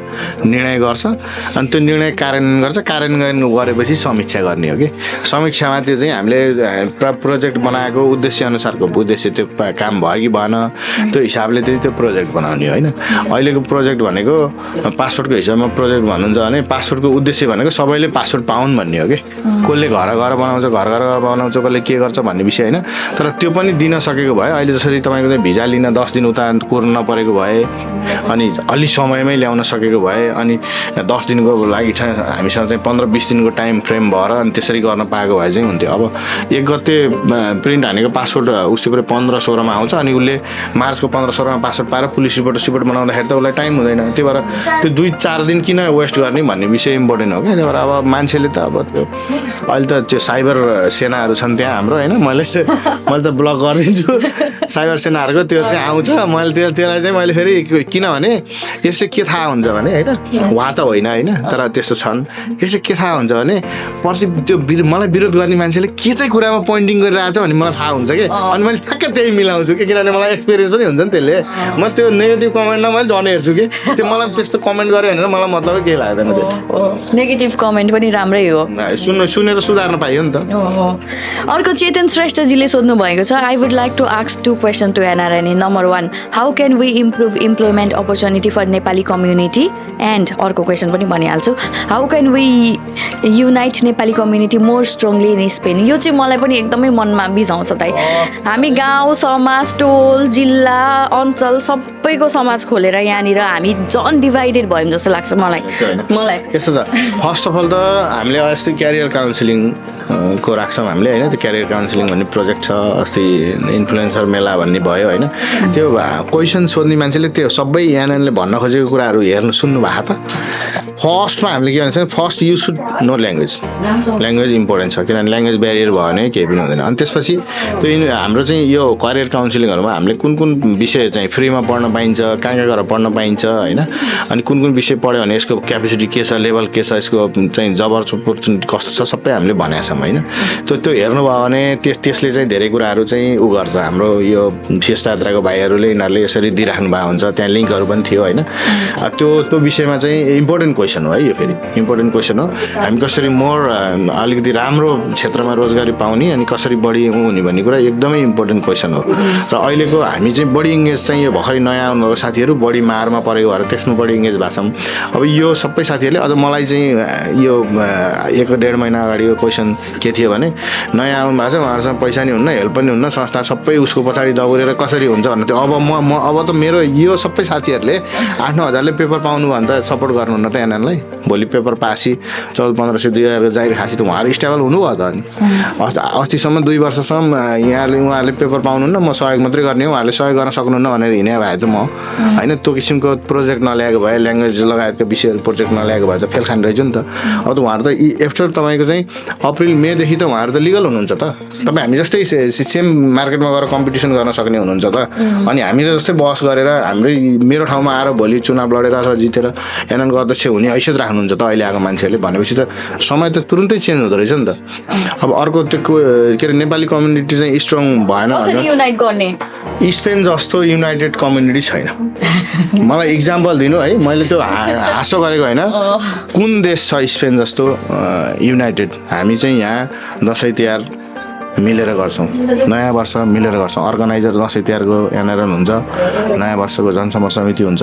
Speaker 2: निर्णय गर्छ अनि त्यो निर्णय कार्यान्वयन गर्छ। कार्यान्वयन गरेपछि समीक्षा गर्ने हो कि समीक्षामा त्यो चाहिँ हामीले प्रोजेक्ट बनाएको उद्देश्य अनुसारको उद्देश्य त्यो काम भयो कि भएन त्यो हिसाबले चाहिँ त्यो प्रोजेक्ट बनाउने होइन। अहिलेको प्रोजेक्ट भनेको पासपोर्टको हिसाबमा प्रोजेक्ट भन्नुहुन्छ भने पासपोर्टको उद्देश्य भनेको सबैले पासपोर्ट पाउन् भन्ने हो कि कसले घर घर बनाउँछ, घर घर बनाउँछ, कसले के गर्छ भन्ने विषय होइन। तर त्यो पनि दिन सकेको भए अहिले जसरी तपाईँको चाहिँ भिजा लिन 10 दिन उता कुर्न नपरेको भए अनि अलि समयमै ल्याउन सकेको भए अनि 10 दिनको लागि हामीसँग चाहिँ 15-20 दिनको टाइम फ्रेम भएर अनि त्यसरी गर्न पाएको भए चाहिँ हुन्थ्यो। अब 1 गते प्रिन्ट हानेको पासपोर्ट उसले पुरै 15-16मा आउँछ अनि उसले मार्चको 15-16मा पासपोर्ट पाएर पुलिस रिपोर्ट बनाउँदाखेरि त उसलाई टाइम हुँदैन। त्यही भएर त्यो 2-4 दिन किन वेस्ट गर्ने भन्ने विषय इम्पोर्टेन्ट हो क्या। त्यही भएर अब मान्छेले त अब त्यो अहिले त त्यो साइबर सेनाहरू छन् त्यहाँ हाम्रो होइन, मैले त ब्लक गरिदिन्छु साइबर सेनाहरूको त्यो चाहिँ आउँछ। मैले त्यसलाई चाहिँ मैले फेरि किनभने यसले के थाहा हुन्छ भने होइन उहाँ त होइन होइन तर त्यस्तो छन्, यसले के थाहा हुन्छ भने त्यो मलाई विरोध गर्ने मान्छेले के चाहिँ कुरामा पोइन्टिङ गरिरहेको छ भन्ने मलाई थाहा हुन्छ कि अनि मैले ठ्याक्कै त्यही मिलाउँछु कि किनभने मलाई एक्सपिरियन्स पनि हुन्छ नि त्यसले। म त्यो नेगेटिभ कमेन्टमा मैले झन् हेर्छु कि त्यो मलाई त्यस्तो कमेन्ट गऱ्यो भने मलाई मतलब केही लाग्दैन। त्यो
Speaker 1: नेगेटिभ कमेन्ट पनि राम्रै हो,
Speaker 2: सुनेर सुधार्न पाइयो नि त।
Speaker 1: अर्को चेतन श्रेष्ठजीले सोध्नु भएको छ, I would like to ask 2 question to NRNA. Number 1, how can we improve employment opportunity for Nepali community? And अर्को क्वेसन पनि भनिहाल्छु, how can we unite Nepali community more strongly in Spain? यो चाहिँ मलाई पनि एकदमै मनमा बिझाउँछ दाइ। हामी गाउँ समाज टोल जिल्ला अञ्चल सबैको समाज खोलेर यहाँनिर हामी झन् डिभाइडेड भयौँ जस्तो लाग्छ मलाई।
Speaker 2: यस्तो छ, फर्स्ट अफ अल त हामीले अस्ति क्यारियर काउन्सिलिङ को राख्छौँ हामीले होइन। त्यो क्यारियर काउन्सिलिङ भन्ने प्रोजेक्ट छ, अस्ति इन्फ्लुएन्सर मेला भन्ने भयो होइन। त्यो क्वेसन सोध्ने मान्छेले त्यो सबै एनएनले भन्न खोजेको कुराहरू हेर्नु सुन्नु भएको त। फर्स्टमा हामीले के भन्छ, first you should know language important छ किनभने ल्याङ्ग्वेज ब्यारियर भयो भने केही पनि हुँदैन। अनि त्यसपछि त्यो हाम्रो चाहिँ यो करियर काउन्सिलिङहरूमा हामीले कुन विषय चाहिँ फ्रीमा पढ्न पाइन्छ, कहाँ गएर पढ्न पाइन्छ होइन, अनि कुन विषय पढ्यो भने यसको क्यापेसिटी के छ, लेभल के छ, यसको चाहिँ जब अपर्च्युनिटी कस्तो छ सबै हामीले भनेका छौँ होइन। त्यो हेर्नुभयो भने त्यसले चाहिँ धेरै कुराहरू चाहिँ उ गर्छ। हाम्रो यो फिesta यात्राको भाइहरूले यिनीहरूले यसरी दिइराख्नु भएको हुन्छ, त्यहाँ लिङ्कहरू पनि थियो होइन। त्यो विषयमा चाहिँ इम्पोर्टेन्ट क्वेसन हो है, यो फेरि इम्पोर्टेन्ट क्वेसन हो। हामी कसरी मोर अलिकति राम्रो क्षेत्रमा रोजगारी पाउने अनि कसरी बढी हुने भन्ने कुरा एकदमै इम्पोर्टेन्ट क्वेसन हो। र अहिलेको हामी चाहिँ बढी इङ्गेज चाहिँ यो भर्खरै नयाँ आउनुभएको साथीहरू बढी मारमा परेको भएर त्यसमा बढी इङ्गेज भएको छौँ। अब यो सबै साथीहरूले अझ मलाई चाहिँ यो 1-1.5 महिना अगाडिको क्वेसन के थियो भने नयाँ आउनु भएको छ उहाँहरूसँग पैसा नि हुन्न हेल्प पनि हुन्न संस्था सबै उसको पछाडि दौडेर कसरी हुन्छ भन्नु थियो। अब म अब त मेरो यो सबै साथीहरूले 8-9 हजारले पेपर पाउनु भन्छ सपोर्ट गर्नुहुन्न त एनएनलाई। भोलि पेपर पासी 1400-1500 2000 जाहिर खासी त उहाँहरू स्टेबल हुनुभयो त। अनि अस्तिसम्म 2 वर्षसम्म उहाँहरूले पेपर पाउनुहुन्न म सहयोग मात्रै गर्ने हो उहाँहरूले सहयोग गर्न सक्नुहुन्न भनेर हिँडे भए त म होइन त्यो किसिमको प्रोजेक्ट नल्याएको भए ल्याङ्ग्वेज लगायतका विषयहरू प्रोजेक्ट नल्याएको भए त फेल खाने रहेछ नि त। अब त उहाँहरू त आफ्टर तपाईँको चाहिँ अप्रिल मेदेखि त उहाँहरू त लिगल हुनुहुन्छ त। तपाईँ हामी जस्तै सेम मार्केटमा गएर कम्पिटिसन गर्न सक्ने हुनुहुन्छ त। अनि हामीले जस्तै बहस गरेर हाम्रै मेरो ठाउँमा आएर भोलि चुनाव लडेर अथवा जितेर एनएनको अध्यक्ष हुने हैसियत राख्नुहुन्छ त अहिले आएको मान्छेहरूले भनेपछि त समय त तुरुन्तै चेन्ज हुँदो रहेछ नि त। अब अर्को त्यो के अरे नेपाली कम्युनिटी चाहिँ स्ट्रङ भएन भने
Speaker 1: युनाइट गर्ने
Speaker 2: स्पेन जस्तो युनाइटेड कम्युनिटी छैन। मलाई इक्जाम्पल दिनु है, मैले त्यो हाँसो गरेको होइन। कुन देश छ स्पेन जस्तो युनाइटेड? हामी चाहिँ यहाँ दसैँ तिहार मिलेर गर्छौँ, नयाँ वर्ष मिलेर गर्छौँ। अर्गनाइजर दसैँ तिहारको एनआरएन हुन्छ, नयाँ वर्षको जनसम्पर्क समिति हुन्छ,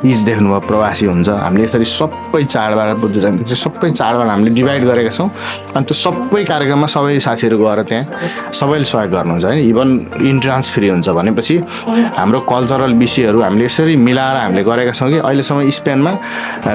Speaker 2: तीज देख्नुभयो प्रवासी हुन्छ। हामीले यसरी सबै चाडबाड बुद्ध जयन्ती सबै चाडबाड हामीले डिभाइड गरेका छौँ। अनि त्यो सबै कार्यक्रममा सबै साथीहरू गएर त्यहाँ सबैले सहयोग गर्नुहुन्छ होइन। इभन इन्ट्रान्स फ्री हुन्छ भनेपछि हाम्रो कल्चरल विषयहरू हामीले यसरी मिलाएर हामीले गरेका छौँ कि अहिलेसम्म स्पेनमा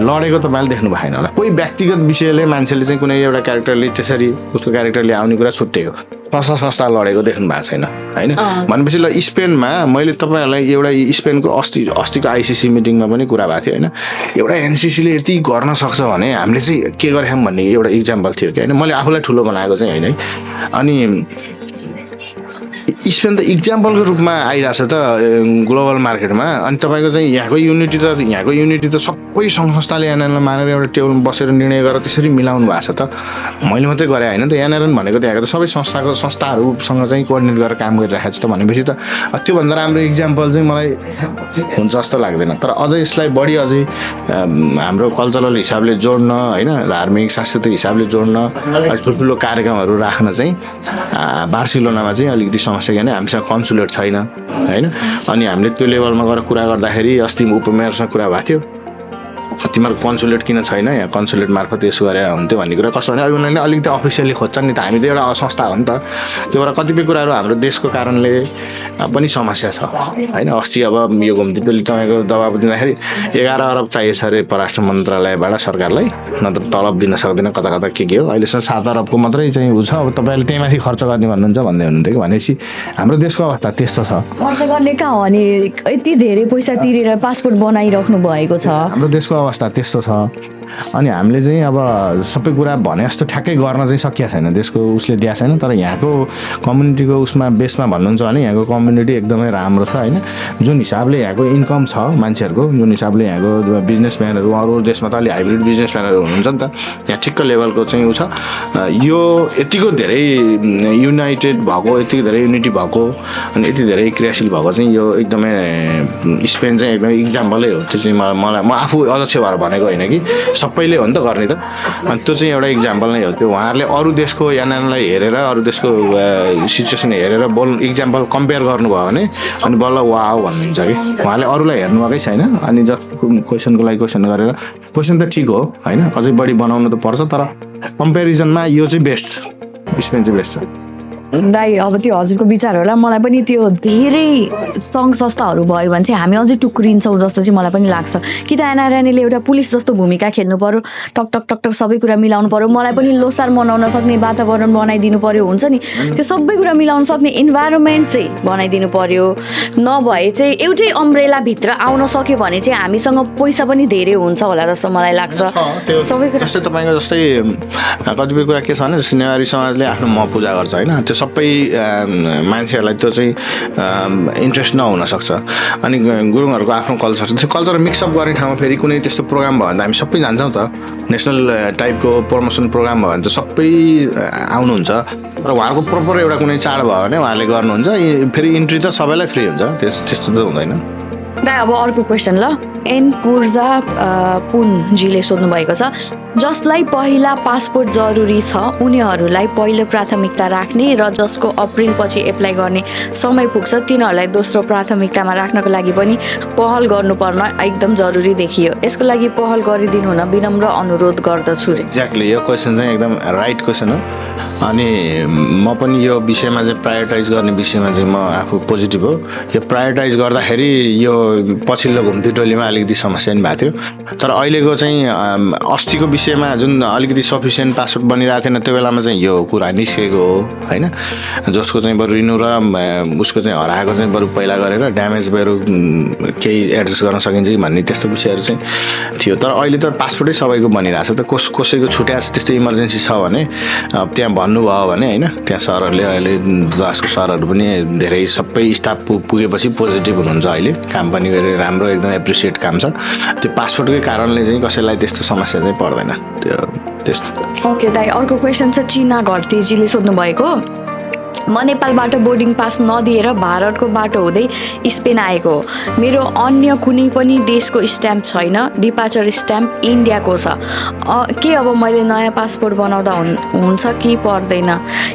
Speaker 2: लडेको तपाईँले देख्नु भएन होला। कोही व्यक्तिगत विषयले मान्छेले चाहिँ कुनै एउटा क्यारेक्टरले त्यसरी उसको क्यारेक्टरले आउने कुरा छुट्टिएको संस्था लडेको देख्नु भएको छैन होइन। भनेपछि ल स्पेनमा मैले तपाईँहरूलाई एउटा स्पेनको अस्तिको आइसिसी मिटिङमा पनि कुरा भएको थियो होइन। एउटा एनसिसीले यति गर्न सक्छ भने हामीले चाहिँ के गरेछौँ भन्ने एउटा इक्जाम्पल थियो कि होइन। मैले आफूलाई ठुलो बनाएको चाहिँ होइन है। अनि स्पेन त इक्जाम्पलको रूपमा आइरहेछ त ग्लोबल मार्केटमा। अनि तपाईँको चाहिँ यहाँको युनिटी त सबै सङ्घ संस्थाले एनएनलाई मानेर एउटा टेबलमा बसेर निर्णय गरेर त्यसरी मिलाउनु भएको छ त। मैले मात्रै गरेँ होइन त। एनएनएन भनेको त्यहाँको त सबै संस्थाहरूसँग चाहिँ कोअर्डिनेट गरेर काम गरिरहेको छ त भनेपछि त त्योभन्दा राम्रो इक्जाम्पल चाहिँ मलाई हुन्छ जस्तो लाग्दैन। तर अझै यसलाई बढी अझै हाम्रो कल्चरल हिसाबले जोड्न होइन, धार्मिक सांस्कृतिक हिसाबले जोड्न ठुल्ठुलो कार्यक्रमहरू राख्न चाहिँ बार्सिलोनामा चाहिँ अलिकति समस्या किन हामीसँग कन्सुलेट छैन होइन। अनि हामीले त्यो लेभलमा गएर कुरा गर्दाखेरि अस्ति उपमेयरसँग कुरा भएको थियो, तिमीहरूको कन्सुलेट किन छैन, यहाँ कन्सुलेट मार्फत यसो गरे हुन्थ्यो भन्ने कुरा। कस्तो भने उनीहरूले अलिकति अफिसियली खोज्छन् नि त, हामी त एउटा संस्था हो नि त। त्यो भएर कतिपय कुराहरू हाम्रो देशको कारणले पनि समस्या छ होइन। अस्ति अब यो घुम्तीले तपाईँको दबाब दिँदाखेरि 11 अरब चाहिएछ अरे परराष्ट्र मन्त्रालयबाट सरकारलाई, नत्र तलब दिन सक्दैन कता कता के हो। अहिलेसम्म 7 अरबको मात्रै चाहिँ उ छ। अब तपाईँहरूले त्यही माथि खर्च गर्ने भन्नुहुन्छ भन्दै हुनुहुन्थ्यो कि। भनेपछि हाम्रो देशको अवस्था त्यस्तो छ।
Speaker 1: खर्च गर्ने कहाँ हो अनि यति धेरै पैसा तिरेर पासपोर्ट बनाइराख्नु भएको छ।
Speaker 2: हाम्रो देशको अवस्था त्यस्तो छ। अनि हामीले चाहिँ अब सबै कुरा भने जस्तो ठ्याक्कै गर्न चाहिँ सकिएको छैन, देशको उसले दिएको छैन। तर यहाँको कम्युनिटीको उसमा बेसमा भन्नुहुन्छ भने यहाँको कम्युनिटी एकदमै राम्रो छ होइन। जुन हिसाबले यहाँको इन्कम छ मान्छेहरूको, जुन हिसाबले यहाँको बिजनेसम्यानहरू अरू देशमा त अलि हाइब्रिड बिजनेसम्यानहरू हुनुहुन्छ नि त, यहाँ ठिक्क लेभलको चाहिँ ऊ छ। यो यतिको धेरै युनाइटेड भएको, यति धेरै युनिटी भएको अनि यति धेरै क्रियाशील भएको चाहिँ यो एकदमै स्पेन चाहिँ एकदमै इक्जाम्पलै हो। त्यो चाहिँ मलाई म आफू अध्यक्ष भएर भनेको होइन कि सबैले हो नि त गर्ने त। अनि त्यो चाहिँ एउटा इक्जाम्पल नै हो। त्यो उहाँहरूले अरू देशको एनएनलाई हेरेर अरू देशको सिचुएसन हेरेर इक्जाम्पल कम्पेयर गर्नुभयो भने अनि बल्ल वाउ भन्नुहुन्छ कि। उहाँले अरूलाई हेर्नुभएकै छैन। अनि जस्तो क्वेसनको लागि क्वेसन गरेर क्वेसन त ठिक हो होइन, अझै बढी बनाउनु त पर्छ। तर कम्पेरिजनमा यो चाहिँ बेस्ट, स्पेन चाहिँ बेस्ट छ।
Speaker 1: दाइ अब त्यो हजुरको विचार होला। मलाई पनि त्यो धेरै सङ्घ संस्थाहरू भयो भने चाहिँ हामी अझै टुक्रिन्छौँ जस्तो चाहिँ मलाई पनि लाग्छ। कि त एनआरएनले एउटा पुलिस जस्तो भूमिका खेल्नु पर्यो, टक टक टक टक सबै कुरा मिलाउनु पर्यो। मलाई पनि लोसार मनाउन सक्ने वातावरण बनाइदिनु पर्यो, हुन्छ नि त्यो सबै कुरा मिलाउन सक्ने इन्भाइरोमेन्ट चाहिँ बनाइदिनु पर्यो। नभए चाहिँ एउटै अम्ब्रेलाभित्र आउन सक्यो भने चाहिँ हामीसँग पैसा पनि धेरै हुन्छ होला जस्तो मलाई लाग्छ। सबै कुरा
Speaker 2: जस्तै तपाईँको जस्तै कतिपय कुरा के छ भने जस्तै नेवारी समाजले आफ्नो म पूजा गर्छ होइन, त्यो सबै मान्छेहरूलाई त्यो चाहिँ इन्ट्रेस्ट नहुन सक्छ। अनि गुरुङहरूको आफ्नो कल्चर मिक्सअप गर्ने ठाउँमा फेरि कुनै त्यस्तो प्रोग्राम भयो भने त हामी सबै जान्छौँ त। नेसनल टाइपको प्रमोसन प्रोग्राम भयो भने त सबै आउनुहुन्छ। र उहाँहरूको प्रोपर एउटा कुनै चाड भयो भने उहाँहरूले गर्नुहुन्छ, फेरि इन्ट्री त सबैलाई फ्री हुन्छ, त्यस्तो त हुँदैन।
Speaker 1: दाइ अब अर्को क्वेसन ल, एन पूर्जा पुनजीले सोध्नु भएको छ जसलाई पहिला पासपोर्ट जरुरी छ उनीहरूलाई पहिलो प्राथमिकता राख्ने र जसको अप्रिलपछि एप्लाई गर्ने समय पुग्छ तिनीहरूलाई दोस्रो प्राथमिकतामा राख्नको लागि पनि पहल गर्नुपर्न एकदम जरुरी देखियो यसको लागि पहल गरिदिनु हुन विनम्र अनुरोध गर्दछु रे
Speaker 2: एक्ज्याक्टली यो क्वेसन चाहिँ एकदम राइट क्वेसन हो अनि म पनि यो विषयमा चाहिँ प्रायोरिटाइज गर्ने विषयमा चाहिँ म आफू पोजिटिभ हो यो प्रायोरिटाइज गर्दाखेरि यो पछिल्लो घुम्ती टोलीमा अलिकति समस्या पनि भएको थियो तर अहिलेको चाहिँ अस्तिको विषयमा जुन अलिकति सफिसियन्ट पासपोर्ट बनिरहेको थिएन त्यो बेलामा चाहिँ यो कुरा निस्केको हो होइन जसको चाहिँ बरु रिन्यू र उसको चाहिँ हराएको चाहिँ बरु पहिला गरेर ड्यामेज बरु केही एडजस्ट गर्न सकिन्छ कि भन्ने त्यस्तो विषयहरू चाहिँ थियो तर अहिले त पासपोर्टै सबैको बनिरहेको छ त कसैको छुट्याएको छ त्यस्तो इमर्जेन्सी छ भने त्यहाँ भन्नुभयो भने होइन त्यहाँ सरहरूले अहिले जसको सरहरू पनि धेरै सबै स्टाफ पुगेपछि पोजिटिभ हुनुहुन्छ अहिले काम पनि गरेर राम्रो एकदम एप्रिसिएट काम छ त्यो पासपोर्टकै कारणले चाहिँ कसैलाई त्यस्तो समस्या चाहिँ पर्दैन त्यो त्यस्तो
Speaker 1: ओके दाइ अर्को क्वेसन छ चिना घरतीजीले सोध्नु भएको म नेपालबाट बोर्डिङ पास नदिएर भारतको बाटो हुँदै स्पेन आएको हो मेरो अन्य कुनै पनि देशको स्ट्याम्प छैन डिपार्चर स्ट्याम्प इन्डियाको छ के अब मैले नयाँ पासपोर्ट बनाउँदा हुन्छ कि पर्दैन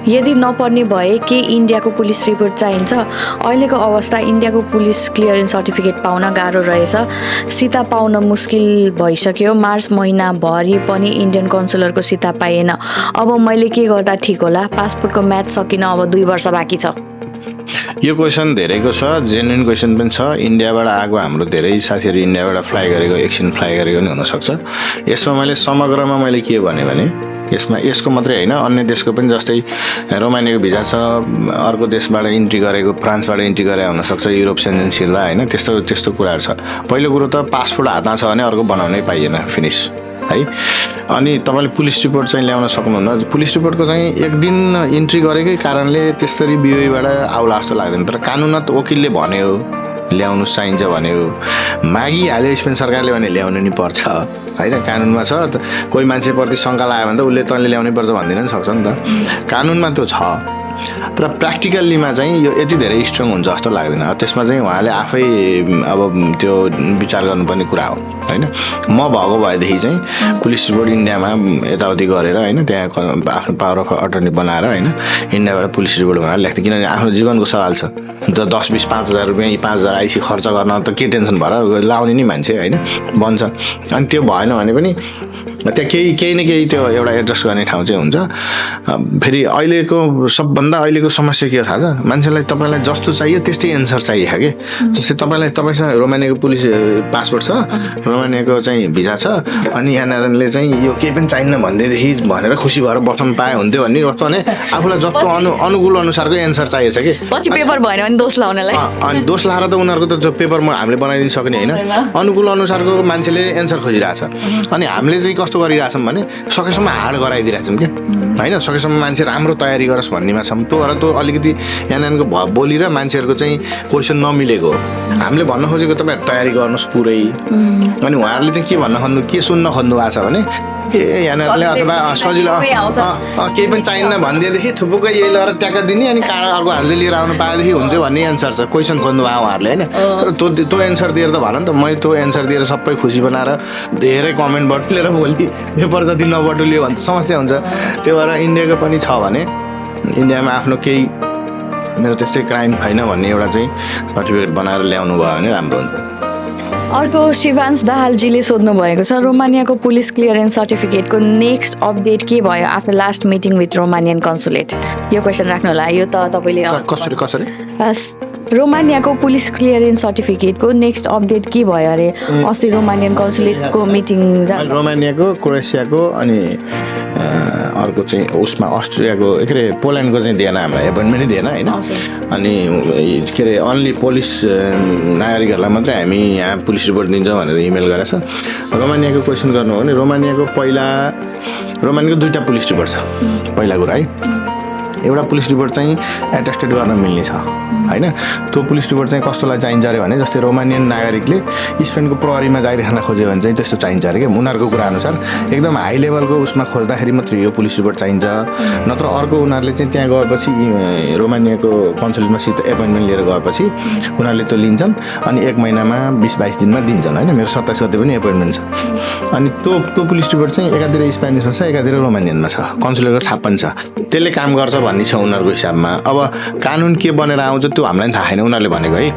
Speaker 1: यदि नपर्ने भए के इन्डियाको पुलिस रिपोर्ट चाहिन्छ अहिलेको अवस्था इन्डियाको पुलिस क्लियरेन्स सर्टिफिकेट पाउन गाह्रो रहेछ सिता पाउन मुस्किल भइसक्यो मार्च महिनाभरि पनि इन्डियन कन्सुलरको सिता पाइएन अब मैले के गर्दा ठिक होला पासपोर्टको म्याच सकिन अब 2 वर्ष बाँकी छ
Speaker 2: यो क्वेसन धेरैको छ जेन्युन क्वेसन पनि छ इन्डियाबाट आएको हाम्रो धेरै साथीहरू इन्डियाबाट फ्लाइ गरेको एकछिन फ्लाइ गरेको पनि हुनसक्छ यसमा मैले समग्रमा मैले के भने यसमा यसको मात्रै होइन अन्य देशको पनि जस्तै रोमानियाको भिजा छ अर्को देशबाट इन्ट्री गरेको फ्रान्सबाट इन्ट्री गरे हुनसक्छ युरोप सेन्जेन छिर्दा होइन त्यस्तो कुराहरू छ पहिलो कुरो त पासपोर्ट हातमा छ भने अर्को बनाउनै पाइएन फिनिस है अनि तपाईँले पुलिस रिपोर्ट चाहिँ ल्याउन सक्नुहुन्न पुलिस रिपोर्टको चाहिँ एक दिन इन्ट्री गरेकै कारणले त्यसरी बिओबाट आउला जस्तो लाग्दैन तर कानुन त वकिलले भन्यो ल्याउनु चाहिन्छ भन्यो मागिहाल्यो स्पेन सरकारले भने ल्याउनु नि पर्छ होइन कानुनमा छ कोही मान्छेप्रति शङ्का लाग्यो भने त उसले तैँले ल्याउनै पर्छ भनिदिन नि सक्छ नि त कानुनमा त्यो छ तर प्र्याक्टिकल्लीमा चाहिँ यो यति धेरै स्ट्रङ हुन्छ जस्तो लाग्दैन त्यसमा चाहिँ उहाँले आफै अब त्यो विचार गर्नुपर्ने कुरा हो होइन म भएको भएदेखि चाहिँ पुलिस रिपोर्ट इन्डियामा यताउति गरेर होइन त्यहाँ आफ्नो पावर अफ अटर्नी बनाएर होइन इन्डियाबाट पुलिस रिपोर्ट बनाएर लेख्थेँ किनभने आफ्नो जीवनको सवाल छ 10-20-5,000 रुपियाँ 5,000 आइसी खर्च गर्न त के टेन्सन भएर लाउने नि मान्छे होइन बन्छ अनि त्यो भएन भने पनि त्यहाँ केही न केही त्यो एउटा एड्रेस गर्ने ठाउँ चाहिँ हुन्छ फेरि अहिलेको सबभन्दा अहिलेको समस्या के थाहा छ मान्छेलाई तपाईँलाई जस्तो चाहियो त्यस्तै एन्सर चाहियो कि जस्तै तपाईँसँग रोमानियाको पुलिस पासपोर्ट छ रोमानियाको चाहिँ भिजा छ अनि यहाँनिरले चाहिँ यो केही पनि चाहिन्न भन्दैदेखि भनेर खुसी भएर बस्न पाए हुन्थ्यो भन्ने कस्तो भने आफूलाई जस्तो अनुकूल अनुसारको एन्सर चाहिएछ कि
Speaker 1: पछि पेपर भएन भने दोष लाउनलाई
Speaker 2: अनि दोष लाएर त उनीहरूको त पेपरमा हामीले बनाइदिन सक्ने होइन अनुकूल अनुसारको मान्छेले एन्सर खोजिरहेछ अनि हामीले चाहिँ कस्तो गरिरहेछौँ भने सकेसम्म हार्ड गराइदिरहेछौँ क्या होइन सकेसम्म मान्छे राम्रो तयारी गरोस् भन्नेमा छौँ त्यो भएर त अलिकति यहाँको बोली र मान्छेहरूको चाहिँ क्वेसन नमिलेको हामीले भन्न खोजेको तपाईँहरू तयारी गर्नुहोस् पुरै अनि उहाँहरूले चाहिँ के भन्न खोज्नु के सुन्न खोज्नु भएको छ भने यहाँनिरले अथवा सजिलो केही पनि चाहिन्न भनिदिएदेखि थुप्रोकै यही लगाएर ट्याक्का दिने अनि काँडा अर्को हातले लिएर आउनु पाएदेखि हुन्थ्यो भन्ने एन्सर छ क्वेसन खोज्नु भयो उहाँहरूले होइन तर त्यो एन्सर दिएर त भन नि त मैले त्यो एन्सर दिएर सबै खुसी बनाएर धेरै कमेन्ट बटुलेर भोलि पेपर जति नबटुलियो भने त समस्या हुन्छ त्यो भएर इन्डियाको पनि छ भने इन्डियामा आफ्नो केही मेरो त्यस्तै क्राइम छैन भन्ने एउटा चाहिँ सर्टिफिकेट बनाएर ल्याउनु भयो भने राम्रो हुन्छ
Speaker 1: अर्को शिवांश दाहालजीले सोध्नु भएको छ रोमानियाको पुलिस क्लियरेन्स सर्टिफिकेटको नेक्स्ट अपडेट के भयो after last meeting with Romanian consulate यो क्वेसन राख्नु होला यो त तपाईँले
Speaker 2: कसरी
Speaker 1: रोमानियाको पुलिस क्लियरेन्स सर्टिफिकेटको नेक्स्ट अपडेट के भयो अरे अस्ति रोमानियन कन्सुलेटको मिटिङ
Speaker 2: रोमानियाको क्रोएसियाको अनि अर्को चाहिँ उसमा अस्ट्रियाको के अरे पोल्यान्डको चाहिँ दिएन हामीलाई एपोइन्टमेन्टै दिएन होइन अनि के अरे अन्ली पोलिस नागरिकहरूलाई मात्रै हामी यहाँ पुलिस रिपोर्ट दिन्छौँ भनेर इमेल गरेछ रोमानियाको क्वेसन गर्नु हो भने रोमानियाको 2टा पुलिस रिपोर्ट छ पहिला कुरा है एउटा पुलिस रिपोर्ट चाहिँ एटेस्टेड गर्न मिल्ने छ होइन। त्यो पुलिस रिपोर्ट चाहिँ कस्तोलाई चाहिन्छ अरे भने जस्तै रोमानियन नागरिकले स्पेनको प्रहरीमा जागिर खान खोज्यो भने चाहिँ त्यस्तो चाहिन्छ अरे क्या उनीहरूको कुरा अनुसार एकदम हाई लेभलको उसमा खोज्दाखेरि मात्रै यो पुलिस रिपोर्ट चाहिन्छ। नत्र अर्को उनीहरूले चाहिँ त्यहाँ गएपछि रोमानियाको कन्सुलेटमासित एपोइन्टमेन्ट लिएर गएपछि उनीहरूले त्यो लिन्छन् अनि 1 महिनामा 20-22 दिनमा दिन्छन् होइन। मेरो 27 गते पनि एपोइन्टमेन्ट छ अनि त्यो पुलिस रिपोर्ट चाहिँ एकातिर स्पेनिसमा छ एकातिर रोमानियनमा छ कन्सुलेटको छाप पनि छ। त्यसले काम गर्छ भन्ने छ उनीहरूको हिसाबमा। अब कानुन के बनेर आउँछ त्यो हामीलाई थाहा छैन उनीहरूले भनेको है।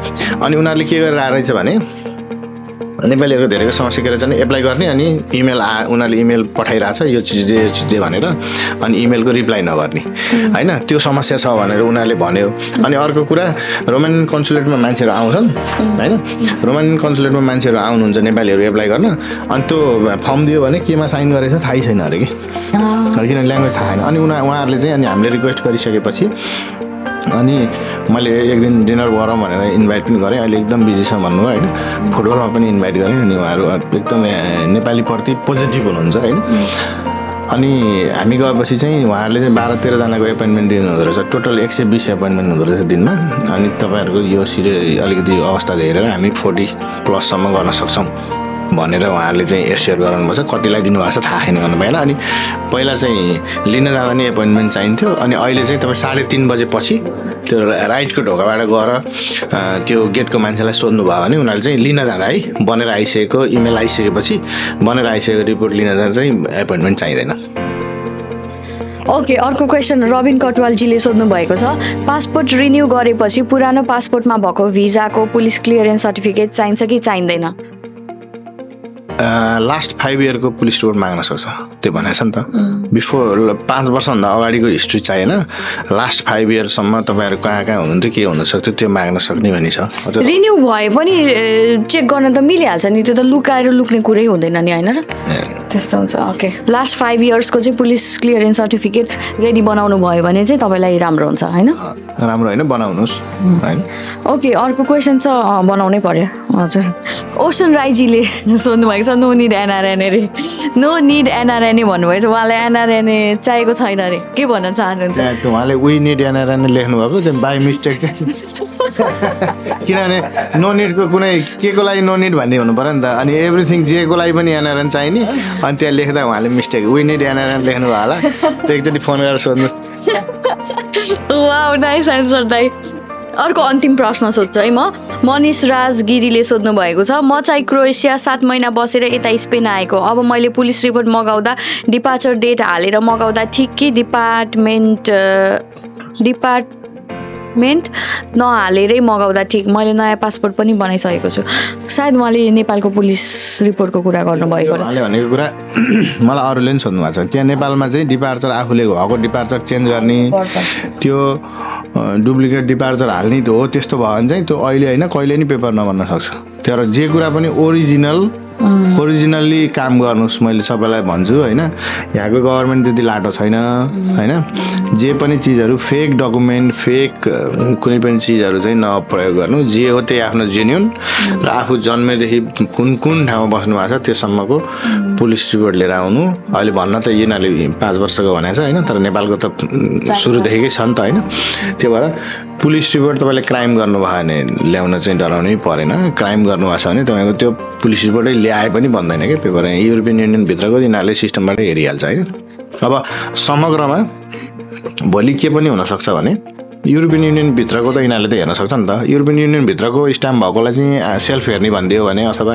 Speaker 2: अनि उनीहरूले के गरेर आएछ भने नेपालीहरूको धेरैको समस्या के रहेछ भने एप्लाई गर्ने अनि उनीहरूले इमेल पठाइरहेछ यो चिज दे भनेर अनि इमेलको रिप्लाई नगर्ने होइन। त्यो समस्या छ भनेर उनीहरूले भन्यो। अनि अर्को कुरा रोमानियन कन्सुलेटमा मान्छेहरू आउँछन् होइन। रोमानियन कन्सुलेटमा मान्छेहरू आउनुहुन्छ नेपालीहरू एप्लाई गर्न अनि त्यो फर्म दियो भने केमा साइन गरेछ थाहै छैन अरे कि किनभने ल्याङ्ग्वेज थाहा छैन। अनि उहाँहरूले चाहिँ अनि हामीले रिक्वेस्ट गरिसकेपछि अनि मैले एक दिन डिनर गरौँ भनेर इन्भाइट पनि गरेँ। अहिले एकदम बिजी छ भन्नुभयो होइन। फुटबलमा पनि इन्भाइट गरेँ अनि उहाँहरू एकदम नेपालीप्रति पोजिटिभ हुनुहुन्छ होइन। अनि हामी गएपछि चाहिँ उहाँहरूले चाहिँ 12-13 जनाको एपोइन्टमेन्ट दिनुहुँदो रहेछ। टोटल 120 एपोइन्टमेन्ट हुँदो रहेछ दिनमा। अनि तपाईँहरूको यो अलिकति अवस्था हेरेर हामी 40+ गर्न सक्छौँ भनेर उहाँहरूले चाहिँ एसियर गराउनुपर्छ। कतिलाई दिनुभएको छ थाहा छैन गर्नु भएन। अनि पहिला चाहिँ लिन जाँदा नि एपोइन्टमेन्ट चाहिन्थ्यो अनि अहिले चाहिँ तपाईँ 3:30 बजेपछि त्यो राइटको ढोकाबाट गएर त्यो गेटको मान्छेलाई सोध्नुभयो भने उनीहरूले चाहिँ लिन जाँदा है बनेर आइसकेको इमेल आइसकेपछि बनेर आइसकेको रिपोर्ट लिन जाँदा चाहिँ एपोइन्टमेन्ट चाहिँदैन।
Speaker 1: ओके, अर्को क्वेसन रबिन कटवालजीले सोध्नु भएको छ पासपोर्ट रिन्यू गरेपछि पुरानो पासपोर्टमा भएको भिजाको पुलिस क्लियरेन्स सर्टिफिकेट चाहिन्छ कि चाहिँदैन?
Speaker 2: लास्ट 5 इयरको पुलिस रिपोर्ट माग्न सक्छ त्यो भनेको छ नि त। बिफोर 5 वर्षभन्दा अगाडिको हिस्ट्री चाहिएन। लास्ट 5 इयरसम्म तपाईँहरू कहाँ हुनुहुन्थ्यो के हुनसक्थ्यो त्यो माग्न सक्ने भन्ने छ।
Speaker 1: रिन्यू भए पनि चेक गर्न त मिलिहाल्छ नि त्यो त लुक्ने कुरै हुँदैन नि होइन र त्यस्तो हुन्छ। ओके, लास्ट 5 इयर्सको चाहिँ पुलिस क्लियरेन्स सर्टिफिकेट रेडी बनाउनु भयो भने चाहिँ तपाईँलाई राम्रो हुन्छ होइन?
Speaker 2: राम्रो होइन बनाउनुहोस् होइन।
Speaker 1: ओके, अर्को क्वेसन छ बनाउनै पर्यो हजुर। ओसन राईजीले सोध्नु भएको छ नो निड एनआरएनए रे नो निड एनआरएनए भन्नुभएको छ। उहाँलाई एनआरएनए चाहिएको छैन अरे के भन्न चाहनुहुन्छ?
Speaker 2: उहाँले वी निड एनआरएनए लेख्नुभएको त्यो बाई मिस्टेक किनभने नो निडको कुनै के को लागि नो निड भन्ने हुनु पर्यो नि त। अनि एभ्रिथिङ जेको लागि पनि एनआरएन चाहिने अनि त्यहाँ लेख्दा उहाँले मिस्टेक वी निड एनआरएन लेख्नुभयो होला। त्यो एकचोटि फोन गरेर सोध्नुहोस्।
Speaker 1: वाउ, नाइस एन्सर दाइ। अर्को अन्तिम प्रश्न सोध्छु है म। मनिष राज गिरीले सोध्नु भएको छ म चाहिँ क्रोएसिया 7 महिना बसेर यता स्पेन आएको। अब मैले पुलिस रिपोर्ट मगाउँदा डिपार्चर डेट हालेर मगाउँदा ठिक कि डिपार्टमेन्ट नहालेरै मगाउँदा ठिक? मैले नयाँ पासपोर्ट पनि बनाइसकेको छु। सायद उहाँले नेपालको पुलिस रिपोर्टको कुरा गर्नुभएको
Speaker 2: उहाँले भनेको कुरा मलाई अरूले पनि सोध्नु भएको छ। त्यहाँ नेपालमा चाहिँ डिपार्चर आफूले भएको डिपार्चर चेन्ज गर्ने त्यो डुप्लिकेट डिपार्चर हाल्ने त्यो हो। त्यस्तो भयो भने चाहिँ त्यो अहिले होइन कहिले नि पेपर नबन्न सक्छ। तर जे कुरा पनि ओरिजिनल्ली काम गर्नुहोस् मैले सबैलाई भन्छु होइन। यहाँको गभर्मेन्ट त्यति लाटो छैन होइन। जे पनि चिजहरू फेक डकुमेन्ट फेक कुनै पनि चिजहरू चाहिँ नप्रयोग गर्नु। जे हो त्यही आफ्नो जेन्युन र आफू जन्मेदेखि कुन ठाउँमा बस्नु भएको छ त्योसम्मको पुलिस रिपोर्ट लिएर आउनु। अहिले भन्न त यिनीहरूले 5 वर्षको भनेको छ होइन तर नेपालको त सुरुदेखिकै छ नि त होइन। त्यो भएर पुलिस रिपोर्ट तपाईँले क्राइम गर्नुभयो भने ल्याउन चाहिँ डराउनै परेन। क्राइम गर्नुभएको छ भने तपाईँको त्यो पुलिस रिपोर्टै ल्याए पनि भन्दैन क्या पेपर। युरोपियन युनियनभित्रको यिनीहरूले सिस्टमबाटै हेरिहाल्छ होइन। अब समग्रमा भोलि के पनि हुनसक्छ भने युरोपियन युनियनभित्रको त यिनीहरूले त हेर्न सक्छ नि त। युरोपियन युनियनभित्रको स्ट्याम्प भएकोलाई चाहिँ सेल्फ हेर्ने भनिदियो भने अथवा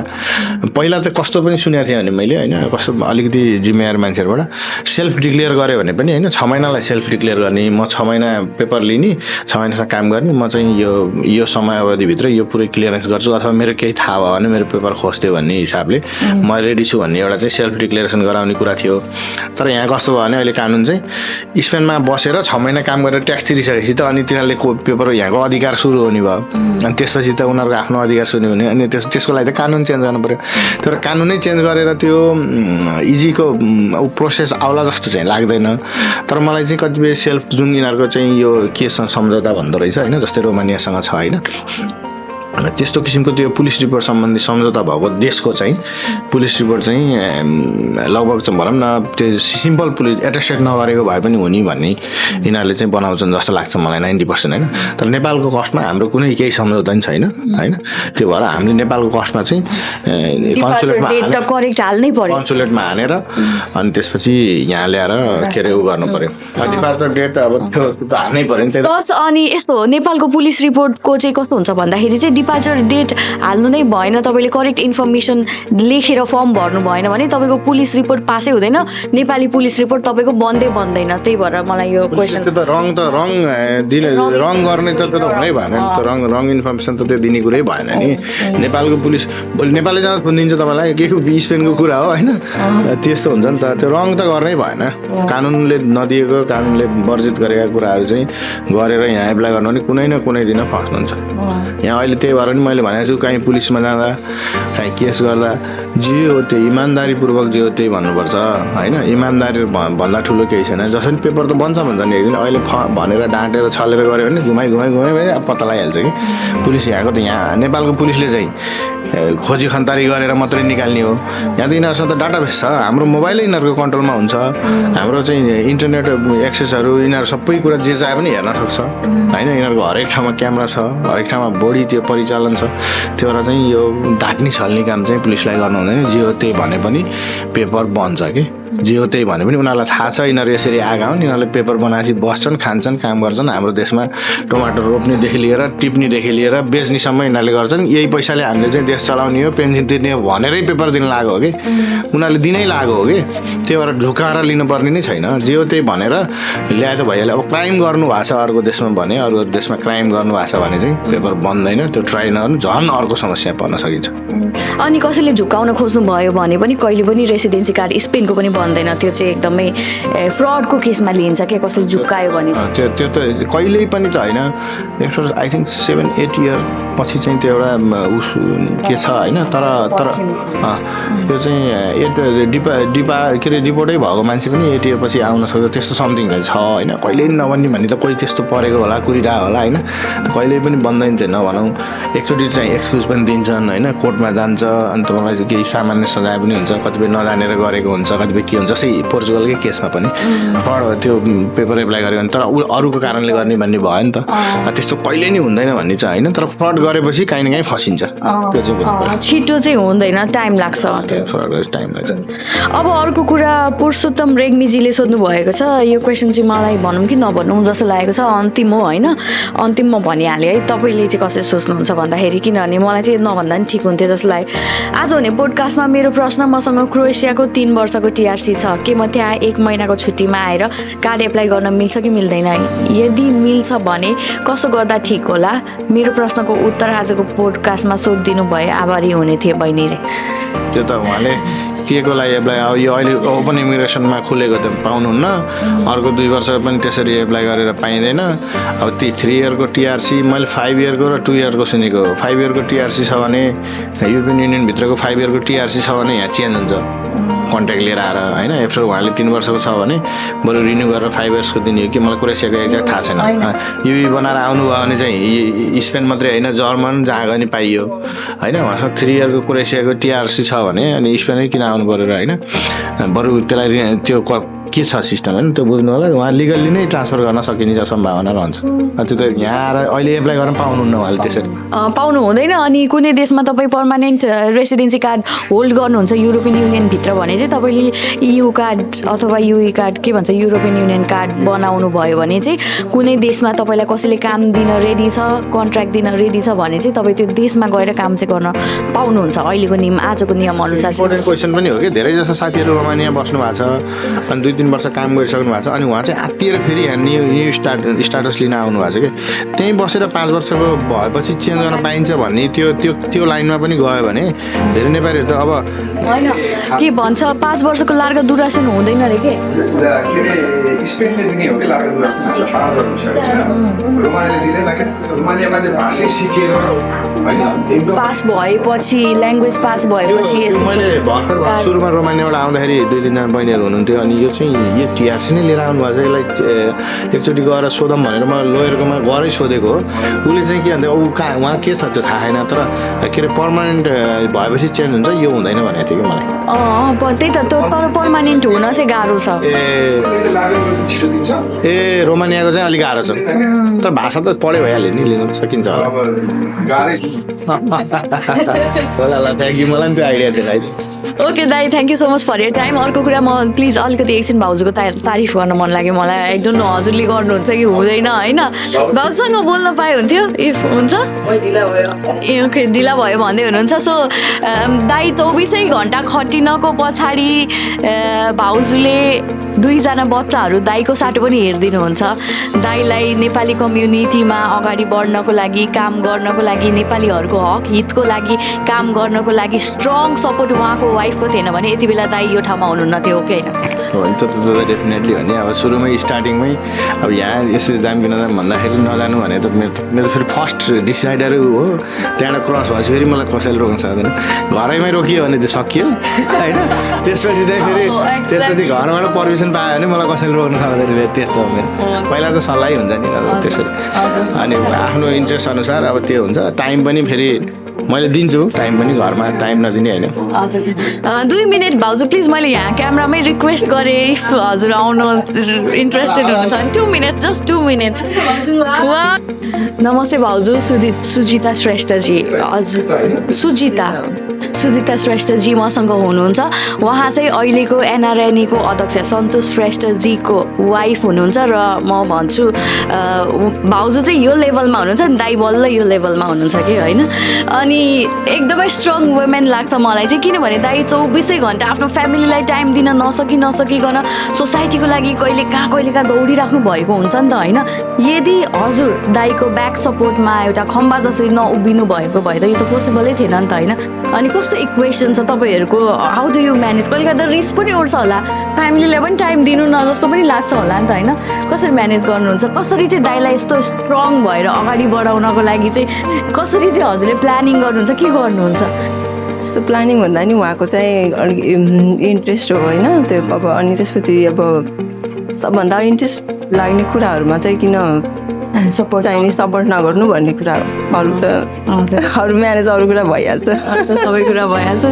Speaker 2: पहिला त कस्तो पनि सुनेको थिएँ भने मैले होइन कस्तो अलिकति जिम्मेवार मान्छेहरूबाट सेल्फ डिक्लेयर गरेँ भने पनि होइन 6 महिनालाई सेल्फ डिक्लेयर गर्ने म 6 महिना पेपर लिने 6 महिनासम्म काम गर्ने म चाहिँ यो समय अवधिभित्र यो पुरै क्लियरेन्स गर्छु अथवा मेरो केही थाहा भयो भने मेरो पेपर खोज्थ्यो भन्ने हिसाबले म रेडी छु भन्ने एउटा चाहिँ सेल्फ डिक्लेरेसन गराउने कुरा थियो। तर यहाँ कस्तो भयो भने अहिले कानुन चाहिँ स्पेनमा बसेर 6 महिना काम गरेर ट्याक्स तिरिसकेपछि त अनि तिनीहरूले पेपर यहाँको अधिकार सुरु हुने भयो। अनि त्यसपछि त उनीहरूको आफ्नो अधिकार सुरु हुने अनि त्यसको लागि त कानुन चेन्ज गर्नु पऱ्यो। तर कानुनै चेन्ज गरेर त्यो इजीको प्रोसेस आउला जस्तो चाहिँ लाग्दैन। तर मलाई चाहिँ कतिपय सेल्फ जुन यिनीहरूको चाहिँ यो केसँग सम्झौता भन्दो रहेछ होइन जस्तै रोमानियासँग छ होइन त्यस्तो किसिमको त्यो पुलिस रिपोर्ट सम्बन्धी सम्झौता भएको देशको चाहिँ पुलिस रिपोर्ट चाहिँ लगभग चाहिँ भनौँ न त्यो सिम्पल पुलिस एटेस्टेड नगरेको भए पनि हुने भन्ने यिनीहरूले चाहिँ बनाउँछन् जस्तो लाग्छ मलाई 90% होइन। तर नेपालको कस्टमा हाम्रो कुनै केही सम्झौता नि छैन होइन। त्यो भएर हामीले नेपालको कस्टमा चाहिँ कन्सुलेटमा हानेर अनि त्यसपछि यहाँ ल्याएर के अरे उ गर्नु पर्यो। डिपार्चर डेट अब त्यो त हाल्नै पर्यो नि।
Speaker 1: अनि यस्तो नेपालको पुलिस रिपोर्टको चाहिँ कस्तो हुन्छ भन्दाखेरि चाहिँ डिपार्चर डेट हाल्नु नै भएन, तपाईँले करेक्ट इन्फर्मेसन लेखेर फर्म भर्नु भएन भने तपाईँको पुलिस रिपोर्ट पासै हुँदैन, नेपाली पुलिस रिपोर्ट तपाईँको बन्दैन। त्यही भएर मलाई यो क्वेसन
Speaker 2: रङ गर्ने त हुनै भएन नि त। रङ इन्फर्मेसन त त्यो दिने कुरै भएन नि। नेपालको पुलिस नेपाली जाँदा खुनिदिन्छ तपाईँलाई के स्पेनको कुरा हो होइन। त्यस्तो हुन्छ नि त, त्यो रङ त गर्नै भएन। कानुनले नदिएको कानुनले वर्जित गरेका कुराहरू चाहिँ गरेर यहाँ एप्लाई गर्नु भने कुनै न कुनै दिन फस्नुहुन्छ यहाँ। अहिले त्यही भएर नि मैले भनेको छु कहीँ पुलिसमा जाँदा कहीँ केस गर्दा जे हो त्यही इमान्दारीपूर्वक जे हो त्यही भन्नुपर्छ होइन। इमान्दारी भन्दा ठुलो केही छैन। जसरी पेपर त बन्छ भन्छ नि एकदिन, अहिले भनेर डाँटेर छलेर गऱ्यो भने घुमाइ पत्ता लगाइहाल्छ कि पुलिस। यहाँको त यहाँ नेपालको पुलिसले चाहिँ खोजी खन्तारी गरेर मात्रै निकाल्ने हो। यहाँ त यिनीहरूसँग त डाटाबेस छ, हाम्रो मोबाइलै यिनीहरूको कन्ट्रोलमा हुन्छ, हाम्रो चाहिँ इन्टरनेट एक्सेसहरू यिनीहरू सबै कुरा जे चाहे पनि हेर्न सक्छ होइन। यिनीहरूको हरेक ठाउँमा क्यामेरा छ, हरेक ठाउँमा बढी त्यो परिचालन छ। त्यो भएर चाहिँ यो ढाट्ने छल्ने काम चाहिँ पुलिसलाई गर्नु हुँदैन। जे हो त्यही भने पनि पेपर बन्छ कि जे हो त्यही भने पनि उनीहरूलाई थाहा छ यिनीहरू यसरी आएका हुन्। यिनीहरूले पेपर बनाएपछि बस्छन्, खान्छन्, काम गर्छन्। हाम्रो देशमा टमाटर रोप्नेदेखि लिएर टिप्नेदेखि लिएर बेच्नेसम्म यिनीहरूले गर्छन्। यही पैसाले हामीले चाहिँ देश चलाउने हो, पेन्सन तिर्ने हो भनेरै पेपर दिन लागेको हो कि उनीहरूले दिनै लागेको हो कि। त्यही भएर झुकाएर लिनुपर्ने नै छैन। जे हो त्यही भनेर ल्याए त भइहाल्यो। अब क्राइम गर्नु भएको छ अर्को देशमा भने, अरू देशमा क्राइम गर्नु भएको छ भने चाहिँ पेपर बन्दैन। त्यो ट्राई नगर्नु झन् अर्को समस्या पर्न सकिन्छ।
Speaker 1: अनि कसैले झुकाउन खोज्नु भयो भने पनि कहिले पनि रेसिडेन्सी कार्ड स्पेनको पनि बन्दैन। त्यो चाहिँ एकदमै फ्रडको केसमा लिइन्छ क्या, कसैले झुकायो भने
Speaker 2: त्यो त कहिल्यै पनि त होइन। आफ्टर आई थिङ्क 7-8 इयर पछि चाहिँ त्यो एउटा उस के छ होइन। तर त्यो चाहिँ के अरे रिपोर्टै भएको मान्छे पनि 8 इयर पछि आउन सक्छ, त्यस्तो समथिङ छ होइन। कहिल्यै नबन्ने भन्ने त कोही त्यस्तो परेको होला, कुरिरहेको होला होइन। कहिल्यै पनि बन्दैन चाहिँ नभनौँ। एकचोटि चाहिँ एक्सक्युज पनि दिन्छन् होइन, कोर्टमा जान्छ अनि तपाईँलाई केही सामान्य सजाय पनि हुन्छ, कतिपय नजानेर गरेको हुन्छ, कतिपय के हुन्छ। जस्तै पोर्चुगलकै केसमा पनि फ्रड त्यो पेपर एप्लाई गर्यो भने तर अरूको कारणले गर्ने भन्ने भयो नि त। त्यस्तो कहिल्यै नै हुँदैन भन्ने चाहिँ होइन। तर फ्रड गरेपछि काहीँ न काहीँ फसिन्छ। त्यो चाहिँ
Speaker 1: छिटो चाहिँ हुँदैन, टाइम लाग्छ।
Speaker 2: टाइम लाग्छ।
Speaker 1: अब अर्को कुरा पुरुषोत्तम रेग्मीजीले सोध्नु भएको छ। यो क्वेसन चाहिँ मलाई भनौँ कि नभनौँ जस्तो लागेको छ। अन्तिम हो होइन, अन्तिममा भनिहालेँ है। तपाईँले चाहिँ कसरी सोच्नुहुन्छ भन्दाखेरि किनभने मलाई चाहिँ नभन्दा पनि ठिक हुन्थ्यो जस्तो लाग्यो। आज हुने पोडकास्टमा मेरो प्रश्न, मसँग क्रोएसियाको 3 वर्षको टिआरसी छ के म त्यहाँ 1 महिनाको छुट्टीमा आएर कार्ड एप्लाई गर्न मिल्छ कि मिल्दैन? यदि मिल्छ भने कसो गर्दा ठिक होला? मेरो प्रश्नको उत्तर आजको पोडकास्टमा सोधिदिनु भए आभारी हुने थिए बहिनीले।
Speaker 2: त्यो त उहाँले के को लागि एप्लाई, अब यो अहिले ओपन इमिग्रेसनमा खुलेको त पाउनुहुन्न, अर्को 2 वर्ष पनि त्यसरी एप्लाई गरेर पाइँदैन। अब ती 3 इयरको टिआरसी मैले 5 इयरको र 2 इयरको सुनेको। 5 इयरको टिआरसी छ भने युरोपियन युनियनभित्रको 5 इयरको टिआरसी छ भने यहाँ चेन्ज हुन्छ कन्ट्याक्ट लिएर आएर होइन। एफ्टर उहाँले 3 वर्षको छ भने बरु रिन्यू गरेर 5 इयर्सको दिने हो कि मलाई क्रोएसियाको एक्ज्याक्ट थाहा छैन। युई बनाएर आउनुभयो भने चाहिँ स्पेन मात्रै होइन जर्मन जहाँ गए पनि पाइयो होइन। उहाँसँग 3 इयरको क्रोएसियाको टिआरसी छ भने अनि स्पेनै किन आउनु पऱ्यो र होइन। बरु त्यसलाई त्यो के छ सिस्टम होइन त्यो बुझ्नु होला। उहाँ लिगल्ली नै ट्रान्सफर गर्न सकिने सम्भावना रहन्छ। त्यो त यहाँ आएर अहिले एप्लाई गर्न पाउनुहुन्न उहाँले त्यसरी
Speaker 1: पाउनु हुँदैन। अनि कुनै देशमा तपाईँ पर्मानेन्ट रेसिडेन्सी कार्ड होल्ड गर्नुहुन्छ युरोपियन युनियनभित्र भने चाहिँ तपाईँले EU कार्ड अथवा युई कार्ड के भन्छ युरोपियन युनियन कार्ड बनाउनु भयो भने चाहिँ कुनै देशमा तपाईँलाई कसैले काम दिन रेडी छ, कन्ट्र्याक्ट दिन रेडी छ भने चाहिँ तपाईँ त्यो देशमा गएर काम चाहिँ गर्न पाउनुहुन्छ अहिलेको आजको नियम अनुसार।
Speaker 2: इम्पोर्टेन्ट क्वेसन पनि हो कि धेरै जस्तो साथीहरू रोमानिया बस्नु भएको छ अनि 2-3 वर्ष काम गरिसक्नु भएको छ अनि उहाँ चाहिँ आत्तिएर फेरि यहाँ न्यू स्टाटस लिन आउनु भएको छ कि त्यहीँ बसेर 5 वर्षको भएपछि चेन्ज गर्न पाइन्छ भन्ने त्यो लाइनमा पनि गयो भने धेरै नेपालीहरू त अब
Speaker 1: होइन के भन्छ 5 वर्षको लार्गा दुरासन हुँदैन अरे के
Speaker 3: स्पेनले दिने हो कि लार्गा दुरासन 5 वर्ष रोमानियाले दिँदैन कि रोमानियामा चाहिँ भाषै सिकेर होइन एकदम
Speaker 1: पास भएपछि ल्याङ्ग्वेज पास भएपछि यस्तो
Speaker 2: मैले भर्खर सुरुमा रोमानियाबाट आउँदाखेरि 2-3 जना बहिनीहरू हुनुहुन्थ्यो अनि यो चाहिँ यो टिआरसी नै लिएर आउनु भएको छ यसलाई एकचोटि गएर सोधौँ भनेर मलाई लोयरकोमा गएरै सोधेको हो उसले चाहिँ के भन्थ्यो ऊ कहाँ उहाँ के छ त्यो थाहा छैन तर के अरे पर्मानेन्ट भएपछि चेन्ज हुन्छ यो हुँदैन भनेको थियो कि मलाई
Speaker 1: त्यही त त्यो तर पर्मानेन्ट हुन चाहिँ गाह्रो छ
Speaker 3: चाहिँ लागेको छिटो दिन्छ
Speaker 2: ए रोमानियाको चाहिँ अलिक गाह्रो छ तर भाषा त पढ्यो भइहाल्यो नि लिनु सकिन्छ होला
Speaker 3: अब गाह्रै
Speaker 2: होला ल थ्याङ्क यू मलाई पनि त्यो आइडिया थियो है
Speaker 1: ओके दाइ thank you so much for your time अर्को कुरा म प्लिज अलिकति एकछिन भाउजूको तारिफ गर्न मन लाग्यो मलाई आई डोन्ट नो हजुरले गर्नुहुन्छ कि हुँदैन होइन भाउजूसँग बोल्न पाए हुन्थ्यो इफ हुन्छ ए ओके ढिला भयो भन्दै हुनुहुन्छ सो दाइ 24 घन्टा खटिनको पछाडि भाउजूले 2 जना बच्चाहरू दाइको साटो पनि हेरिदिनुहुन्छ दाइलाई नेपाली कम्युनिटीमा अगाडि बढ्नको लागि काम गर्नको लागि नेपालीहरूको हक हितको लागि काम गर्नको लागि स्ट्रङ सपोर्ट उहाँको वाइफको थिएन भने यति बेला दाइ यो ठाउँमा हुनुहुन्न थियो कि होइन
Speaker 2: हो नि त डेफिनेटली हो नि अब सुरुमै स्टार्टिङमै अब यहाँ यसरी जामकिन भन्दाखेरि नजानु भने त मेरो फेरि फर्स्ट डिसाइडर हो त्यहाँबाट क्रस भएपछि फेरि मलाई कसैले रोक्न सक्दैन घरैमै रोकियो भने चाहिँ सकियो होइन त्यसपछि चाहिँ त्यसपछि घरबाट पर्मिसन पायो भने मलाई कसैले रोक्न सक्दैन फेरि त्यस्तो हो मेरो पहिला त सल्लाह हुन्छ नि त्यसरी अनि आफ्नो इन्ट्रेस्ट अनुसार अब त्यो हुन्छ टाइम पनि फेरि मैले दिन्छु टाइम पनि घरमा टाइम नदिने होइन
Speaker 1: 2 मिनट भाउजू प्लिज मैले यहाँ क्यामरामै रिक्वेस्ट गरेँ इफ हजुर आउनु इन्ट्रेस्टेड हुनुहुन्छ भने 2 मिनट्स जस्ट 2 मिनट्स नमस्ते भाउजू सुजिता श्रेष्ठजी हजुर सुजिता श्रेष्ठजी मसँग हुनुहुन्छ उहाँ चाहिँ अहिलेको एनआरएनईको अध्यक्ष सन्तोष श्रेष्ठजीको वाइफ हुनुहुन्छ र म भन्छु भाउजू चाहिँ यो लेभलमा हुनुहुन्छ नि दाइ बल्ल यो लेभलमा हुनुहुन्छ कि होइन अनि एकदमै स्ट्रङ वुमेन लाग्छ मलाई चाहिँ किनभने दाइ 24 घन्टा आफ्नो फ्यामिलीलाई टाइम दिन नसकिकन सोसाइटीको लागि कहिले कहाँ दौडिराख्नु भएको हुन्छ नि त होइन यदि हजुर दाइको ब्याक सपोर्टमा एउटा खम्बा जसरी नउभिनु भएको भए त यो त पोसिबलै थिएन नि त होइन अनि कस्तो इक्वेसन छ तपाईँहरूको हाउ डु यु म्यानेज कहिले गर्दा रिस्क पनि उठ्छ होला फ्यामिलीलाई पनि टाइम दिनु न जस्तो पनि लाग्छ होला नि त होइन कसरी म्यानेज गर्नुहुन्छ कसरी चाहिँ दाइलाई यस्तो स्ट्रङ भएर अगाडि बढाउनको लागि चाहिँ कसरी चाहिँ हजुरले प्लानिङ गर्नुहुन्छ के गर्नुहुन्छ
Speaker 4: यस्तो प्लानिङ भन्दा नि उहाँको चाहिँ अलिक इन्ट्रेस्ट हो होइन त्यो अब अनि त्यसपछि अब सबभन्दा इन्ट्रेस्ट लाग्ने कुराहरूमा चाहिँ किन सपोर्ट चाहिने सपोर्ट नगर्नु भन्ने कुरा अरू त अरू म्यानेज अरू कुरा भइहाल्छ
Speaker 1: सबै कुरा भइहाल्छ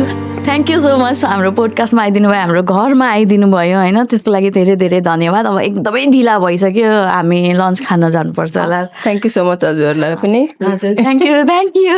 Speaker 1: थ्याङ्क यू सो मच हाम्रो पोडकास्टमा आइदिनु भयो हाम्रो घरमा आइदिनु भयो होइन त्यसको लागि धेरै धेरै धन्यवाद अब एकदमै ढिला भइसक्यो हामी लन्च खान जानुपर्छ होला
Speaker 4: थ्याङ्क यू सो मच हजुरहरूलाई पनि
Speaker 1: हजुर थ्याङ्क यू